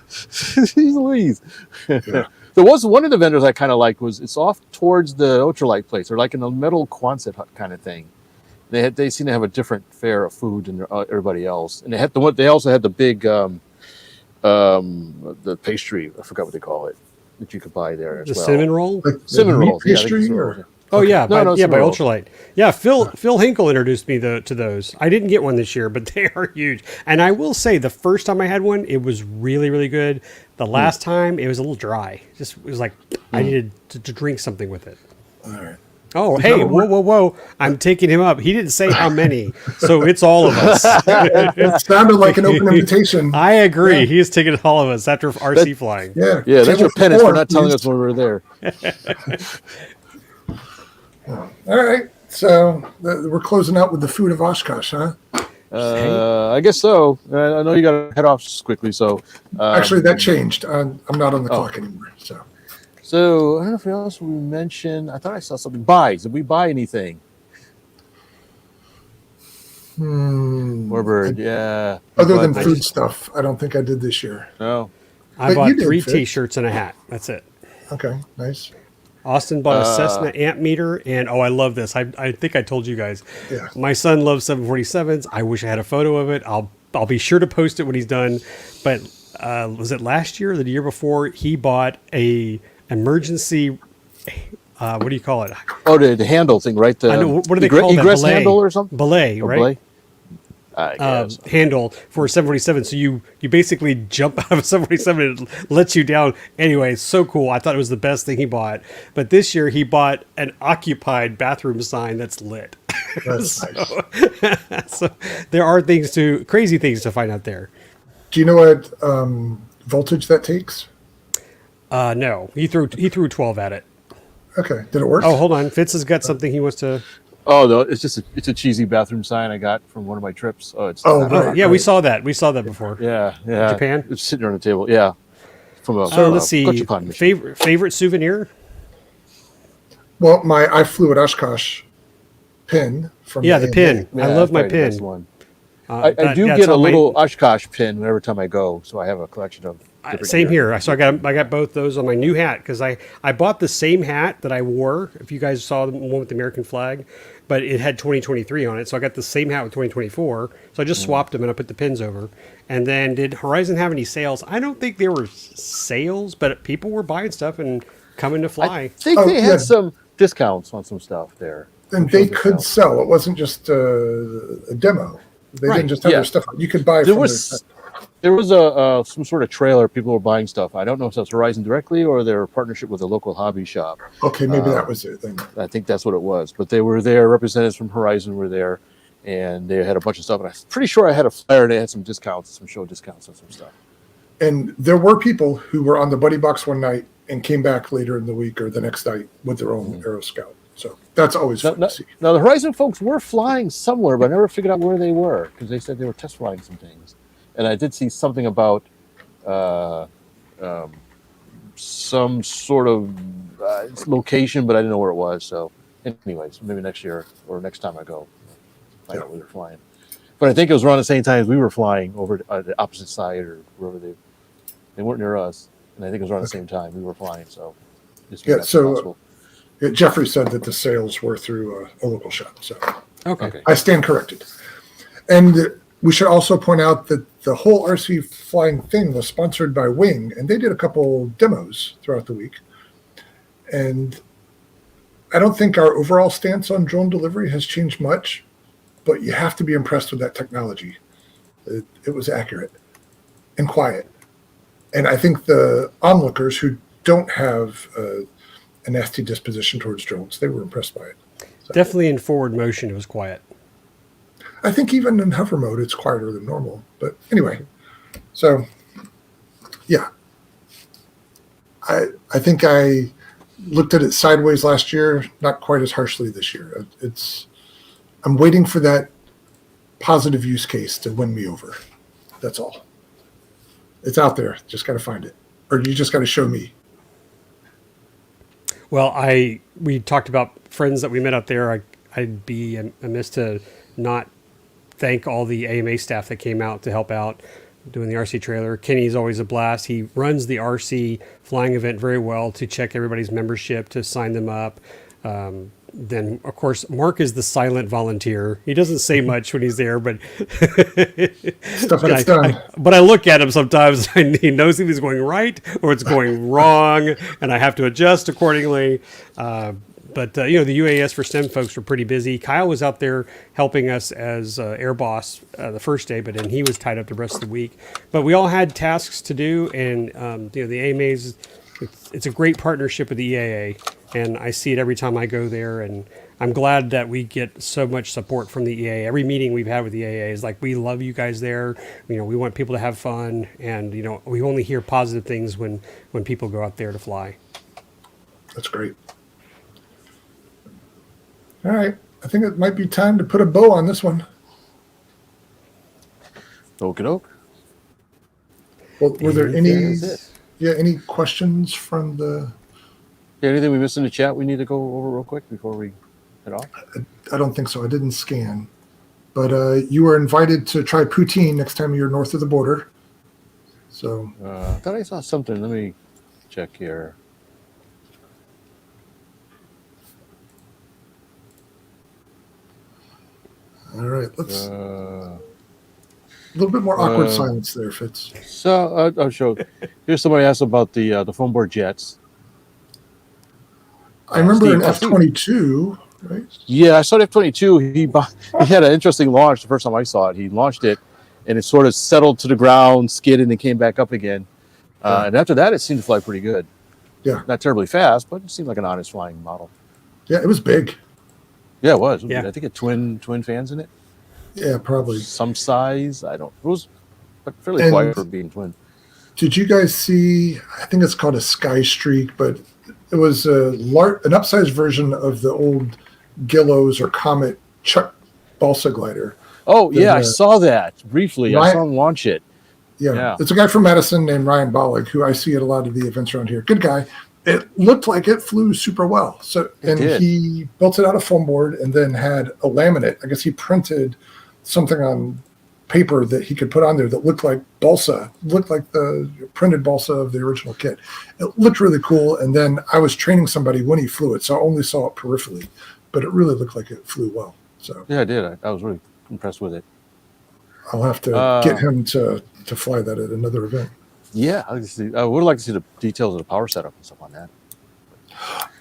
Jeez Louise. Yeah. There was one of the vendors I kind of liked was it's off towards the ultralight place. They're like in a metal Quonset hut kind of thing. They seem to have a different fare of food than everybody else, and they also had the big the pastry. I forgot what they call it that you could buy there as The well. cinnamon roll? Like Cinnamon meat rolls. Yeah, I think pastry, it's or Oh yeah, No, no, by cinnamon rolls. Ultralight. Yeah, Phil Hinkle introduced me to those. I didn't get one this year, but they are huge. And I will say, the first time I had one, it was really, really good. The last time, it was a little dry. It was like I needed to drink something with it. all right. Oh, hey, whoa! I'm taking him up. He didn't say how many, so it's all of us. It sounded like an open invitation. I agree. He is taking all of us after RC flying. Yeah, Yeah, that's your table penance for four, not telling please. us when we were there. All right, so we're closing out with the food of Oshkosh, huh? I guess so. I know you got to head off quickly, so Actually, that changed. I'm not on the clock anymore. So I don't know if else we mentioned. I thought I saw something. Buys. Did we buy anything? Warbird, yeah. Other than But- food stuff, I don't think I did this year. No. I But bought you did, 3 Fitz. T-shirts and a hat. That's it. Okay, nice. Austin bought a Cessna amp meter, and I love this. I think I told you guys. Yeah. My son loves 747s. I wish I had a photo of it. I'll be sure to post it when he's done. But was it last year or the year before? He bought a emergency. What do you call it? Oh, the handle thing, right? The, I know, what do they call that? egress Belay. handle or something? Belay, Or right? belay? I guess. Handle for a 747. So you basically jump out of a 747 and it lets you down. Anyway, it's so cool. I thought it was the best thing he bought. But this year he bought an occupied bathroom sign that's lit. That's nice. So there are crazy things to find out there. Do you know what voltage that takes? No, he threw 12 at it. Okay, did it work? Oh, hold on. Fitz has got something he wants to. Oh, no, it's a cheesy bathroom sign I got from one of my trips. Oh, it's Oh, not- right. Yeah, we saw that. We saw that before. yeah. Japan? It's sitting on the table. Yeah. From a Let's see. Butcher Pond machine. Favorite souvenir? Well, I flew at Oshkosh pin from Yeah, the AMA. pin. Yeah, I love my probably the best pin. one. I do yeah, get it's a on my- little Oshkosh pin every time I go, so I have a collection of. different Same gear. here. So I got both those on my new hat because I bought the same hat that I wore. If you guys saw the one with the American flag, but it had 2023 on it, so I got the same hat with 2024. So I just swapped them and I put the pins over. And then did Horizon have any sales? I don't think there were sales, but people were buying stuff and coming to I fly. think Oh, they yeah. had some discounts on some stuff there. And they could sell. It wasn't just a demo. They Right, didn't just have yeah. their stuff. You could buy There from was there was a some sort of trailer. People were buying stuff. I don't know if that's Horizon directly or their partnership with a local hobby shop. Okay, maybe that was it then. I think that's what it was. But they were there. Representatives from Horizon were there, and they had a bunch of stuff. And I'm pretty sure I had a flyer. They had some discounts, some show discounts on some stuff. And there were people who were on the buddy box one night and came back later in the week or the next night with their own Aero Scout. So that's always fun to see. Now the Horizon folks were flying somewhere, but I never figured out where they were because they said they were test flying some things. And I did see something about some sort of location, but I didn't know where it was. So, anyways, maybe next year or next time I go, find out where they're flying. But I think it was around the same time as we were flying over the opposite side or wherever they weren't near us, and I think it was around the same time we were flying. So, just Yeah, that's so possible. Jeffrey said that the sales were through a local shop. So Okay. I stand corrected. And we should also point out that the whole RC flying thing was sponsored by Wing, and they did a couple demos throughout the week. And I don't think our overall stance on drone delivery has changed much, but you have to be impressed with that technology. It was accurate and quiet. And I think the onlookers who don't have a nasty disposition towards drones, they were impressed by it. So, Definitely in forward motion, it was quiet. I think even in hover mode, it's quieter than normal. But anyway, so yeah, I think I looked at it sideways last year, not quite as harshly this year. I'm waiting for that positive use case to win me over. That's all. It's out there. Just got to find it, or you just got to show me. Well, we talked about friends that we met out there. I'd be amiss to not thank all the AMA staff that came out to help out doing the RC trailer. Kenny's always a blast. He runs the RC flying event very well to check everybody's membership, to sign them up. Then, of course, Mark is the silent volunteer. He doesn't say much when he's there, but Stuff gets done. but I look at him sometimes and he knows if he's going right or it's going wrong, and I have to adjust accordingly. But the UAS for STEM folks were pretty busy. Kyle was out there helping us as air boss the first day, but then he was tied up the rest of the week. But we all had tasks to do, and the AMAs, it's a great partnership with the EAA, and I see it every time I go there. And I'm glad that we get so much support from the EAA. Every meeting we've had with the EAA is like, we love you guys there. We want people to have fun, and we only hear positive things when people go out there to fly. That's great. All right. I think it might be time to put a bow on this one. Okie doke. Well, were there any questions from the... Anything we missed in the chat we need to go over real quick before we head off? I don't think so. I didn't scan. But you were invited to try poutine next time you're north of the border. So I thought I saw something. Let me check here. all right, let's a little bit more awkward silence there, Fitz. So I'll show. Here's somebody asked about the foam board jets. I remember Steve, an F-22, right? Yeah, I saw the F-22. He had an interesting launch the first time I saw it. He launched it, and it sort of settled to the ground, skidded, and came back up again. And after that, it seemed to fly pretty good. Yeah. Not terribly fast, but it seemed like an honest flying model. Yeah, it was big. Yeah, it was. Yeah. I think it had twin fans in it. Yeah, probably. Some size. It was fairly quiet for being twin. Did you guys see, I think it's called a Sky Streak, but it was an upsized version of the old Gillows or Comet Chuck balsa glider. Oh, yeah, I saw that briefly. I saw him launch it. Yeah. It's a guy from Madison named Ryan Bollig, who I see at a lot of the events around here. Good guy. It looked like it flew super well. He built it out of foam board and then had a laminate. I guess he printed something on paper that he could put on there that looked like balsa, looked like the printed balsa of the original kit. It looked really cool. And then I was training somebody when he flew it, so I only saw it peripherally, but it really looked like it flew well. So yeah, I did. I was really impressed with it. I'll have to get him to fly that at another event. Yeah, I would like to see the details of the power setup and stuff on that.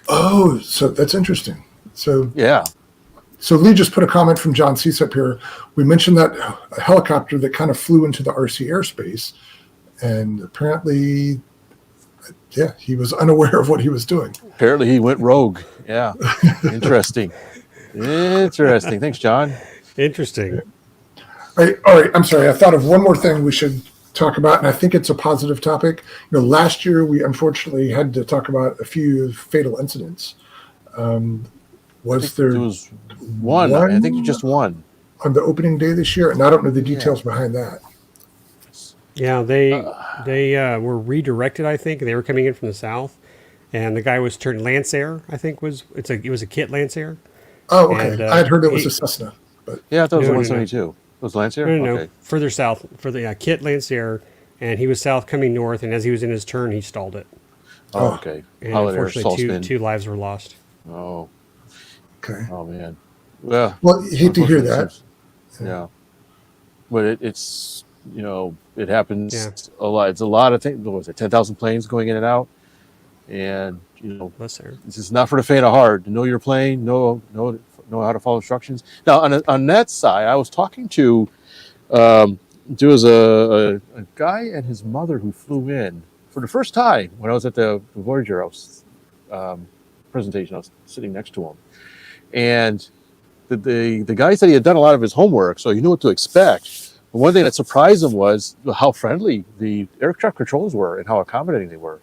Oh, so that's interesting. So yeah. So Lee just put a comment from John Cease up here. We mentioned that a helicopter that kind of flew into the RC airspace, and apparently, yeah, he was unaware of what he was doing. Apparently he went rogue. Yeah. Interesting. Interesting. Thanks, John. Interesting. All right. I'm sorry. I thought of one more thing we should talk about, and I think it's a positive topic. Last year we unfortunately had to talk about a few fatal incidents. There was one? I think just one on the opening day this year, and I don't know the details behind that. Yeah, they were redirected. I think they were coming in from the south, and the guy was turned Lancer. I think it was a kit Lancer. Oh, okay. I had heard it was a Cessna, but yeah, I thought it was 172. It was Lancer. No, okay. Further south for the kit Lancer, and he was south coming north, and as he was in his turn, he stalled it. Oh, okay. And unfortunately, two lives were lost. Oh. Okay. Oh man. Well, you hate to hear that. Yeah. But it's it happens a lot. It's a lot of things. What was it? 10,000 planes going in and out, and this is not for the faint of heart. Know your plane. Know how to follow instructions. Now on that side, I was talking to there was a guy and his mother who flew in for the first time when I was at the Voyager presentation. I was sitting next to him. And the guy said he had done a lot of his homework, so he knew what to expect. But one thing that surprised him was how friendly the air traffic controllers were and how accommodating they were.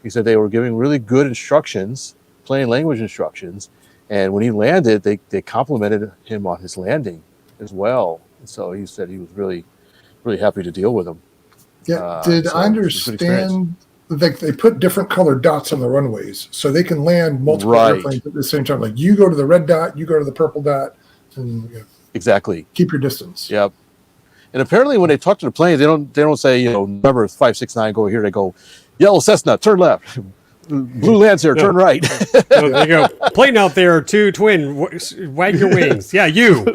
He said they were giving really good instructions, plain language instructions, and when he landed, they complimented him on his landing as well. And so he said he was really, really happy to deal with him. Yeah. Did I understand like they put different colored dots on the runways so they can land multiple airplanes at the same time? Like you go to the red dot, you go to the purple dot, and exactly keep your distance. Yep. And apparently, when they talk to the planes, they don't say number 569 go here. They go yellow Cessna turn left, blue Lancer turn right. No, they go plane out there, two twin, wag your wings. Yeah, you.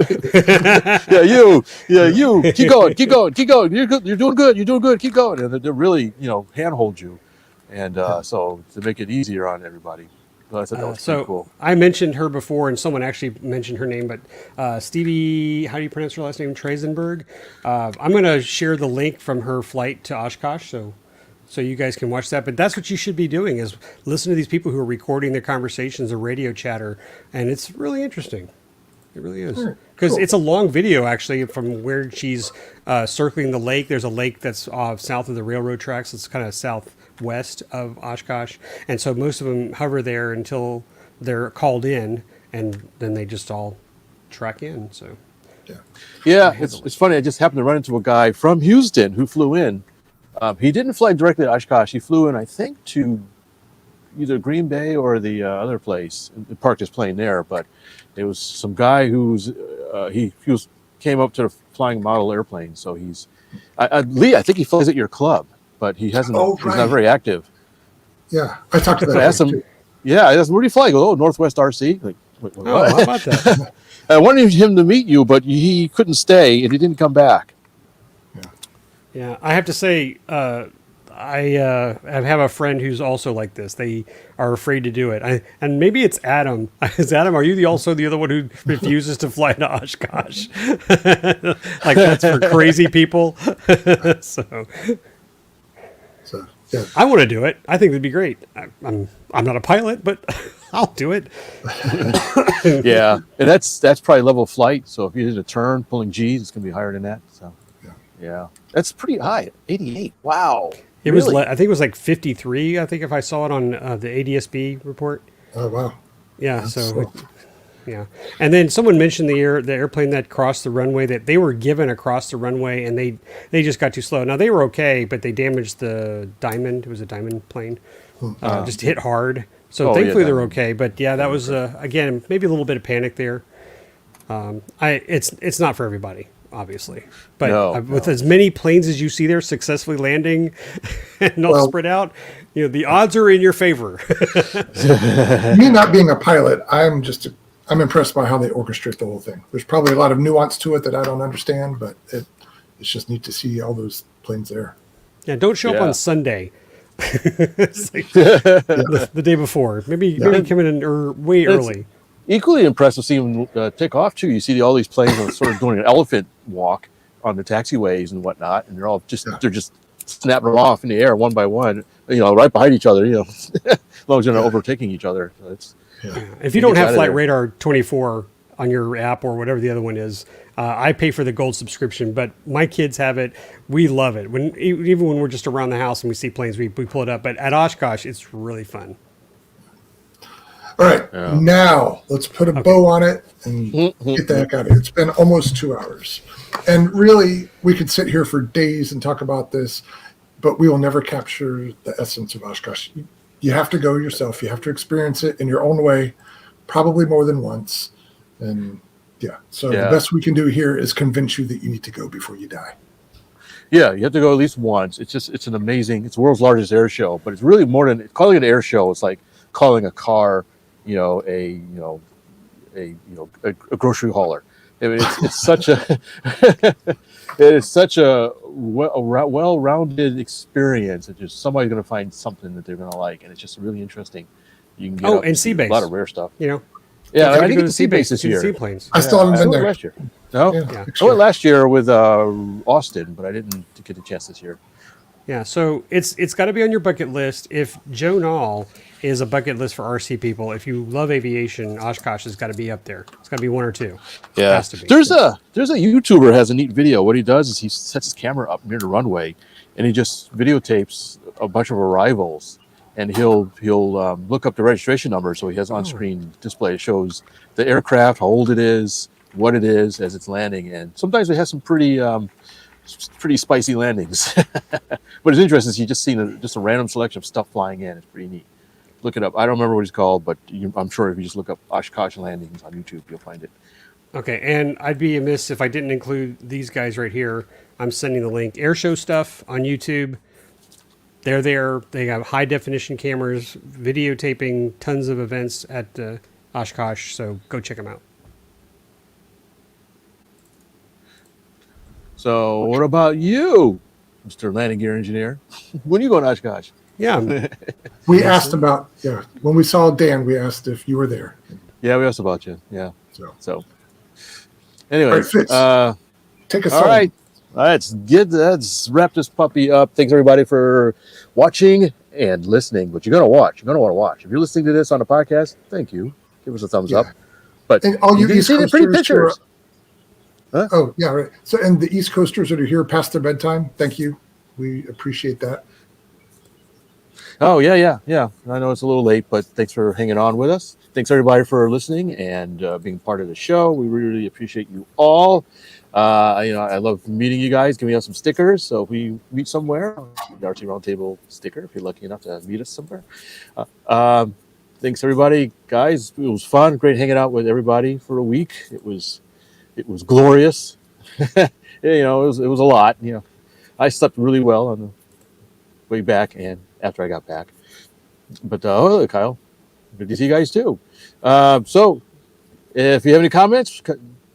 you. Keep going. You're good. You're doing good. Keep going. And they're really handhold you, and so to make it easier on everybody. So I thought that was pretty cool. I mentioned her before, and someone actually mentioned her name, but Stevie, how do you pronounce her last name? Trazenberg. I'm going to share the link from her flight to Oshkosh, so you guys can watch that. But that's what you should be doing, is listen to these people who are recording their conversations, a radio chatter, and it's really interesting. It really is. Because it's a long video, actually, from where she's circling the lake. There's a lake that's south of the railroad tracks. It's kind of southwest of Oshkosh. And so most of them hover there until they're called in, and then they just all track in. So, yeah, it's funny. I just happened to run into a guy from Houston who flew in. He didn't fly directly to Oshkosh. He flew in, I think, to either Green Bay or the other place, and parked his plane there. But there was some guy who's came up to the flying model airplane. So he's Lee. I think he flies at your club, but he hasn't. He's not very active. Yeah, I talked to that. I asked him. Yeah, I asked him, where do you fly? He goes, Northwest RC. Like, what? How about that? I wanted him to meet you, but he couldn't stay, and he didn't come back. Yeah, I have to say, I have a friend who's also like this. They are afraid to do it. And maybe it's Adam. Is Adam, are you also the other one who refuses to fly to Oshkosh? Like that's for crazy people. So yeah. I want to do it. I think it'd be great. I'm not a pilot, but I'll do it. Yeah, and that's probably level flight. So if you did a turn pulling G's, it's gonna be higher than that. So yeah, that's pretty high. 88. Wow. It was. I think it was like 53. I think if I saw it on the ADSB report. Oh wow. Yeah. Yeah. And then someone mentioned the airplane that crossed the runway, that they were given across the runway and they just got too slow. Now they were okay, but they damaged the Diamond. It was a Diamond plane. Just hit hard. So thankfully they're okay. But yeah, that was again maybe a little bit of panic there. It's not for everybody, obviously, but with as many planes as you see there successfully landing and all spread out, the odds are in your favor. Me not being a pilot, I'm impressed by how they orchestrate the whole thing. There's probably a lot of nuance to it that I don't understand, but it's just neat to see all those planes there. Yeah, don't show up on Sunday. It's like the day before. Maybe come in way early. Equally impressive seeing them take off too. You see all these planes sort of doing an elephant walk on the taxiways and whatnot, and they're just snapping them off in the air one by one, right behind each other. As long as they're not overtaking each other. So it's if you don't have Flight Radar 24 on your app or whatever the other one is, I pay for the gold subscription, but my kids have it. We love it. Even when we're just around the house and we see planes, we pull it up. But at Oshkosh, it's really fun. All right, now let's put a bow on it and get the heck out of here. It's been almost 2 hours. And really, we could sit here for days and talk about this, but we will never capture the essence of Oshkosh. You have to go yourself. You have to experience it in your own way, probably more than once. And the best we can do here is convince you that you need to go before you die. Yeah, you have to go at least once. It's the world's largest air show, but it's really more than calling it an air show. It's like calling a car, a grocery hauler. I mean, it's such a it is such a well-rounded experience. It's just somebody's going to find something that they're going to like, and it's just really interesting. You can get and sea base, a lot of rare stuff. Yeah, I didn't get to sea base this year. Seaplanes. I still haven't been there last year. No, I went last year with Austin, but I didn't get a chance this year. Yeah, so it's got to be on your bucket list. If Joe Nall is a bucket list for RC people, if you love aviation, Oshkosh has got to be up there. It's got to be one or two. Yeah, Has to be. there's a YouTuber has a neat video. What he does is he sets his camera up near the runway, and he just videotapes a bunch of arrivals, and he'll look up the registration number, so he has on-screen display. It shows the aircraft, how old it is, what it is as it's landing, and sometimes it has some pretty spicy landings. But it's interesting. You just seen just a random selection of stuff flying in. It's pretty neat. Look it up. I don't remember what he's called, but I'm sure if you just look up Oshkosh landings on YouTube, you'll find it. Okay, and I'd be amiss if I didn't include these guys right here. I'm sending the link. Airshow stuff on YouTube. They're there. They have high definition cameras, videotaping tons of events at Oshkosh. So go check them out. So what about you, Mr. Landing Gear Engineer? When are you going to Oshkosh? Yeah. We asked about, when we saw Dan, we asked if you were there. Yeah, we asked about you. Yeah. So anyway, All right, Fitz, take us all home. right. Let's wrap this puppy up. Thanks everybody for watching and listening. But you're going to watch. You're going to want to watch. If you're listening to this on a podcast, thank you. Give us a thumbs up. But And all you can East see the pretty Coasters who are- pictures. Huh? Oh, yeah, right. So, and the East Coasters that are here past their bedtime, thank you. We appreciate that. Oh, yeah. I know it's a little late, but thanks for hanging on with us. Thanks, everybody, for listening and being part of the show. We really appreciate you all. I love meeting you guys, giving us some stickers. So if we meet somewhere, the RC Roundtable sticker, if you're lucky enough to meet us somewhere. Thanks, everybody. Guys, it was fun. Great hanging out with everybody for a week. It was glorious. It was a lot. I slept really well on the way back and after I got back. But Kyle, good to see you guys too. So if you have any comments,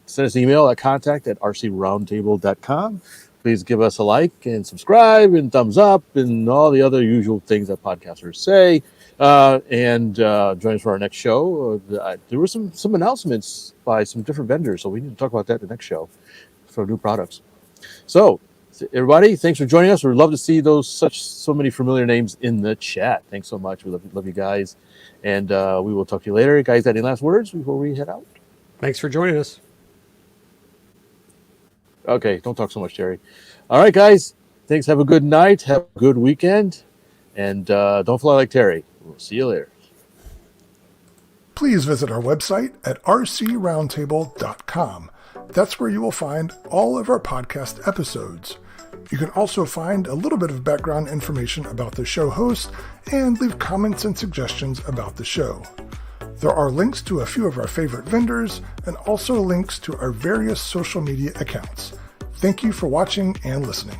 send us an email at contact@rcroundtable.com. Please give us a like and subscribe and thumbs up and all the other usual things that podcasters say. And join us for our next show. There were some announcements by some different vendors, so we need to talk about that in the next show for new products. So everybody, thanks for joining us. We'd love to see so many familiar names in the chat. Thanks so much. We love you guys. And we will talk to you later. Guys, any last words before we head out? Thanks for joining us. Okay, don't talk so much, Jerry. All right, guys. Thanks. Have a good night. Have a good weekend. And don't fly like Terry. We'll see you later. Please visit our website at rcroundtable.com. That's where you will find all of our podcast episodes. You can also find a little bit of background information about the show host and leave comments and suggestions about the show. There are links to a few of our favorite vendors and also links to our various social media accounts. Thank you for watching and listening.